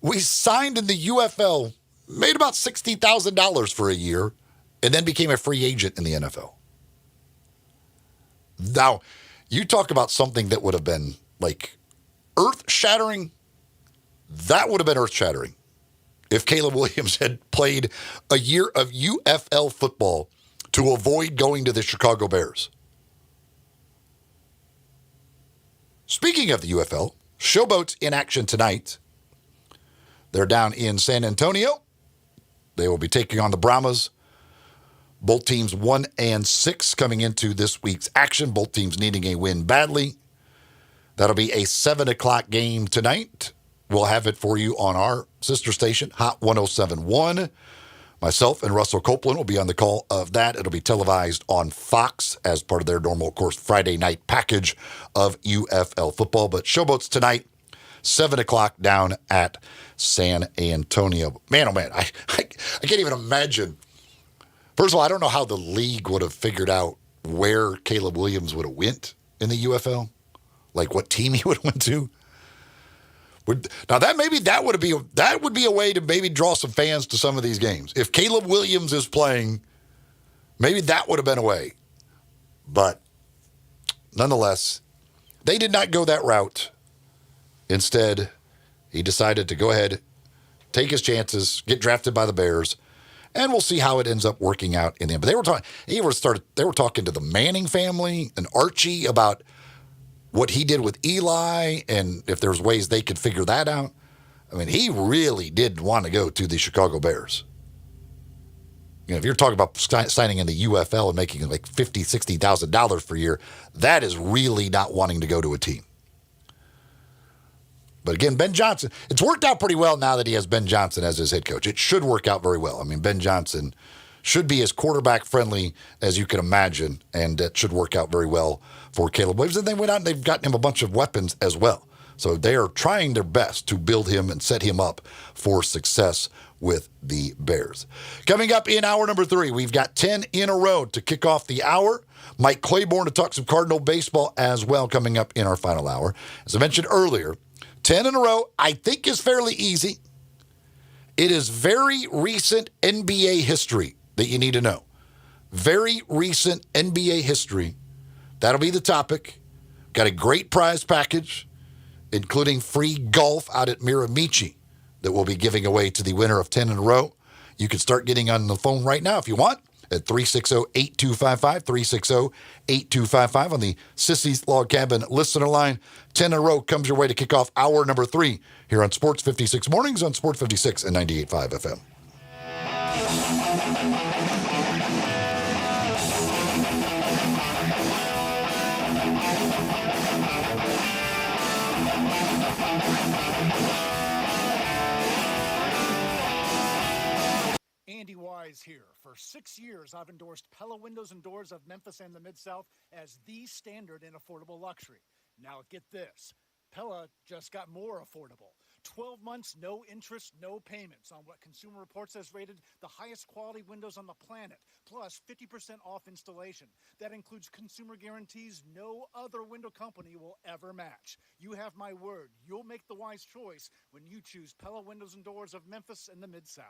B: we signed in the UFL, made about $60,000 for a year, and then became a free agent in the NFL? Now, you talk about something that would have been like earth-shattering. That would have been earth-shattering if Caleb Williams had played a year of UFL football to avoid going to the Chicago Bears. Speaking of the UFL, Showboats in action tonight. They're down in San Antonio. They will be taking on the Brahmas. Both teams 1-6 coming into this week's action. Both teams needing a win badly. That'll be a 7 o'clock game tonight. We'll have it for you on our sister station, Hot 107.1. Myself and Russell Copeland will be on the call of that. It'll be televised on Fox as part of their normal, of course, Friday night package of UFL football. But Showboats tonight, 7 o'clock down at San Antonio. Man, oh man, I can't even imagine. First of all, I don't know how the league would have figured out where Caleb Williams would have went in the UFL, like what team he would have went to. Now that would be a way to maybe draw some fans to some of these games. If Caleb Williams is playing, maybe that would have been a way. But nonetheless, they did not go that route. Instead, he decided to go ahead, take his chances, get drafted by the Bears, and we'll see how it ends up working out in the end. But they were talking to the Manning family and Archie about what he did with Eli and if there's ways they could figure that out. I mean, he really did want to go to the Chicago Bears. You know, if you're talking about signing in the UFL and making like $50,000, $60,000 per year, that is really not wanting to go to a team. But again, Ben Johnson, it's worked out pretty well now that he has Ben Johnson as his head coach. It should work out very well. I mean, Ben Johnson should be as quarterback friendly as you can imagine, and it should work out very well for Caleb Williams. And they went out and they've gotten him a bunch of weapons as well. So they are trying their best to build him and set him up for success with the Bears. Coming up in hour number 3, we've got 10 in a row to kick off the hour. Mike Claiborne to talk some Cardinal baseball as well coming up in our final hour. As I mentioned earlier, 10 in a row, I think is fairly easy. It is very recent NBA history that you need to know. Very recent NBA history. That'll be the topic. Got a great prize package, including free golf out at Miramichi that we'll be giving away to the winner of 10 in a row. You can start getting on the phone right now if you want. at 360-8255, 360-8255 on the Sissy's Log Cabin listener line. 10 in a row comes your way to kick off hour number 3 here on Sports 56 Mornings on Sports 56 and 98.5 FM.
F: Andy Wise here. For 6 years, I've endorsed Pella Windows and Doors of Memphis and the Mid-South as the standard in affordable luxury. Now get this. Pella just got more affordable. 12 months, no interest, no payments on what Consumer Reports has rated the highest quality windows on the planet, plus 50% off installation. That includes consumer guarantees no other window company will ever match. You have my word. You'll make the wise choice when you choose Pella Windows and Doors of Memphis and the Mid-South.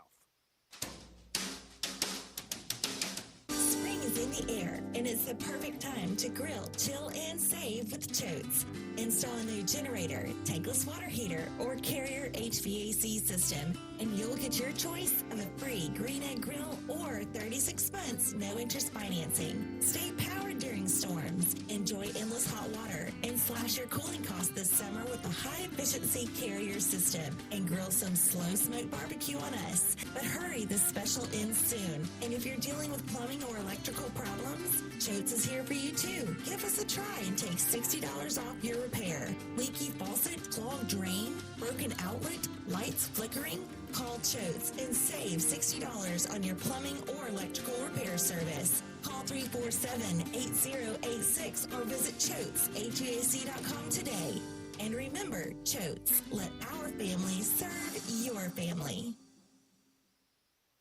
L: Spring is in the air, and it's the perfect time to grill, chill, and save with Choates. Install a new generator, tankless water heater, or Carrier HVAC system, and you'll get your choice of a free green egg grill or 36 months no-interest financing. Stay powered during storms, enjoy endless hot water, and slash your cooling costs this summer with a high-efficiency Carrier system, and grill some slow-smoke barbecue on us. But hurry, this special ends soon. And if you're dealing with plumbing or electrical problems, Choates is here for you too. Give us a try and take $60 off your repair. Leaky faucet, clogged drain, broken outlet, lights flickering? Call Choates and save $60 on your plumbing or electrical repair service. Call 347-8086 or visit ChoatesHVAC.com today. And remember, Choates, let our family serve your family.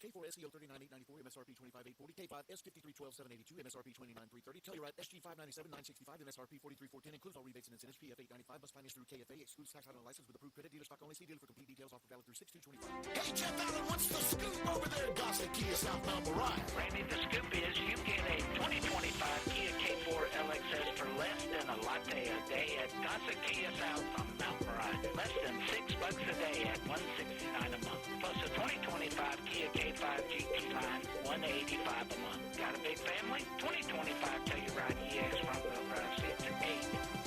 E: K4 SEO 39894, MSRP 25840, K5 S5312782, MSRP 29330, Telluride SG 597 965, MSRP 43410, includes all rebates and incentives, PF 895, must finance through KFA, excludes tax item license with approved credit, dealer stock only, see dealer for complete details, offer valid through 6/2/25.
A: Hey, Jeff Allen, what's the scoop over there at Gossett Kia South Mount Moriah?
T: Randy, the scoop is you get a 2025 Kia K4 LXS for less than a latte a day at Gossett Kia South on Mount Moriah. Less than $6 a day at $169 a month. Plus a 2025 Kia K5 GT line, $185 a month. Got a big family? 2025 Telluride EX front wheel drive seats at 8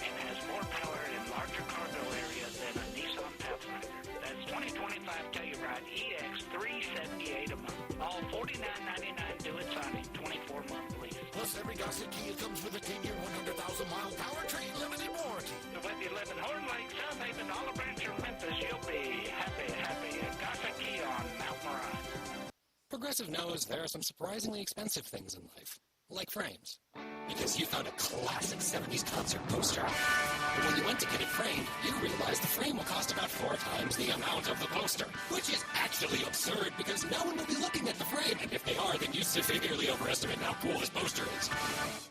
T: and has more power and larger cargo area than a Nissan Pathfinder. That's 2025 Telluride EX, $378 a month. All $49.99 due at signing, 24-month lease.
A: Plus, every Gossett Kia comes with a 10-year, 100,000-mile powertrain limited warranty.
T: So whether you live in Horn Lake, South Haven, Olive Branch, or Memphis, you'll be happy at Gossett Kia on Mount Moriah.
M: Progressive knows there are some surprisingly expensive things in life, like frames. Because you found a classic 70s concert poster. But when you went to get it framed, you realized the frame will cost about 4 times the amount of the poster. Which is actually absurd because no one will be looking at the frame. And if they are, then you severely overestimate how cool this poster is.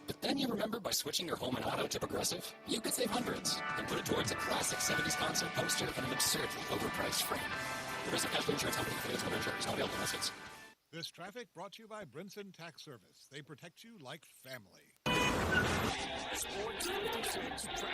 M: But then you remember by switching your home and auto to Progressive, you could save hundreds and put it towards a classic 70s concert poster and an absurdly overpriced frame. Progressive Casualty Insurance Company affiliates of insurers, not available in States.
O: This traffic brought to you by Brinson Tax Service. They protect you like family.
W: Sports 56 traffic.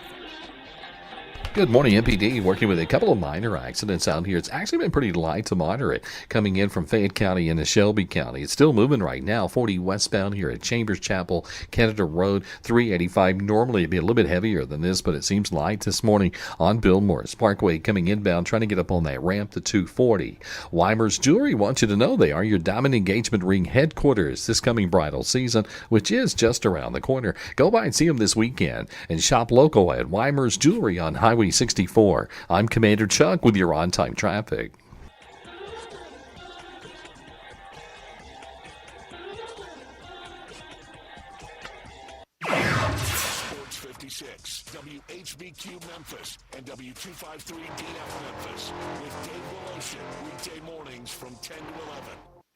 J: Good morning, MPD. Working with a couple of minor accidents out here. It's actually been pretty light to moderate coming in from Fayette County into Shelby County. It's still moving right now. 40 westbound here at Chambers Chapel, Canada Road, 385. Normally it'd be a little bit heavier than this, but it seems light this morning on Bill Morris Parkway coming inbound, trying to get up on that ramp to 240. Weimer's Jewelry wants you to know they are your diamond engagement ring headquarters this coming bridal season, which is just around the corner. Go by and see them this weekend and shop local at Weimer's Jewelry on Highway 64. I'm Commander Chuck with your on-time traffic.
Q: Sports 56, WHBQ Memphis, and W253DF Memphis with Dave Wilson, weekday mornings from 10 to 11.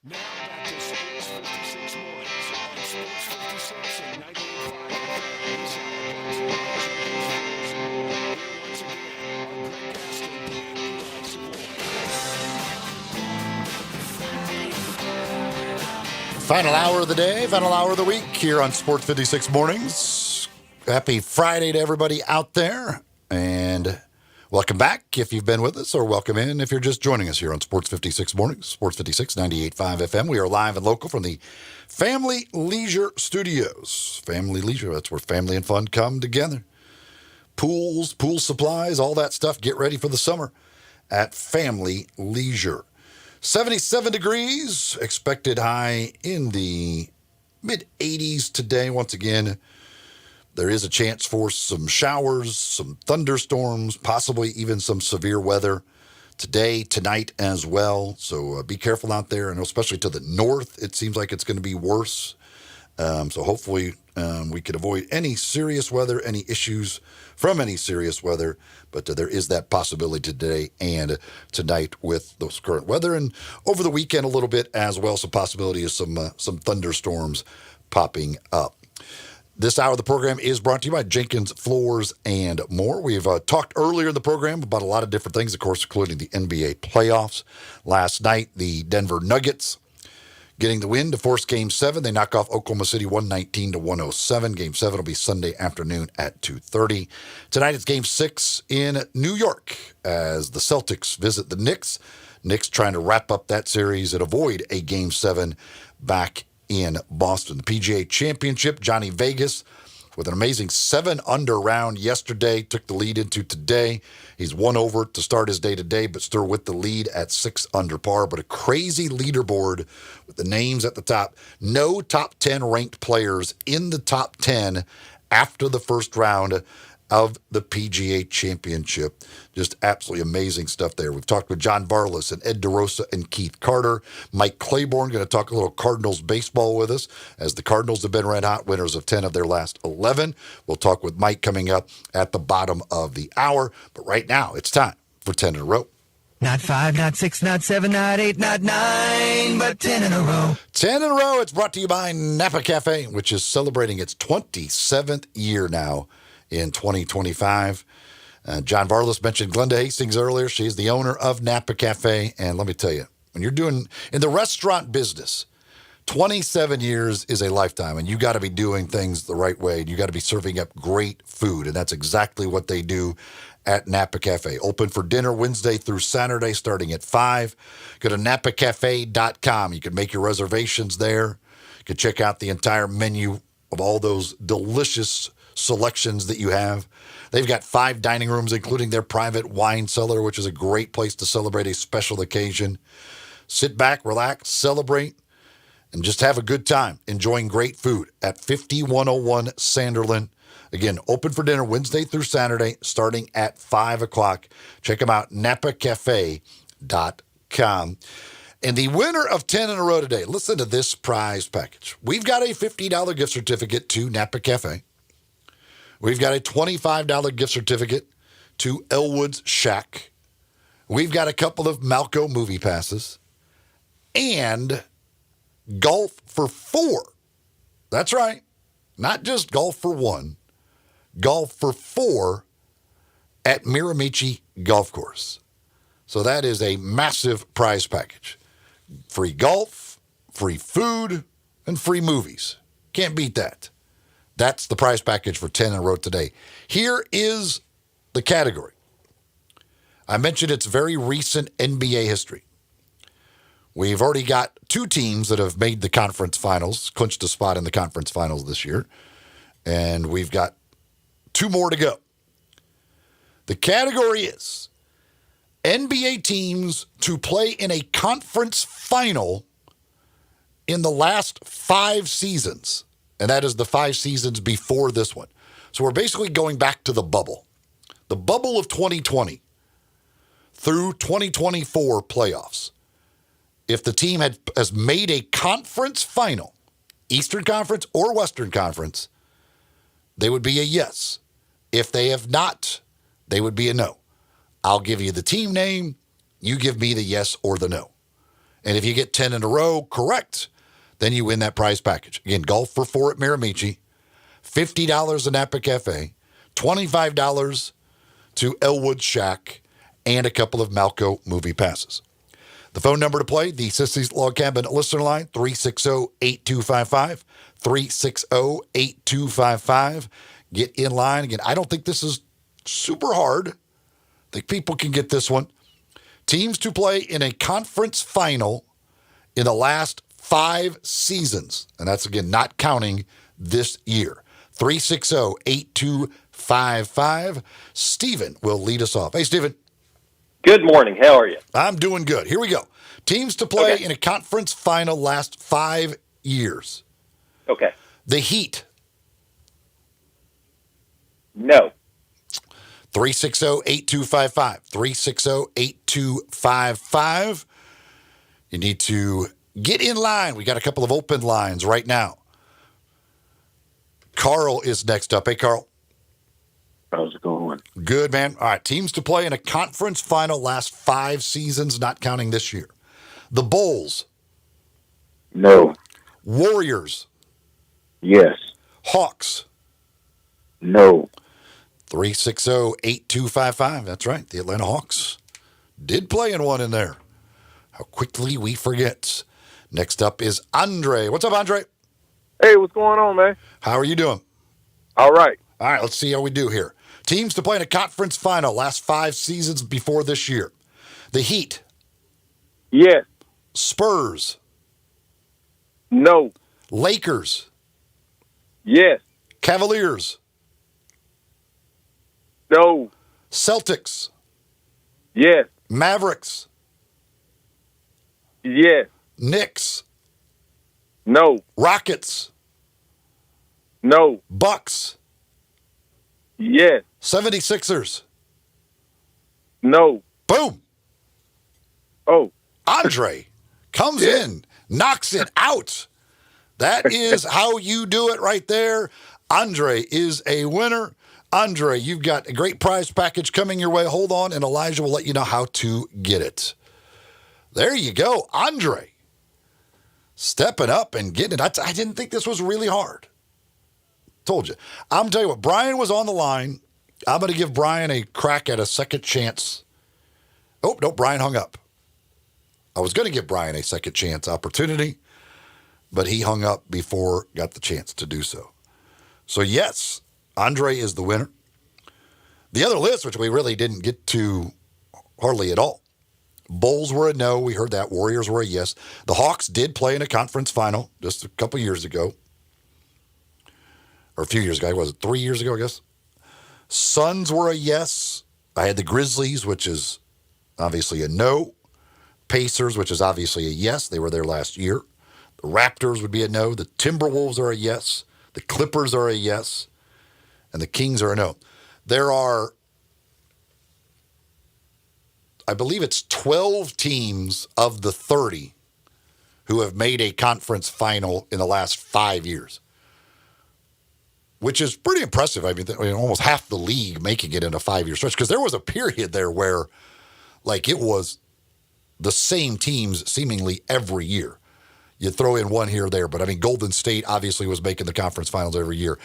Q: Now back to Sports 56 mornings on Sports 56 and 98.5.
B: Final hour of the day, final hour of the week here on Sports 56 Mornings. Happy Friday to everybody out there. And Welcome back if you've been with us, or welcome in if you're just joining us here on Sports 56 Mornings, Sports 56, 98.5 FM. We are live and local from the Family Leisure Studios. Family Leisure, that's where family and fun come together. Pools, pool supplies, all that stuff. Get ready for the summer at Family Leisure. 77 degrees, expected high in the mid-80s today. Once again, there is a chance for some showers, some thunderstorms, possibly even some severe weather today, tonight as well. So be careful out there, and especially to the north, it seems like it's going to be worse. So hopefully we could avoid any serious weather, any issues from any serious weather. But there is that possibility today and tonight with those current weather, and over the weekend a little bit as well. So possibility of some thunderstorms popping up. This hour of the program is brought to you by Jenkins Floors and More. We've talked earlier in the program about a lot of different things, of course, including the NBA playoffs. Last night, the Denver Nuggets getting the win to force Game 7. They knock off Oklahoma City 119-107. Game 7 will be Sunday afternoon at 2:30. Tonight it's Game 6 in New York as the Celtics visit the Knicks. Knicks trying to wrap up that series and avoid a Game 7 back in Boston. The PGA Championship, Johnny Vegas with an amazing 7-under round yesterday, took the lead into today. He's 1 over to start his day today, but still with the lead at 6 under par. But a crazy leaderboard with the names at the top. No top 10 ranked players in the top 10 after the first round of the PGA Championship. Just absolutely amazing stuff there. We've talked with John Varlas and Ed DeRosa and Keith Carter. Mike Claiborne going to talk a little Cardinals baseball with us, as the Cardinals have been red hot, winners of 10 of their last 11. We'll talk with Mike coming up at the bottom of the hour. But right now, it's time for 10 in a row.
I: Not 5, not 6, not 7, not 8, not 9, but 10 in a row.
B: 10 in a row. It's brought to you by Napa Cafe, which is celebrating its 27th year now in 2025. John Varlas mentioned Glenda Hastings earlier. She's the owner of Napa Cafe. And let me tell you, when you're doing in the restaurant business, 27 years is a lifetime, and you got to be doing things the right way. You got to be serving up great food, and that's exactly what they do at Napa Cafe. Open for dinner Wednesday through Saturday starting at 5. Go to napacafe.com. You can make your reservations there. You can check out the entire menu of all those delicious selections that you have. They've got 5 dining rooms, including their private wine cellar, which is a great place to celebrate a special occasion. Sit back, relax, celebrate, and just have a good time enjoying great food at 5101 Sanderlin. Again, open for dinner Wednesday through Saturday, starting at 5 o'clock. Check them out, napacafe.com. And the winner of 10 in a row today, listen to this prize package. We've got a $50 gift certificate to Napa Cafe. We've got a $25 gift certificate to Elwood's Shack. We've got a couple of Malco movie passes. And golf for 4. That's right. Not just golf for 1. Golf for 4 at Miramichi Golf Course. So that is a massive prize package. Free golf, free food, and free movies. Can't beat that. That's the prize package for 10 in a row today. Here is the category. I mentioned it's very recent NBA history. We've already got 2 teams that have made the conference finals, clinched a spot in the conference finals this year. And we've got 2 more to go. The category is NBA teams to play in a conference final in the last 5 seasons. And that is the 5 seasons before this one. So we're basically going back to the bubble. The bubble of 2020 through 2024 playoffs. If the team has made a conference final, Eastern Conference or Western Conference, they would be a yes. If they have not, they would be a no. I'll give you the team name. You give me the yes or the no. And if you get 10 in a row correct, then you win that prize package. Again, golf for 4 at Miramichi, $50 at Napa Cafe, $25 to Elwood Shack, and a couple of Malco movie passes. The phone number to play, the Sissy's Log Cabin listener line, 360-8255, 360-8255. Get in line. Again, I don't think this is super hard. think people can get this one. Teams to play in a conference final in the last 5 seasons. And that's, again, not counting this year. 360-8255. Steven will lead us off. Hey, Steven.
G: Good morning. How are you?
B: I'm doing good. Here we go. Teams to play in a conference final last 5 years.
G: Okay.
B: The Heat.
G: No.
B: 360-8255. 360-8255. You need to get in line. We got a couple of open lines right now. Carl is next up. Hey, Carl.
K: How's it going?
B: Good, man. All right. Teams to play in a conference final last 5 seasons, not counting this year. The Bulls.
K: No.
B: Warriors.
K: Yes.
B: Hawks.
K: No.
B: 360-8255. That's right. The Atlanta Hawks did play in one in there. How quickly we forget. Next up is Andre. What's up, Andre?
N: Hey, what's going on, man?
B: How are you doing?
N: All right.
B: All right, let's see how we do here. Teams to play in a conference final last 5 seasons before this year. The Heat.
N: Yes.
B: Spurs.
N: No.
B: Lakers.
N: Yes.
B: Cavaliers.
N: No.
B: Celtics.
N: Yes.
B: Mavericks.
N: Yes.
B: Knicks.
N: No.
B: Rockets.
N: No.
B: Bucks.
N: Yes.
B: 76ers.
N: No.
B: Boom.
N: Oh.
B: Andre comes in, knocks it out. That is how you do it right there. Andre is a winner. Andre, you've got a great prize package coming your way. Hold on, and Elijah will let you know how to get it. There you go. Andre stepping up and getting it. I didn't think this was really hard. Told you. I'm telling you what, Brian was on the line. I'm going to give Brian a crack at a second chance. Oh, no, Brian hung up. I was going to give Brian a second chance opportunity, but he hung up before got the chance to do so. So, yes, Andre is the winner. The other list, which we really didn't get to hardly at all. Bulls were a no. We heard that. Warriors were a yes. The Hawks did play in a conference final just a couple years ago. Or a few years ago. Was it 3 years ago, I guess? Suns were a yes. I had the Grizzlies, which is obviously a no. Pacers, which is obviously a yes. They were there last year. The Raptors would be a no. The Timberwolves are a yes. The Clippers are a yes. And the Kings are a no. There are, I believe it's 12 teams of the 30 who have made a conference final in the last 5 years, which is pretty impressive. I mean, almost half the league making it in a 5-year stretch, because there was a period there where, like, it was the same teams seemingly every year. You throw in one here or there, but I mean, Golden State obviously was making the conference finals every year.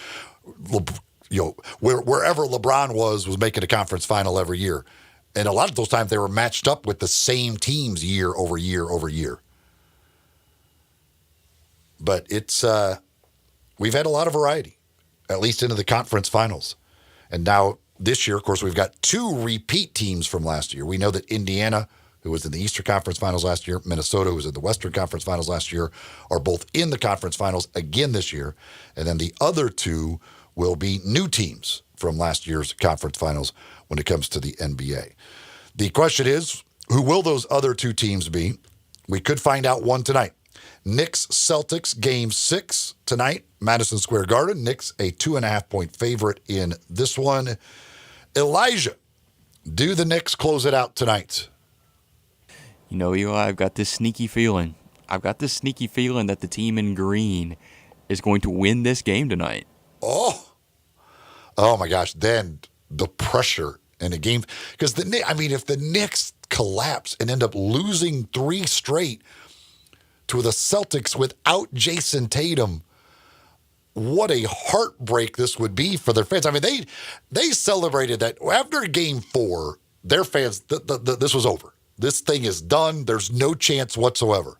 B: Wherever LeBron was making a conference final every year. And a lot of those times they were matched up with the same teams year over year over year. But it's we've had a lot of variety, at least into the conference finals. And now this year, of course, we've got 2 repeat teams from last year. We know that Indiana, who was in the Eastern Conference Finals last year, Minnesota, who was in the Western Conference Finals last year, are both in the conference finals again this year. And then the other 2 will be new teams from last year's conference finals when it comes to the NBA. The question is, who will those other 2 teams be? We could find out one tonight. Knicks-Celtics Game 6 tonight, Madison Square Garden. Knicks a 2.5-point favorite in this one. Elijah, do the Knicks close it out tonight?
X: You know, Eli, I've got this sneaky feeling. that the team in green is going to win this game tonight.
B: Oh my gosh. Then the pressure in a game. Because, if the Knicks collapse and end up losing 3 straight to the Celtics without Jason Tatum, what a heartbreak this would be for their fans. I mean, they celebrated that after Game 4, their fans, this was over. This thing is done. There's no chance whatsoever.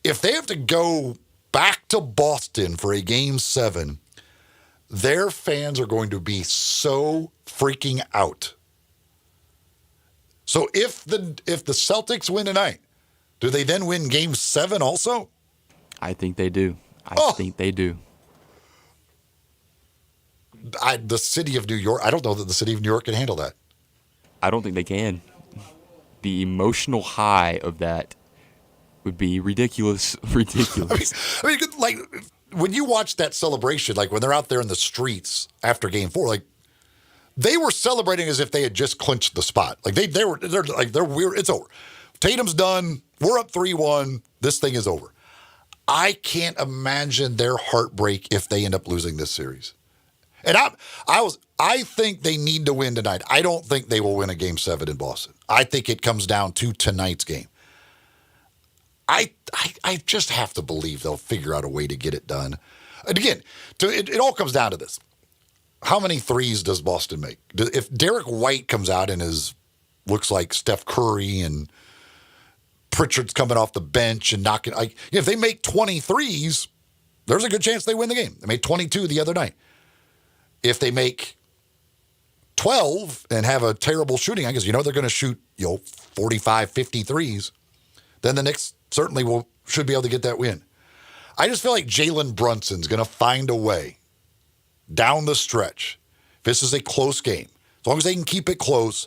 B: If they have to go back to Boston for a Game 7, their fans are going to be so freaking out. So if the Celtics win tonight, do they then win Game 7 also?
X: I think they do. I think they do.
B: The city of New York, I don't know that the city of New York can handle that.
X: I don't think they can. The emotional high of that would be ridiculous. Ridiculous.
B: I mean, like when you watch that celebration, like when they're out there in the streets after Game 4, like they were celebrating as if they had just clinched the spot. Like they're weird. It's over. Tatum's done. We're up 3-1. This thing is over. I can't imagine their heartbreak if they end up losing this series. And I think they need to win tonight. I don't think they will win a Game 7 in Boston. I think it comes down to tonight's game. I just have to believe they'll figure out a way to get it done. And again, it all comes down to this. How many threes does Boston make? If Derek White comes out and looks like Steph Curry and Pritchard's coming off the bench and knocking, if they make 20 threes, there's a good chance they win the game. They made 22 the other night. If they make 12 and have a terrible shooting, I guess they're going to shoot 45, 50 threes, then the Knicks certainly should be able to get that win. I just feel like Jalen Brunson's going to find a way down the stretch. If this is a close game, as long as they can keep it close,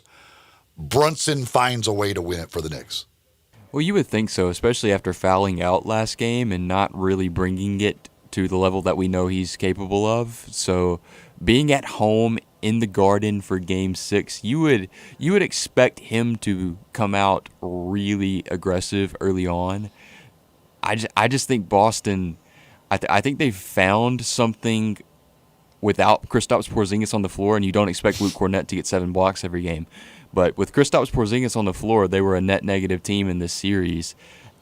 B: Brunson finds a way to win it for the Knicks.
X: Well, you would think so, especially after fouling out last game and not really bringing it to the level that we know he's capable of. So being at home in the Garden for Game 6, you would expect him to come out really aggressive early on. I just think Boston, I think they've found something without Kristaps Porzingis on the floor, and you don't expect Luke Kornet to get 7 blocks every game. But with Kristaps Porzingis on the floor, they were a net negative team in this series.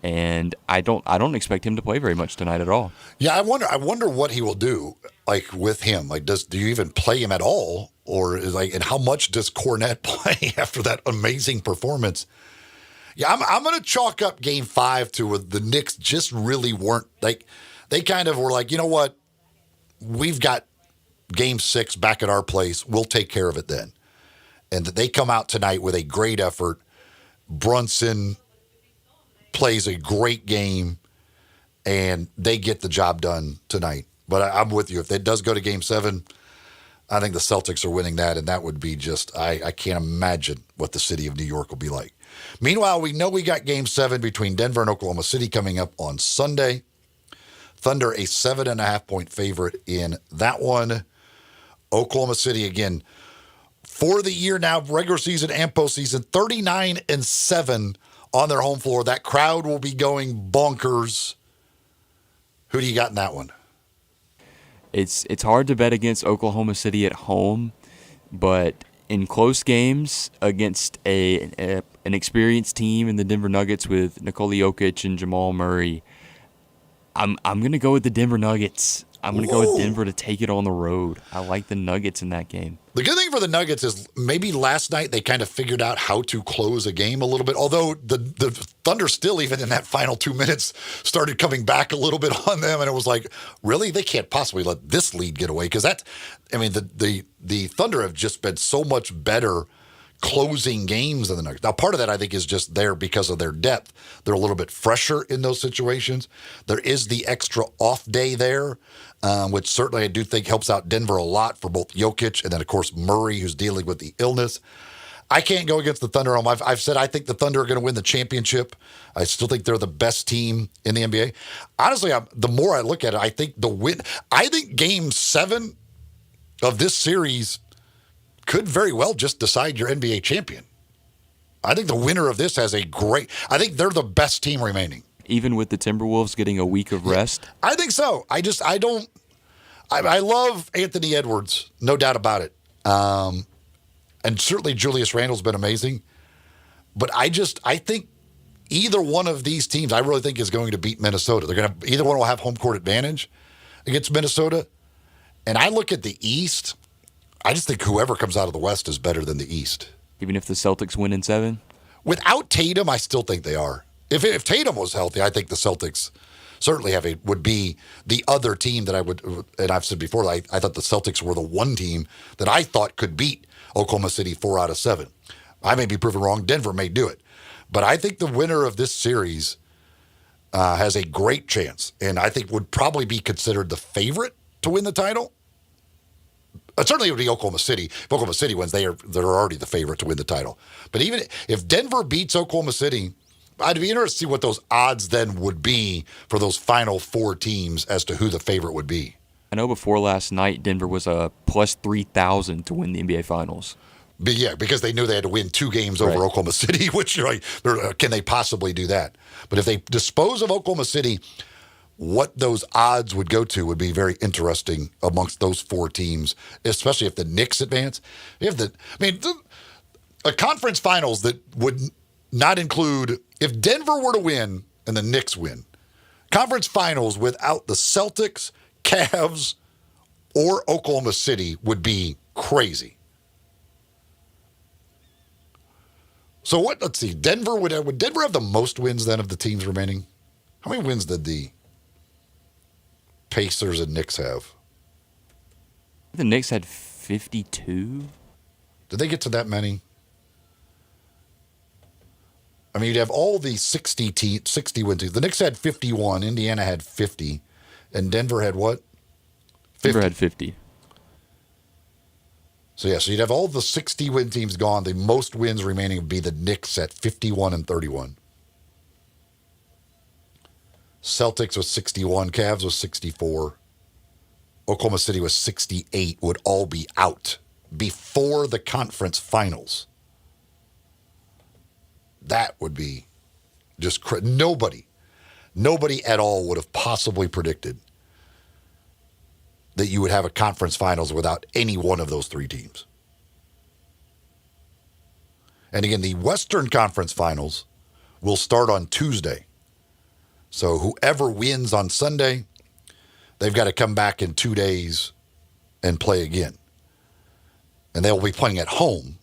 X: And I don't expect him to play very much tonight at all.
B: Yeah, I wonder what he will do, like with him. Like, do you even play him at all, or and how much does Kornet play after that amazing performance? Yeah, I'm going to chalk up Game 5 to the Knicks just really weren't like they kind of were like, you know what, we've got Game 6 back at our place. We'll take care of it then, and that they come out tonight with a great effort. Brunson plays a great game, and they get the job done tonight. But I'm with you. If it does go to Game 7, I think the Celtics are winning that, and that would be just, I can't imagine what the city of New York will be like. Meanwhile, we know we got Game 7 between Denver and Oklahoma City coming up on Sunday. Thunder, a 7.5-point favorite in that one. Oklahoma City, again, for the year now, regular season and postseason, 39-7 on their home floor. That crowd will be going bonkers. Who do you got in that one?
X: It's hard to bet against Oklahoma City at home, but in close games against an experienced team in the Denver Nuggets with Nikola Jokic and Jamal Murray, I'm going to go with the Denver Nuggets. I'm going to go with Denver to take it on the road. I like the Nuggets in that game.
B: The good thing for the Nuggets is maybe last night they kind of figured out how to close a game a little bit, although the Thunder still, even in that final 2 minutes, started coming back a little bit on them, and it was like, really? They can't possibly let this lead get away, because the Thunder have just been so much better closing games than the Nuggets. Now, part of that, I think, is just there because of their depth. They're a little bit fresher in those situations. There is the extra off day there, which certainly I do think helps out Denver a lot for both Jokic and then, of course, Murray, who's dealing with the illness. I can't go against the Thunder. I've said I think the Thunder are going to win the championship. I still think they're the best team in the NBA. Honestly, the more I look at it, I think I think Game 7 of this series could very well just decide your NBA champion. I think the winner of this I think they're the best team remaining.
X: Even with the Timberwolves getting a week of rest?
B: I think so. I love Anthony Edwards, no doubt about it. And certainly Julius Randle's been amazing. But I think either one of these teams, I really think, is going to beat Minnesota. Either one will have home court advantage against Minnesota. And I look at the East, I just think whoever comes out of the West is better than the East.
X: Even if the Celtics win in 7?
B: Without Tatum, I still think they are. If Tatum was healthy, I think the Celtics certainly would be the other team that I would, and I've said before, I thought the Celtics were the one team that I thought could beat Oklahoma City 4 out of 7. I may be proven wrong. Denver may do it. But I think the winner of this series has a great chance, and I think would probably be considered the favorite to win the title. Certainly it would be Oklahoma City. If Oklahoma City wins, they're already the favorite to win the title. But even if Denver beats Oklahoma City, I'd be interested to see what those odds then would be for those final four teams as to who the favorite would be.
X: I know before last night, Denver was a plus 3,000 to win the NBA Finals.
B: But yeah, because they knew they had to win 2 games over Oklahoma City, which you're like, can they possibly do that? But if they dispose of Oklahoma City, what those odds would go to would be very interesting amongst those 4 teams, especially if the Knicks advance. A conference finals that would not include, if Denver were to win and the Knicks win, conference finals without the Celtics, Cavs, or Oklahoma City would be crazy. So let's see, Denver, would Denver have the most wins then of the teams remaining? How many wins did the Pacers and Knicks have?
X: The Knicks had 52.
B: Did they get to that many? I mean, you'd have all the 60 win teams. The Knicks had 51, Indiana had 50, and Denver had what? 50.
X: Denver had 50.
B: So you'd have all the 60 win teams gone. The most wins remaining would be the Knicks at 51 and 31. Celtics was 61, Cavs was 64, Oklahoma City was 68, would all be out before the conference finals. That would be just nobody at all would have possibly predicted that you would have a conference finals without any one of those 3 teams. And again, the Western Conference Finals will start on Tuesday. So whoever wins on Sunday, they've got to come back in 2 days and play again. And they'll be playing at home.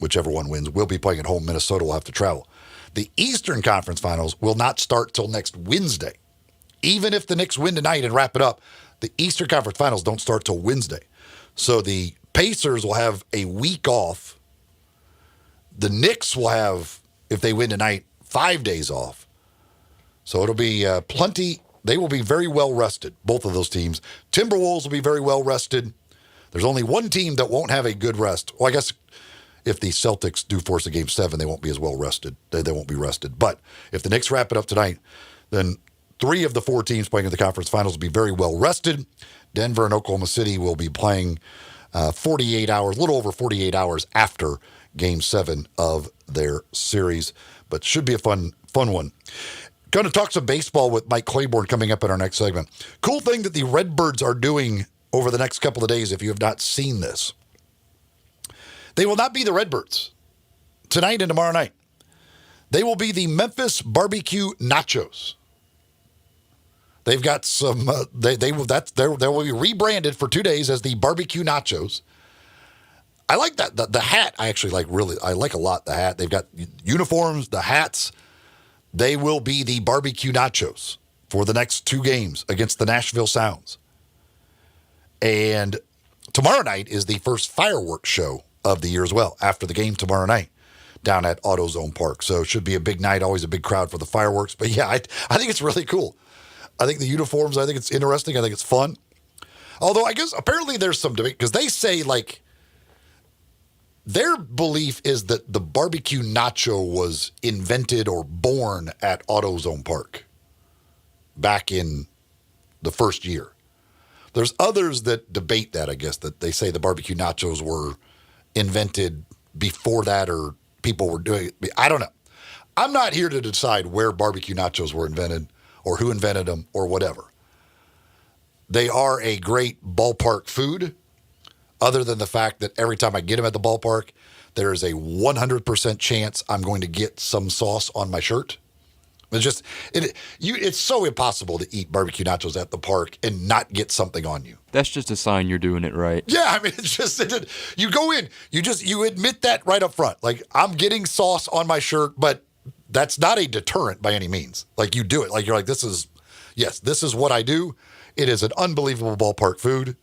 B: Whichever one wins will be playing at home. Minnesota will have to travel. The Eastern Conference Finals will not start till next Wednesday. Even if the Knicks win tonight and wrap it up, the Eastern Conference Finals don't start till Wednesday. So the Pacers will have a week off. The Knicks will have, if they win tonight, 5 days off. So it'll be plenty. They will be very well rested, both of those teams. Timberwolves will be very well rested. There's only one team that won't have a good rest. Well, I guess if the Celtics do force a Game 7, they won't be as well rested. They won't be rested. But if the Knicks wrap it up tonight, then 3 of the 4 teams playing in the conference finals will be very well rested. Denver and Oklahoma City will be playing 48 hours, a little over 48 hours after Game 7 of their series. But should be a fun one. Going to talk some baseball with Mike Claiborne coming up in our next segment. Cool thing that the Redbirds are doing over the next couple of days, if you have not seen this. They will not be the Redbirds tonight and tomorrow night. They will be the Memphis Barbecue Nachos. They've got some. They will be rebranded for 2 days as the Barbecue Nachos. I like that. The hat I actually like I like a lot. The hat. They've got uniforms, the hats. They will be the Barbecue Nachos for the next 2 games against the Nashville Sounds. And tomorrow night is the first fireworks show of the year as well, after the game tomorrow night down at AutoZone Park. So it should be a big night, always a big crowd for the fireworks. But yeah, I think it's really cool. I think the uniforms, I think it's interesting. I think it's fun. Although I guess apparently there's some debate because they say their belief is that the barbecue nacho was invented or born at AutoZone Park back in the first year. There's others that debate that, I guess, that they say the barbecue nachos were invented before that or people were doing it. I don't know. I'm not here to decide where barbecue nachos were invented or who invented them or whatever. They are a great ballpark food, other than the fact that every time I get them at the ballpark, there is a 100% chance I'm going to get some sauce on my shirt. It's so impossible to eat barbecue nachos at the park and not get something on you.
X: That's just a sign you're doing it right.
B: Yeah, I mean, you go in, you admit that right up front. Like, I'm getting sauce on my shirt, but that's not a deterrent by any means. Like, you do it. Like, you're like, this is what I do. It is an unbelievable ballpark food.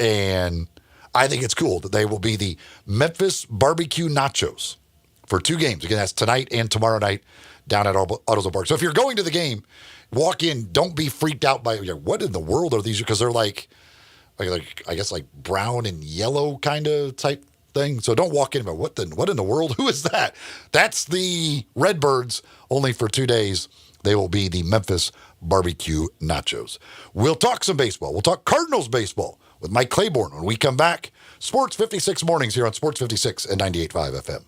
B: And I think it's cool that they will be the Memphis Barbecue Nachos. for 2 games. Again, that's tonight and tomorrow night down at AutoZone Park. So if you're going to the game, walk in. Don't be freaked out by what in the world are these? Because they're like I guess like brown and yellow kind of type thing. So don't walk in about what in the world? Who is that? That's the Redbirds. Only for 2 days. They will be the Memphis Barbecue Nachos. We'll talk some baseball. We'll talk Cardinals baseball with Mike Claiborne when we come back. Sports 56 mornings here on Sports 56 and 98.5 FM.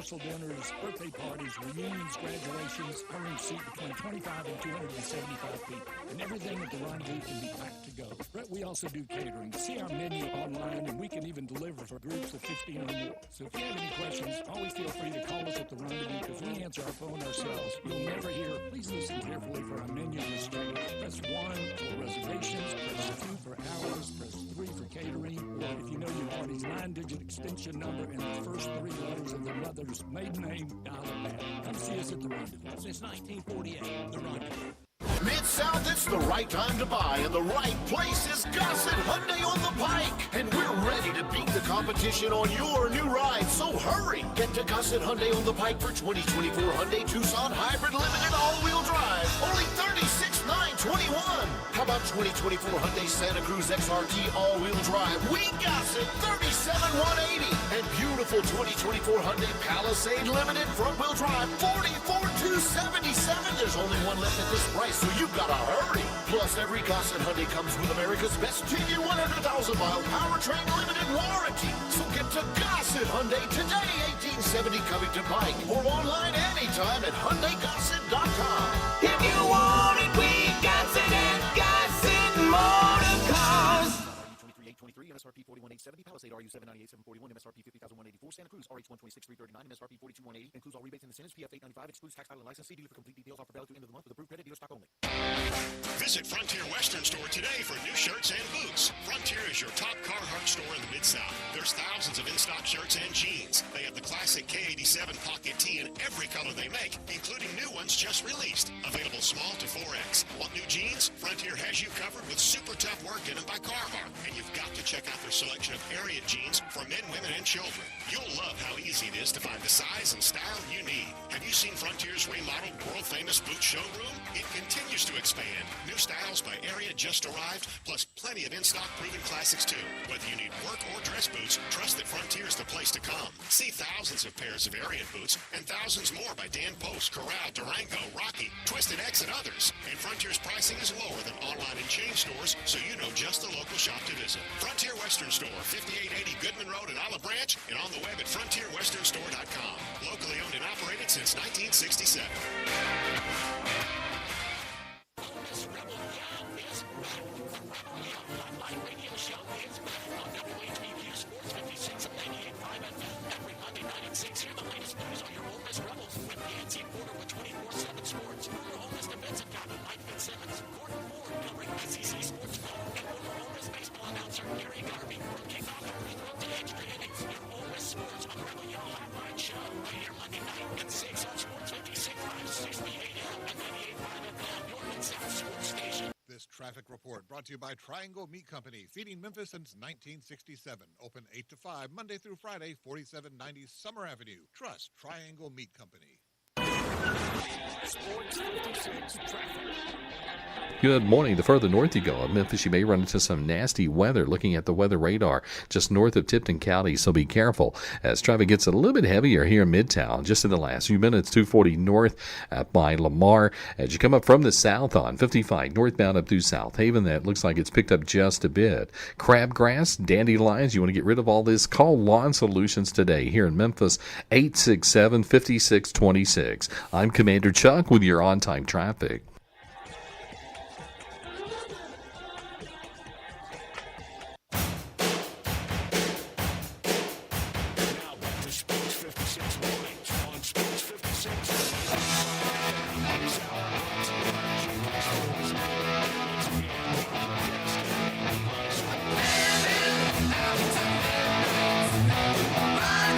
F: Dinners, birthday parties, reunions, graduations, our room seat between 25 and 275 people. And everything at the Rendezvous can be packed to go. But we also do catering. See our menu online, and we can even deliver for groups of 15 or more. So if you have any questions, always feel free to call us at the Rendezvous because we answer our phone ourselves. You'll never hear. Please listen carefully for our menu restraint. Press 1 for reservations, press 2 for hours, press 3 for catering, or if you know your party's 9-digit extension number and the first 3 letters of their mother's maiden name, dial it back. Come see us at the Rendezvous. Since 1948, the Rendezvous.
A: Mid-South, it's the right time to buy, and the right place is Gossett Hyundai on the Pike. And we're ready to beat the competition on your new ride, so hurry! Get to Gossett Hyundai on the Pike for 2024 Hyundai Tucson Hybrid Limited All-Wheel Drive. Only $36,921. How about 2024 Hyundai Santa Cruz XRT All-Wheel Drive? We Gossett $37,180. And beautiful 2024 Hyundai Palisade Limited Front-Wheel Drive $44,277. There's only one left at this price, so you gotta hurry. Plus, every Gossett Hyundai comes with America's best 10-year, 100,000-mile powertrain limited warranty. So get to Gossett Hyundai today, 1870 Covington Pike, or online anytime at HyundaiGossett.com.
I: If you want it, we got it at Gossett Motor Cars.
E: 23 MSRP 41,870, Palisade RU 798,741, MSRP 50,184, Santa Cruz RH 126,339, MSRP 42,180, includes all rebates and incentives, PF 895, excludes tax, title, and license. See dealer for complete details. Offer valid to end of the month with approved credit dealer stock only.
H: Visit Frontier Western Store today for new shirts and boots. Frontier is your top Carhartt store in the Mid-South. There's thousands of in-stock shirts and jeans. They have the classic K87 pocket tee in every color they make, including new ones just released. Available small to 4X. Want new jeans? Frontier has you covered with super tough work in them by Carhartt. And you've got to check out their selection of area jeans for men, women, and children. You'll love how easy it is to find the size and style you need. Have you seen Frontier's remodeled world-famous boot showroom? It continues to expand. New styles by area just arrived, plus plenty of in-stock proven classics too. Whether you need work or dress boots, trust that Frontier's the place to come. See thousands of pairs of Ariat boots and thousands more by Dan Post, Corral, Durango, Rocky, Twisted X, and others. And Frontier's pricing is lower than online and chain stores, so you know just the local shop to visit. Frontier Western Store, 5880 Goodman Road in Olive Branch, and on the web at frontierwesternstore.com. Locally owned and operated since 1967.
O: This traffic report brought to you by Triangle Meat Company, feeding Memphis since 1967. Open 8 to 5, Monday through Friday, 4790 Summer Avenue. Trust Triangle Meat Company.
W: Sports 56 traffic.
J: Good morning. The further north you go in Memphis, you may run into some nasty weather. Looking at the weather radar just north of Tipton County, so be careful as traffic gets a little bit heavier here in Midtown. Just in the last few minutes, 240 north by Lamar. As you come up from the south on 55 northbound up through South Haven, that looks like it's picked up just a bit. Crabgrass, dandelions, you want to get rid of all this? Call Lawn Solutions today here in Memphis, 867-5626. I'm Commander Chuck with your on-time traffic.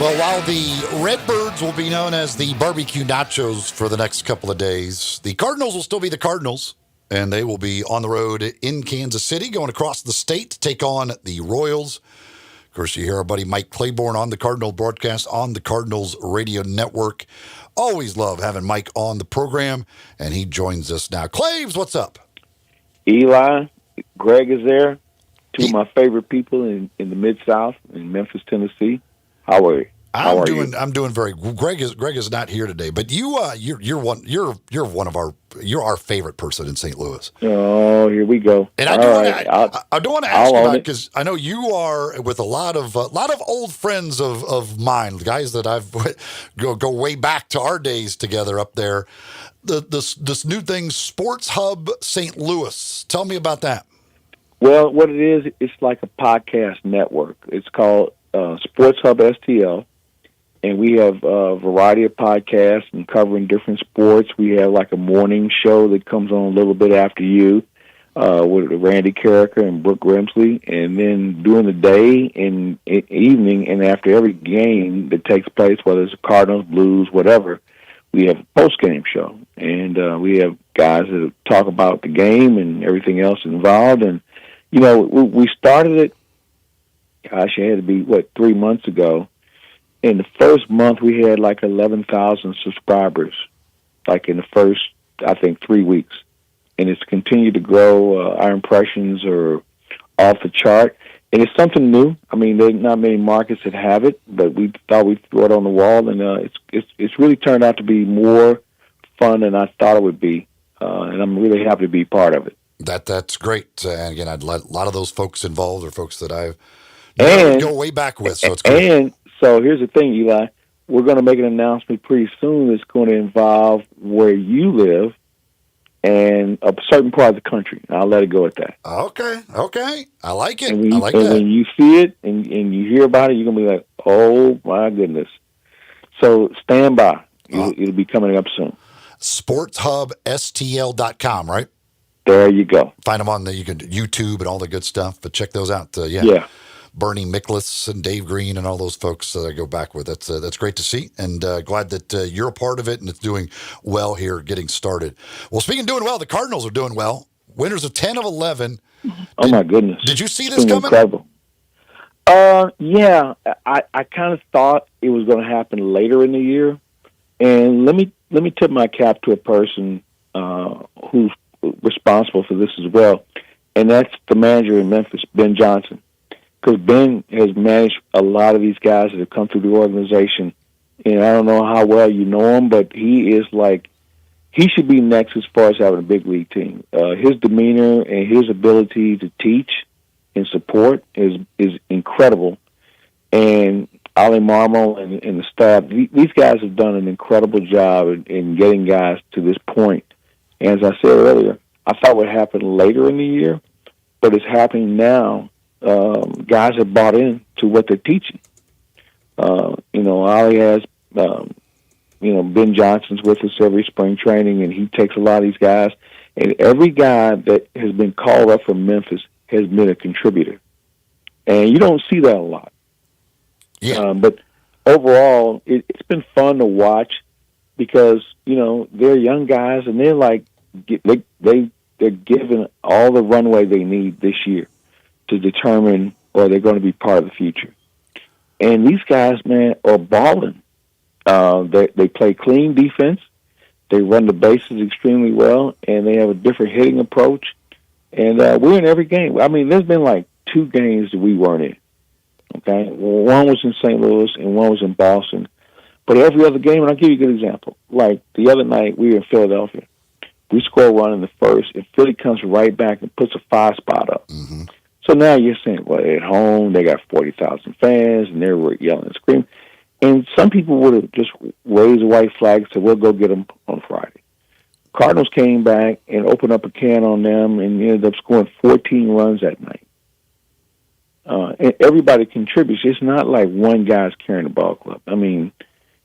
B: Well, while the Redbirds will be known as the barbecue nachos for the next couple of days, the Cardinals will still be the Cardinals, and they will be on the road in Kansas City, going across the state to take on the Royals. Of course, you hear our buddy Mike Claiborne on the Cardinal broadcast on the Cardinals radio network. Always love having Mike on the program, and he joins us now. Claves, what's up?
K: Eli, Greg is there. Two of my favorite people in the Mid-South in Memphis, Tennessee. How are you?
B: I'm doing very. Greg is not here today, but you're our favorite person in St. Louis.
K: Oh, here we go.
B: And I do want to ask you about, because I know you are with a lot of old friends of mine, guys that I've go way back to our days together up there. This new thing, Sports Hub St. Louis. Tell me about that.
K: Well, what it is, it's like a podcast network. It's called Sports Hub STL, and we have a variety of podcasts and covering different sports. We have like a morning show that comes on a little bit after you with Randy Carricker and Brooke Grimsley, and then during the day and evening and after every game that takes place, whether it's Cardinals, Blues, whatever, we have a post-game show, and we have guys that talk about the game and everything else involved. And you know, we started it. Gosh, it had to be, 3 months ago. In the first month, we had like 11,000 subscribers, like in the first, I think, 3 weeks. And it's continued to grow. Our impressions are off the chart. And it's something new. I mean, there's not many markets that have it, but we thought we'd throw it on the wall. And it's really turned out to be more fun than I thought it would be. And I'm really happy to be part of it.
B: That's great. And again, a lot of those folks involved are folks that I've go way back with, so it's cool.
K: And so here's the thing, Eli. We're going to make an announcement pretty soon that's going to involve where you live and a certain part of the country. I'll let it go at that.
B: Okay. I like it.
K: And
B: I like that.
K: When you see it and you hear about it, you're going to be like, oh, my goodness. So stand by. It'll be coming up soon.
B: SportsHubSTL.com, right?
K: There you go.
B: Find them on you can YouTube and all the good stuff, but check those out.
K: Yeah.
B: Bernie Miklas and Dave Green and all those folks that I go back with. That's great to see, and glad that you're a part of it and it's doing well here, getting started. Well, speaking of doing well, the Cardinals are doing well. Winners of 10 of 11.
K: Oh, my goodness.
B: Did you see this coming?
K: Incredible. Yeah. I kind of thought it was going to happen later in the year, and let me tip my cap to a person who's responsible for this as well, and that's the manager in Memphis, Ben Johnson. Because Ben has managed a lot of these guys that have come through the organization, and I don't know how well you know him, but he should be next as far as having a big league team. His demeanor and his ability to teach and support is incredible. And Ali Marmol and the staff, these guys have done an incredible job in getting guys to this point. And as I said earlier, I thought it would happen later in the year, but it's happening now. Guys have bought in to what they're teaching. Ali has, Ben Johnson's with us every spring training, and he takes a lot of these guys. And every guy that has been called up from Memphis has been a contributor. And you don't see that a lot.
B: Yeah.
K: But overall, it's been fun to watch because, they're young guys, and they're like, they're given all the runway they need this year to determine or they're going to be part of the future. And these guys, man, are balling. They play clean defense. They run the bases extremely well, and they have a different hitting approach. And we're in every game. I mean, there's been like 2 games that we weren't in. Okay, one was in St. Louis and one was in Boston. But every other game, and I'll give you a good example. Like the other night, we were in Philadelphia. We score a run in the first, and Philly comes right back and puts a 5 spot up.
B: Mm-hmm.
K: So now you're saying, well, at home, they got 40,000 fans, and they're yelling and screaming. And some people would have just raised a white flag and said, we'll go get them on Friday. Cardinals came back and opened up a can on them and ended up scoring 14 runs that night. And everybody contributes. It's not like one guy's carrying the ball club. I mean,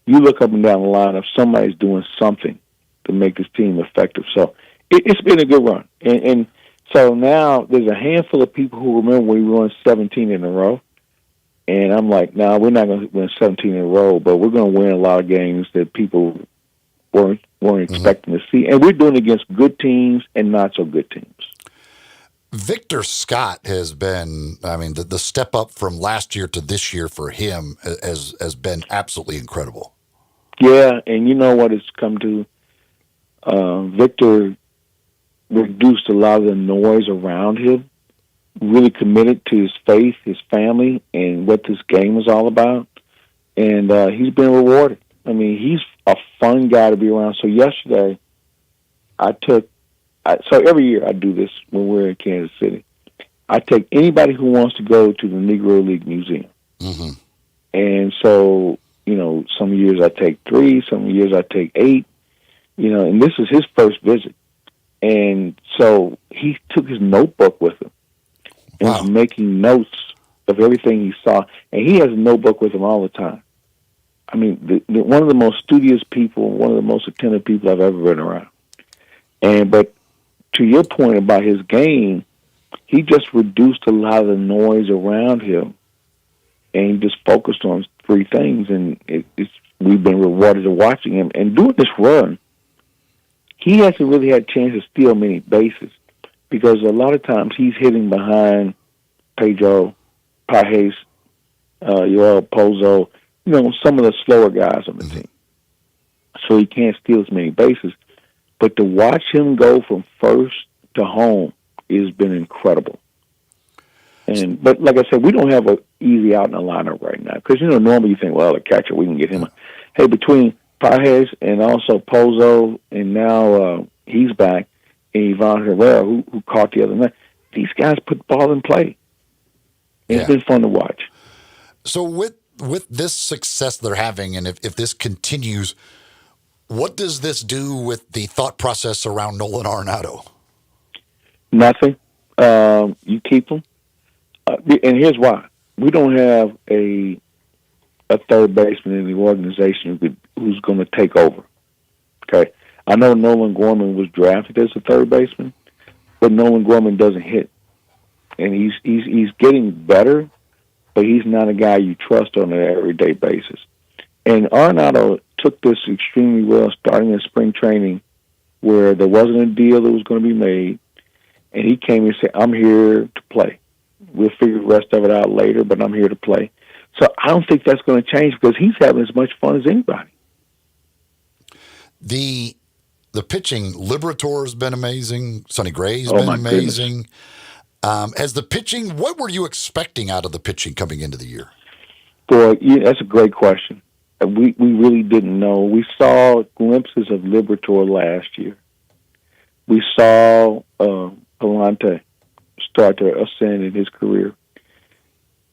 K: you look up and down the lineup, somebody's doing something to make this team effective. So it's been a good run. And so now there's a handful of people who remember when we won 17 in a row. And I'm like, no, we're not going to win 17 in a row, but we're going to win a lot of games that people weren't expecting to see. And we're doing it against good teams and not so good teams.
B: Victor Scott has been, I mean, the step up from last year to this year for him has been absolutely incredible.
K: Yeah, and you know what it's come to? Victor reduced a lot of the noise around him, really committed to his faith, his family, and what this game is all about. And he's been rewarded. I mean, he's a fun guy to be around. So yesterday, so every year I do this when we're in Kansas City. I take anybody who wants to go to the Negro League Museum.
B: Mm-hmm.
K: And so, you know, some years I take 3, some years I take 8, you know, and this is his first visit. And so he took his notebook with him and was making notes of everything he saw. And he has a notebook with him all the time. I mean, one of the most studious people, one of the most attentive people I've ever been around. But to your point about his game, he just reduced a lot of the noise around him, and he just focused on 3 things. And we've been rewarded to watching him. And doing this run, he hasn't really had a chance to steal many bases because a lot of times he's hitting behind Pedro, Pages, Yoel Pozo, you know, some of the slower guys on the team. So he can't steal as many bases. But to watch him go from first to home has been incredible. But like I said, we don't have an easy out in the lineup right now because, you know, normally you think, well, a catcher, we can get him. Hey, between Pages and also Pozo, and now he's back, and Ivan Herrera, who caught the other night, these guys put the ball in play. It's been fun to watch.
B: So with this success they're having, and if this continues, what does this do with the thought process around Nolan Arenado?
K: Nothing. You keep him. And here's why. We don't have a third baseman in the organization who's going to take over. Okay? I know Nolan Gorman was drafted as a third baseman, but Nolan Gorman doesn't hit. And he's getting better, but he's not a guy you trust on an everyday basis. And Arenado took this extremely well, starting in spring training, where there wasn't a deal that was going to be made, and he came and said, I'm here to play. We'll figure the rest of it out later, but I'm here to play. So I don't think that's going to change because he's having as much fun as anybody.
B: The pitching, Liberator's been amazing. Sonny Gray's been amazing. As the pitching, what were you expecting out of the pitching coming into the year?
K: Boy, that's a great question. We really didn't know. We saw glimpses of Liberator last year. We saw Palante start to ascend in his career.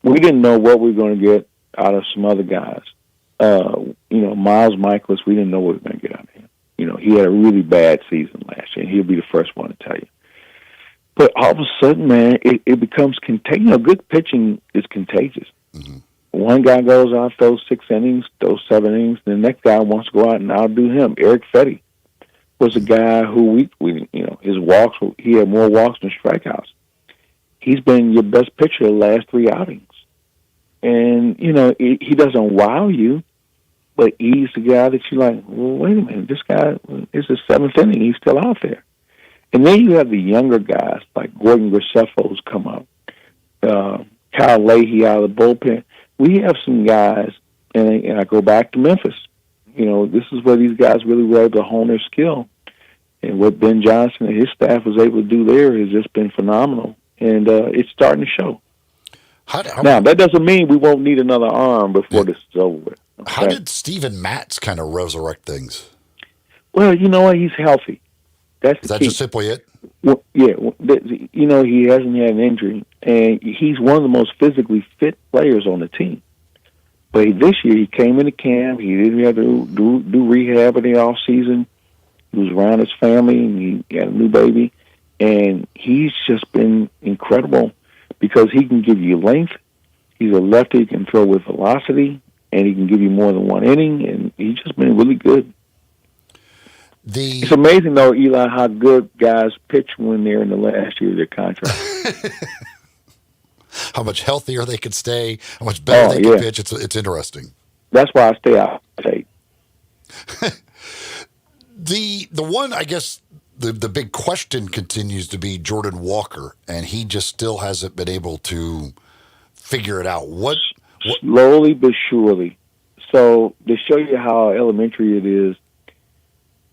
K: We didn't know what we were going to get out of some other guys. Miles Michaelis, we didn't know what we were going to get out of him. You know, he had a really bad season last year, and he'll be the first one to tell you. But all of a sudden, man, it becomes contagious. You know, good pitching is contagious. Mm-hmm. One guy goes out, throws 6 innings, throws 7 innings, and the next guy wants to go out and outdo him. Eric Fetty was a guy who his walks, he had more walks than strikeouts. He's been your best pitcher the last 3 outings. And, he doesn't wow you, but he's the guy that you're like, well, wait a minute, this guy, it's the 7th inning, he's still out there. And then you have the younger guys like Gordon Graceffo who's come up, Kyle Leahy out of the bullpen. We have some guys, and I go back to Memphis. this is where these guys really were able to hone their skill. And what Ben Johnson and his staff was able to do there has just been phenomenal. And it's starting to show. Now, that doesn't mean we won't need another arm before this is over with. Okay?
B: How did Steven Matz kind of resurrect things?
K: Well, you know what? He's healthy. That's the
B: Is that
K: key.
B: just simply it?
K: Well, yeah. He hasn't had an injury, and he's one of the most physically fit players on the team. But this year, he came into camp. He didn't have to do rehab in the off season. He was around his family, and he had a new baby. And he's just been incredible because he can give you length. He's a lefty, he can throw with velocity, and he can give you more than one inning, and he's just been really good. It's amazing, though, Eli, how good guys pitch when they're in the last year of their contract.
B: How much healthier they could stay, how much better they can pitch. It's interesting.
K: That's why I stay out of tape.
B: The one, I guess, the big question continues to be Jordan Walker, and he just still hasn't been able to figure it out. What?
K: Slowly but surely. So to show you how elementary it is,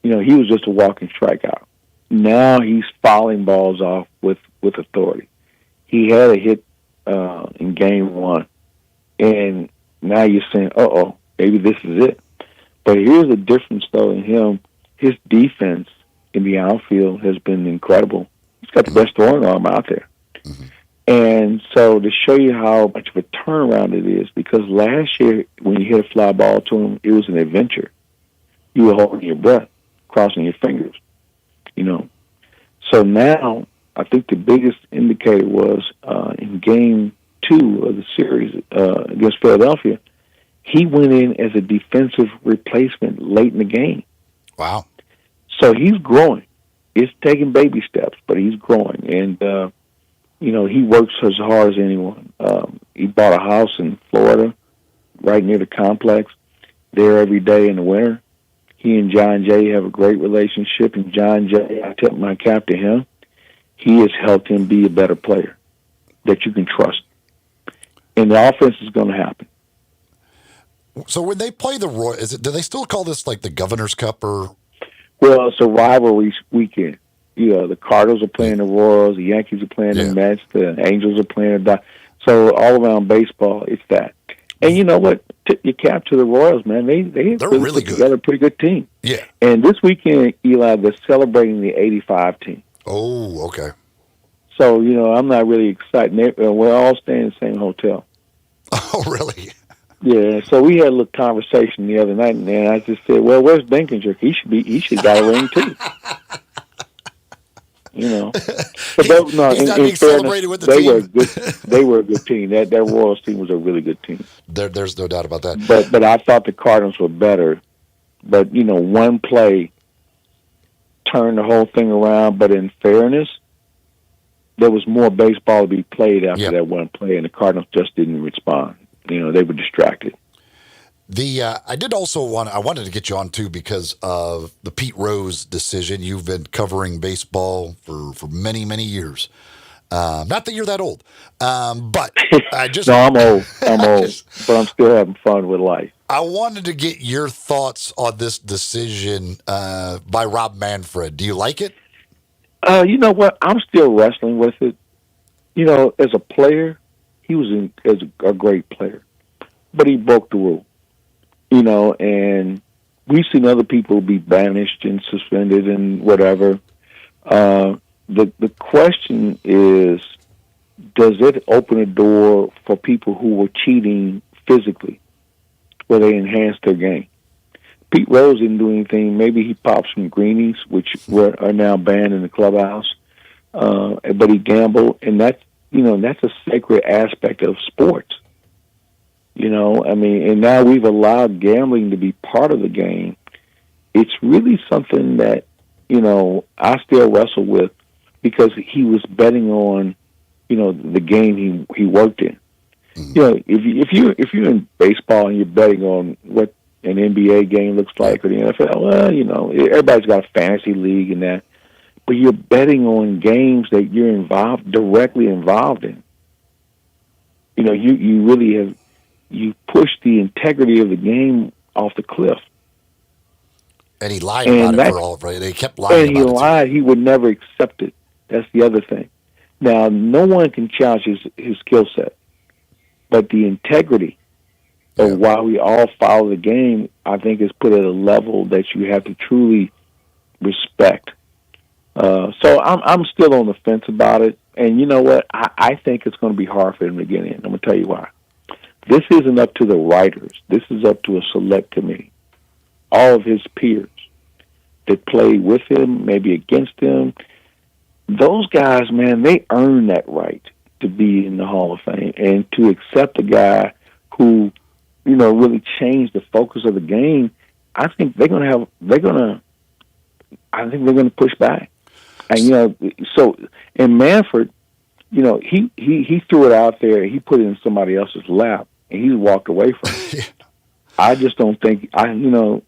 K: he was just a walking strikeout. Now he's fouling balls off with authority. He had a hit in game one, and now you're saying, uh-oh, maybe this is it. But here's the difference, though, in him. His defense in the outfield has been incredible. He's got the best throwing arm out there.
B: Mm-hmm.
K: And so to show you how much of a turnaround it is, because last year when you hit a fly ball to him, it was an adventure. You were holding your breath, crossing your fingers, So now I think the biggest indicator was in game 2 of the series against Philadelphia, he went in as a defensive replacement late in the game.
B: Wow.
K: So he's growing. It's taking baby steps, but he's growing. And, he works as hard as anyone. He bought a house in Florida right near the complex, there every day in the winter. He and John Jay have a great relationship, and John Jay, I tip my cap to him. He has helped him be a better player that you can trust. And the offense is going to happen.
B: So when they play the Royals, do they still call this like the Governor's Cup or?
K: Well, it's a rivalry weekend. The Cardinals are playing the Royals, the Yankees are playing the Mets, the Angels are playing the So all around baseball, it's that. And you know what? Tip your cap to the Royals, man. They're really put together a pretty good team.
B: Yeah.
K: And this weekend, Eli, they're celebrating the 85 team.
B: Oh, okay.
K: So, I'm not really excited. We're all staying in the same hotel.
B: Oh, really?
K: Yeah, so we had a little conversation the other night, and I just said, "Well, where's Dinkinger? He should have got a ring too." But
B: he's not being celebrated with the team.
K: They were a good team. That Royals team was a really good team.
B: There's no doubt about that.
K: But I thought the Cardinals were better. But one play turned the whole thing around. But in fairness, there was more baseball to be played after that one play, and the Cardinals just didn't respond. They were distracted.
B: I did also wanted to get you on too because of the Pete Rose decision. You've been covering baseball for many, many years. Not that you're that old, but I just
K: no, I'm old. But I'm still having fun with life.
B: I wanted to get your thoughts on this decision by Rob Manfred. Do you like it?
K: You know what? I'm still wrestling with it. As a player, he was a great player, but he broke the rule. And we've seen other people be banished and suspended and whatever. The question is, does it open a door for people who were cheating physically, where they enhanced their game? Pete Rose didn't do anything. Maybe he popped some greenies, which are now banned in the clubhouse. But he gambled, and that's a sacred aspect of sports. And now we've allowed gambling to be part of the game. It's really something that, I still wrestle with because he was betting on, the game he worked in. Mm-hmm. If you're in baseball and you're betting on what an NBA game looks like or the NFL, well, everybody's got a fantasy league and that, but you're betting on games that you're directly involved in. You really have. You push the integrity of the game off the cliff.
B: And he lied
K: And
B: about it for all of it. They kept lying
K: and he
B: about it.
K: lied. He would never accept it. That's the other thing. Now, no one can challenge his skill set, but the integrity of why we all follow the game, I think, is put at a level that you have to truly respect. So I'm still on the fence about it. And you know what? I think it's going to be hard for him to get in. I'm going to tell you why. This isn't up to the writers. This is up to a select committee. All of his peers that played with him, maybe against him, those guys, man, they earn that right to be in the Hall of Fame and to accept a guy who, you know, really changed the focus of the game. I think they're going to push back. And, you know, so in Manfred, you know, he threw it out there. He put it in somebody else's lap, and he walked away from it. I just don't think,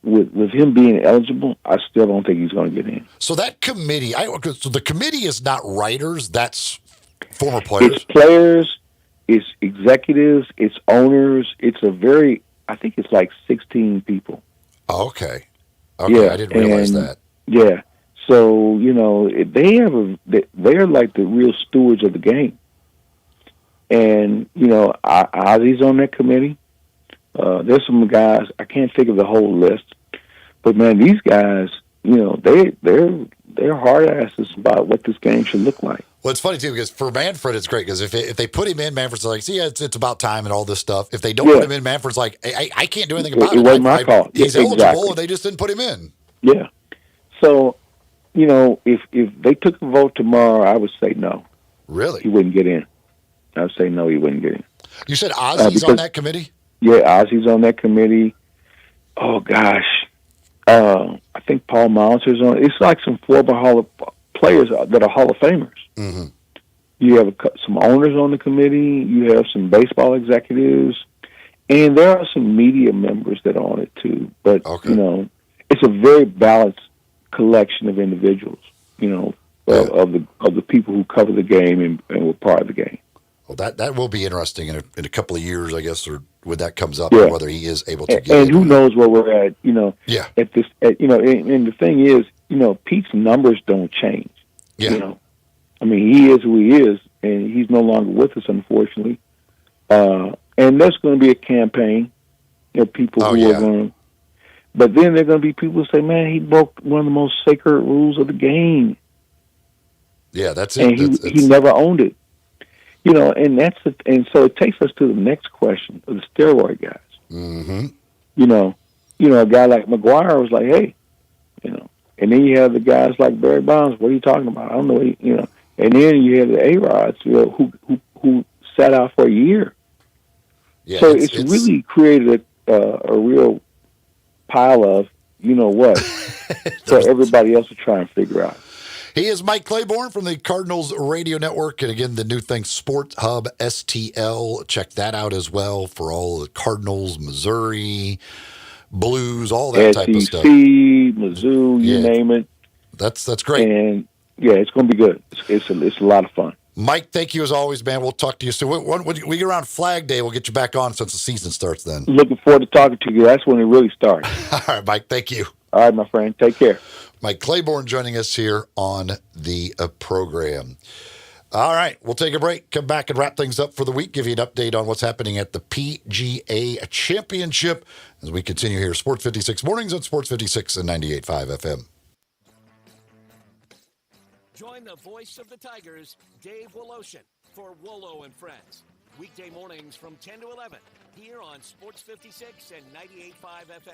K: with him being eligible, I still don't think he's going to get in.
B: So that committee, so the committee is not writers, that's former players?
K: It's players, it's executives, it's owners. I think it's like 16 people.
B: Oh, okay. Okay, yeah, I didn't realize that.
K: Yeah. So, you know, they're like the real stewards of the game. And, you know, Ozzy's on that committee. There's some guys, I can't think of the whole list, but man, these guys, you know, they're hard asses about what this game should look like.
B: Well, it's funny too because for Manfred, it's great because if they put him in, Manfred's like, "See, it's about time" and all this stuff. If they don't put him in, Manfred's like, "I can't do anything about it.
K: It wasn't my fault.
B: He's eligible, and they just didn't put him in."
K: Yeah. So, you know, if they took the vote tomorrow, I would say no.
B: Really?
K: He wouldn't get in. I would say no, he wouldn't get in.
B: You said Ozzy's on that committee?
K: Yeah, Ozzy's on that committee. Oh, gosh. I think Paul Mouser's on. It's like some former players that are Hall of Famers.
B: Mm-hmm.
K: You have some owners on the committee. You have some baseball executives. And there are some media members that are on it, too. But, you know, it's a very balanced collection of individuals, you know, of the people who cover the game and were part of the game.
B: Well, that will be interesting in a couple of years, I guess, or when that comes up, or whether he is able to get
K: and who knows where we're at, you know.
B: Yeah.
K: You know, and the thing is, you know, Pete's numbers don't change.
B: Yeah.
K: You know, I mean, he is who he is, and he's no longer with us, unfortunately. And there's going to be a campaign. There are people who are going to, but then there are going to be people who say, "Man, he broke one of the most sacred rules of the game."
B: Yeah, that's it.
K: And he never owned it. You know, and so it takes us to the next question of the steroid guys.
B: Mm-hmm.
K: You know, a guy like McGuire was like, hey, you know, and then you have the guys like Barry Bonds. What are you talking about? I don't know, you know. And then you have the A-Rods, you know, who sat out for a year.
B: Yeah,
K: so it's really created a real pile of, you know what, for everybody else to try and figure out.
B: He is Mike Claiborne from the Cardinals Radio Network. And again, the new thing, Sports Hub STL. Check that out as well for all the Cardinals, Missouri, Blues, all that type of stuff.
K: Mizzou, you name it.
B: That's great.
K: And yeah, it's going to be good. It's a lot of fun.
B: Mike, thank you as always, man. We'll talk to you soon. When we get around Flag Day, we'll get you back on since the season starts then.
K: Looking forward to talking to you. That's when it really starts.
B: All right, Mike, thank you.
K: All right, my friend. Take care.
B: Mike Claiborne joining us here on the program. All right, we'll take a break, come back and wrap things up for the week, give you an update on what's happening at the PGA Championship as we continue here. Sports 56 mornings on Sports 56 and 98.5 FM.
W: Join the voice of the Tigers, Dave Woloshin, for Wolo and Friends. Weekday mornings from 10 to 11 here on Sports 56 and 98.5 FM.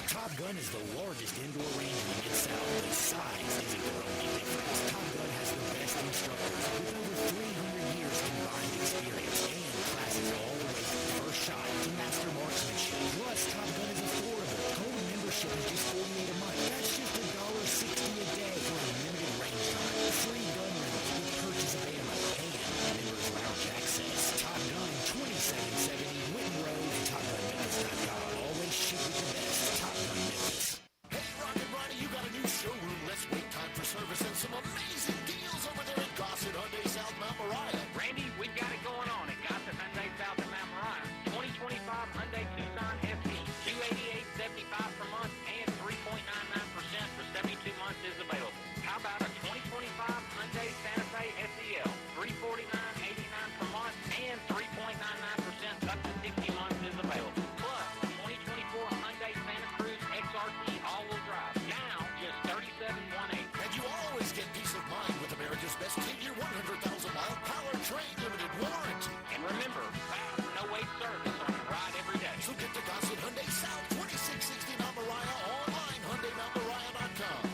D: Top Gun is the largest indoor range in the Mid-South, but size isn't their only difference. Top Gun has the best instructors with over 300 years combined experience and classes all the way from first shot to master marksmanship. Plus, Top Gun is affordable. Total membership is just $48 a month. That's just $1.60 a day for a limited range time. Free gun rentals with purchase of ammo and members lounge access. Top Gun, 2770 Whitten Road and TopGunMemphis.com. Always ship with the best. Top Gun Memphis.
A: Hey, Rock and Ronnie, you got a new showroom. Let's wait time for service and some amazing deals over there at Gossett Hyundai South Mount Moriah.
T: Randy, we've got it going on at Gossett Hyundai South of Mount Moriah. 2025 Hyundai months and 3.99% for 72 months is available. How about a 2025 Hyundai Santa Fe SEL? $349.89 per month and 3.99% up to 60 months is available. Plus, 2024 Hyundai Santa Cruz XRT all-wheel drive. Now, just $37,180.
A: And you always get peace of mind with America's best 10-year, 100,000-mile powertrain limited warranty.
T: And remember, fast, no-wait service on your ride every day.
A: So get to Gossett Hyundai South 2660 Mount Moriah online, HyundaiMountMoriah.com.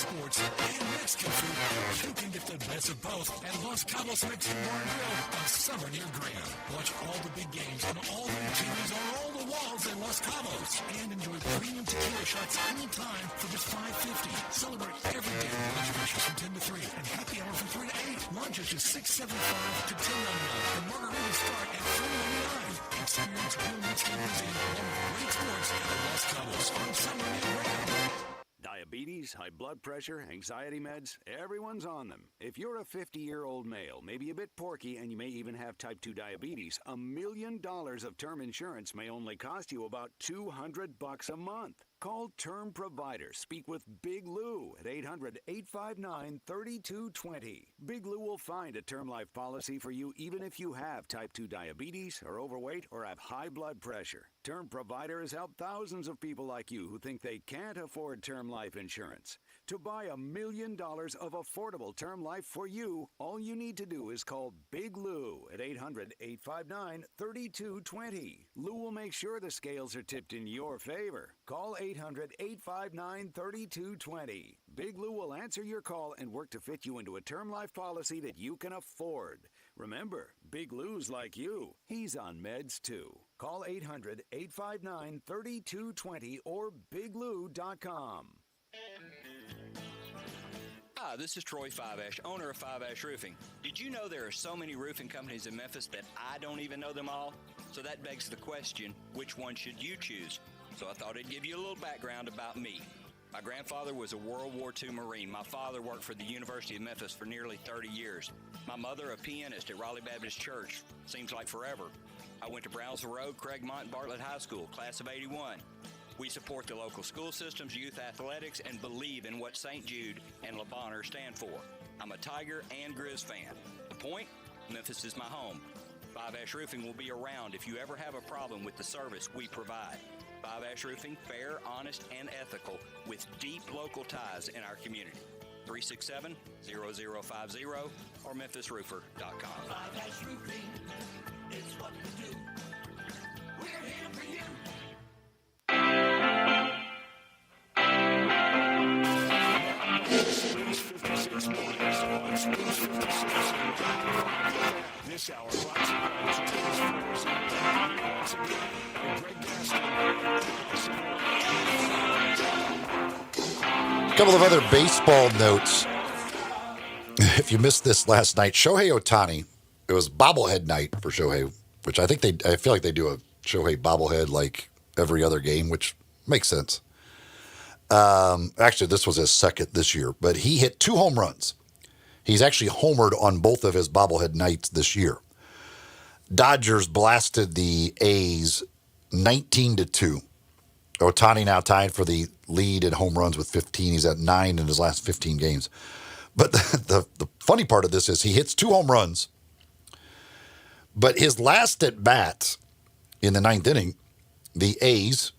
H: Sports and Mexican food. You can get the best of both at Los Cabos Mexican Bar and Grill on Summer near Graham. Watch all the big games and all the TVs on all the walls in Los Cabos. And enjoy premium tequila shots anytime for just $5.50. Celebrate every day with reservations from 10 to 3 and happy hour from 3 to 8. Lunch is just $6.75 to $10.99 and margaritas start at $3.99. Experience real Mexican cuisine along with great sports at Los Cabos on Summer near Graham.
P: Diabetes, high blood pressure, anxiety meds, everyone's on them. If you're a 50-year-old male, maybe a bit porky, and you may even have type 2 diabetes, $1 million of term insurance may only cost you about $200 a month. Call Term Provider. Speak with Big Lou at 800-859-3220. Big Lou will find a term life policy for you even if you have type 2 diabetes, are overweight, or have high blood pressure. Term Provider has helped thousands of people like you who think they can't afford term life insurance. To buy $1 million of affordable term life for you, all you need to do is call Big Lou at 800-859-3220. Lou will make sure the scales are tipped in your favor. Call 800-859-3220. Big Lou will answer your call and work to fit you into a term life policy that you can afford. Remember, Big Lou's like you. He's on meds too. Call 800-859-3220 or biglou.com.
C: Hi, this is Troy 5 owner of 5 Roofing. Did you know there are so many roofing companies in Memphis that I don't even know them all? So that begs the question, which one should you choose? So I thought I'd give you a little background about me. My grandfather was a World War II Marine. My father worked for the University of Memphis for nearly 30 years. My mother, a pianist at Raleigh Baptist Church. Seems like forever. I went to Brownsville Road, Craigmont, and Bartlett High School, class of 81. We support the local school systems, youth athletics, and believe in what St. Jude and Le Bonheur stand for. I'm a Tiger and Grizz fan. The point? Memphis is my home. 5 Roofing will be around if you ever have a problem with the service we provide. 5 Roofing, fair, honest, and ethical, with deep local ties in our community. 367-0050 or memphisroofer.com.
I: 5 Roofing is what we do. We're here for you.
Q: Sports 56 mornings on Sports 56. This hour brought to you by James Flores and once again, and Greg
B: A couple of other baseball notes. If you missed this last night, Shohei Ohtani, it was bobblehead night for Shohei, which I feel like they do a Shohei bobblehead like every other game, which makes sense. Actually, this was his second this year, but he hit 2 home runs. He's actually homered on both of his bobblehead nights this year. Dodgers blasted the A's 19-2. Ohtani now tied for the lead in home runs with 15. He's at 9 in his last 15 games. But the funny part of this is he hits 2 home runs, but his last at bat in the 9th inning, the A's,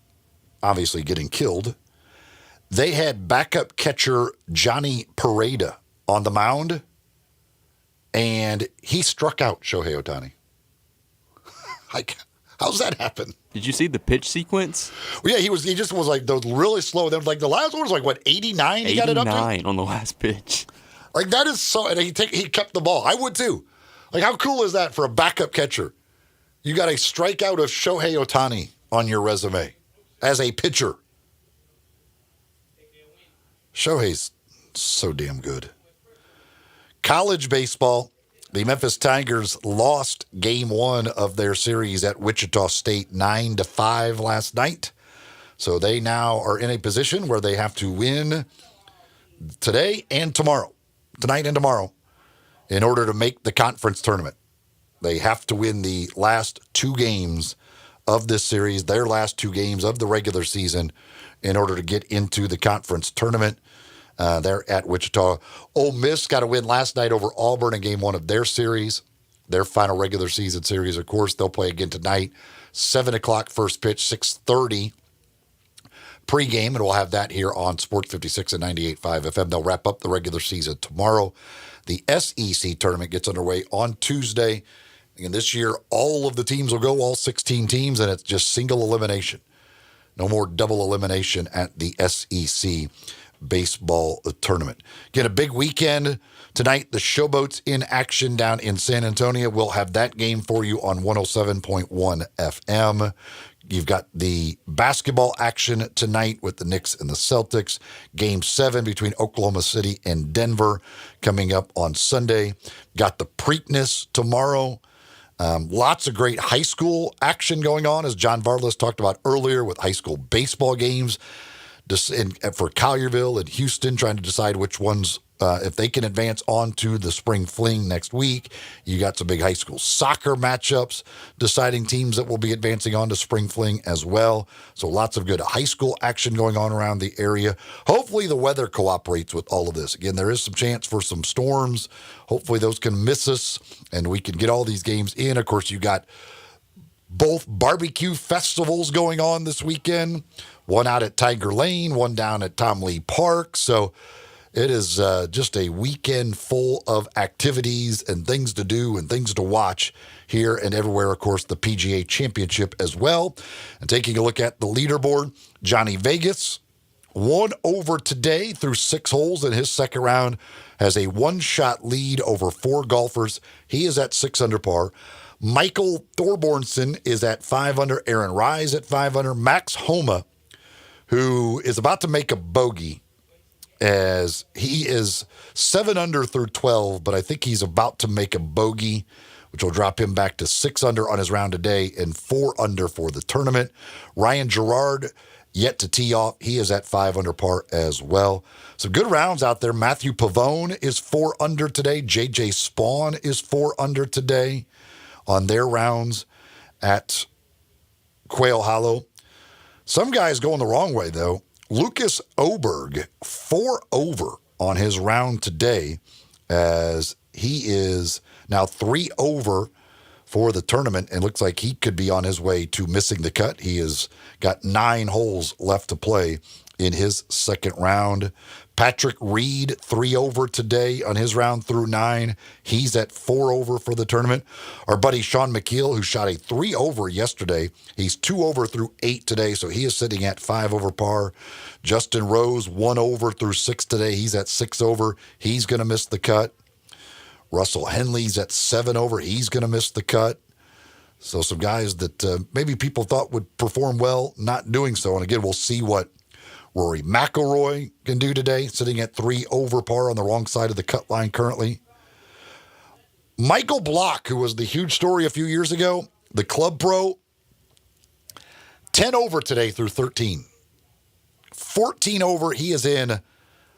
B: obviously getting killed, they had backup catcher Johnny Pareda on the mound, and he struck out Shohei Ohtani. Like, how's that happen?
X: Did you see the pitch sequence?
B: Well, yeah, he just was like those really slow. Then like the last one was like what 89. He got it up to
X: 89 on the last pitch.
B: Like that is so. And he kept the ball. I would too. Like how cool is that for a backup catcher? You got a strikeout of Shohei Ohtani on your resume as a pitcher. Shohei's so damn good. College baseball, the Memphis Tigers lost game 1 of their series at Wichita State 9-5 last night. So they now are in a position where they have to win tonight and tomorrow, in order to make the conference tournament. They have to win the last 2 games of this series, their last 2 games of the regular season, in order to get into the conference tournament. They're at Wichita. Ole Miss got a win last night over Auburn in game 1 of their series, their final regular season series. Of course, they'll play again tonight, 7 o'clock first pitch, 6:30 pregame, and we'll have that here on Sports 56 and 98.5 FM. They'll wrap up the regular season tomorrow. The SEC tournament gets underway on Tuesday. And this year, all of the teams will go, all 16 teams, and it's just single elimination. No more double elimination at the SEC baseball tournament. Again, a big weekend tonight. The Showboats in action down in San Antonio. We'll have that game for you on 107.1 FM. You've got the basketball action tonight with the Knicks and the Celtics. Game 7 between Oklahoma City and Denver coming up on Sunday. Got the Preakness tomorrow. Lots of great high school action going on, as John Varlas talked about earlier, with high school baseball games for Collierville and Houston, trying to decide which ones, if they can advance on to the spring fling next week. You got some big high school soccer matchups, deciding teams that will be advancing on to spring fling as well. So lots of good high school action going on around the area. Hopefully the weather cooperates with all of this. Again, there is some chance for some storms. Hopefully those can miss us and we can get all these games in. Of course, you got both barbecue festivals going on this weekend, one out at Tiger Lane, one down at Tom Lee Park. So it is just a weekend full of activities and things to do and things to watch here and everywhere. Of course, the PGA Championship as well. And taking a look at the leaderboard, Johnny Vegas, 1 over today through 6 holes in his second round, has a 1-shot lead over 4 golfers. He is at 6 under par. Michael Thorbornson is at 5 under. Aaron Rise at 5 under. Max Homa, who is about to make a bogey, as he is 7 under through 12, but I think he's about to make a bogey, which will drop him back to 6 under on his round today and 4 under for the tournament. Ryan Gerard yet to tee off. He is at 5 under par as well. Some good rounds out there. Matthew Pavone is 4 under today. JJ Spawn is 4 under today on their rounds at Quail Hollow. Some guys going the wrong way, though. Lucas Oberg, 4 over on his round today, as he is now 3 over for the tournament and looks like he could be on his way to missing the cut. He has got 9 holes left to play in his second round. Patrick Reed, 3 over today on his round through 9. He's at 4 over for the tournament. Our buddy Sean McKeel, who shot a 3 over yesterday, he's 2 over through 8 today, so he is sitting at 5 over par. Justin Rose, 1 over through 6 today. He's at 6 over. He's going to miss the cut. Russell Henley's at 7 over. He's going to miss the cut. So some guys that maybe people thought would perform well, not doing so. And again, we'll see what Rory McIlroy can do today, sitting at 3 over par on the wrong side of the cut line currently. Michael Block, who was the huge story a few years ago, the club pro, 10 over today through 13. 14 over, he is in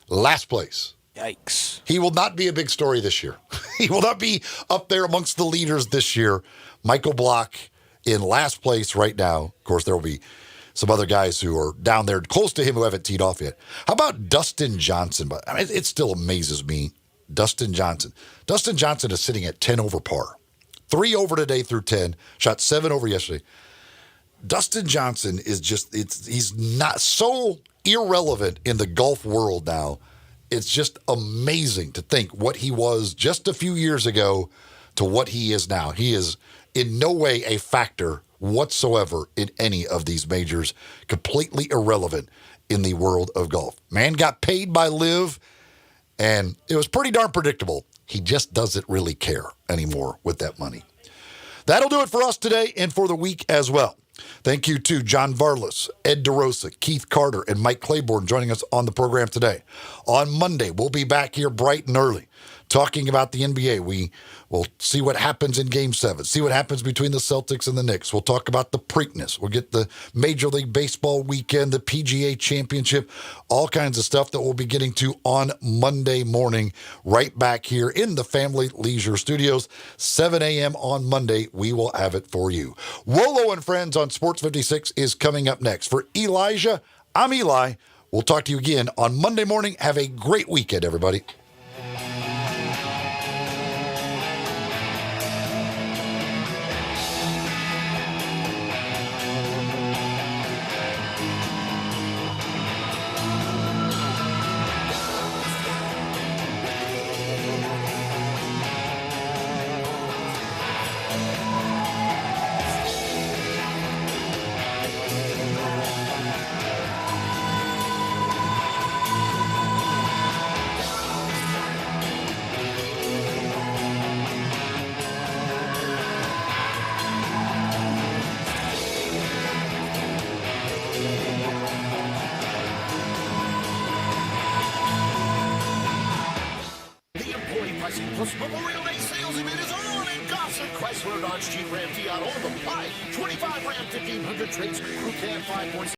B: last place.
X: Yikes.
B: He will not be a big story this year. He will not be up there amongst the leaders this year. Michael Block in last place right now. Of course, there will be some other guys who are down there close to him who haven't teed off yet. How about Dustin Johnson? But I mean, it still amazes me. Dustin Johnson. Dustin Johnson is sitting at 10 over par. 3 over today through 10. Shot 7 over yesterday. Dustin Johnson is just, he's not so irrelevant in the golf world now. It's just amazing to think what he was just a few years ago to what he is now. He is in no way a factor whatsoever in any of these majors, completely irrelevant in the world of golf. Man got paid by Liv, and it was pretty darn predictable. He just doesn't really care anymore with that money. That'll do it for us today and for the week as well. Thank you to John Varlas, Ed DeRosa, Keith Carter, and Mike Claiborne joining us on the program today. On Monday, we'll be back here bright and early talking about the NBA. We will see what happens in Game 7, see what happens between the Celtics and the Knicks. We'll talk about the Preakness. We'll get the Major League Baseball weekend, the PGA Championship, all kinds of stuff that we'll be getting to on Monday morning, right back here in the Family Leisure Studios. 7 a.m. on Monday, we will have it for you. Wolo and Friends on Sports 56 is coming up next. For Elijah, I'm Eli. We'll talk to you again on Monday morning. Have a great weekend, everybody.
A: Plus Memorial Day sales event is on in Gossett. Chrysler, Dodge, Jeep, Ram, Fiat, all the pike. 25 Ram 1500 traits, crew cab 5.6.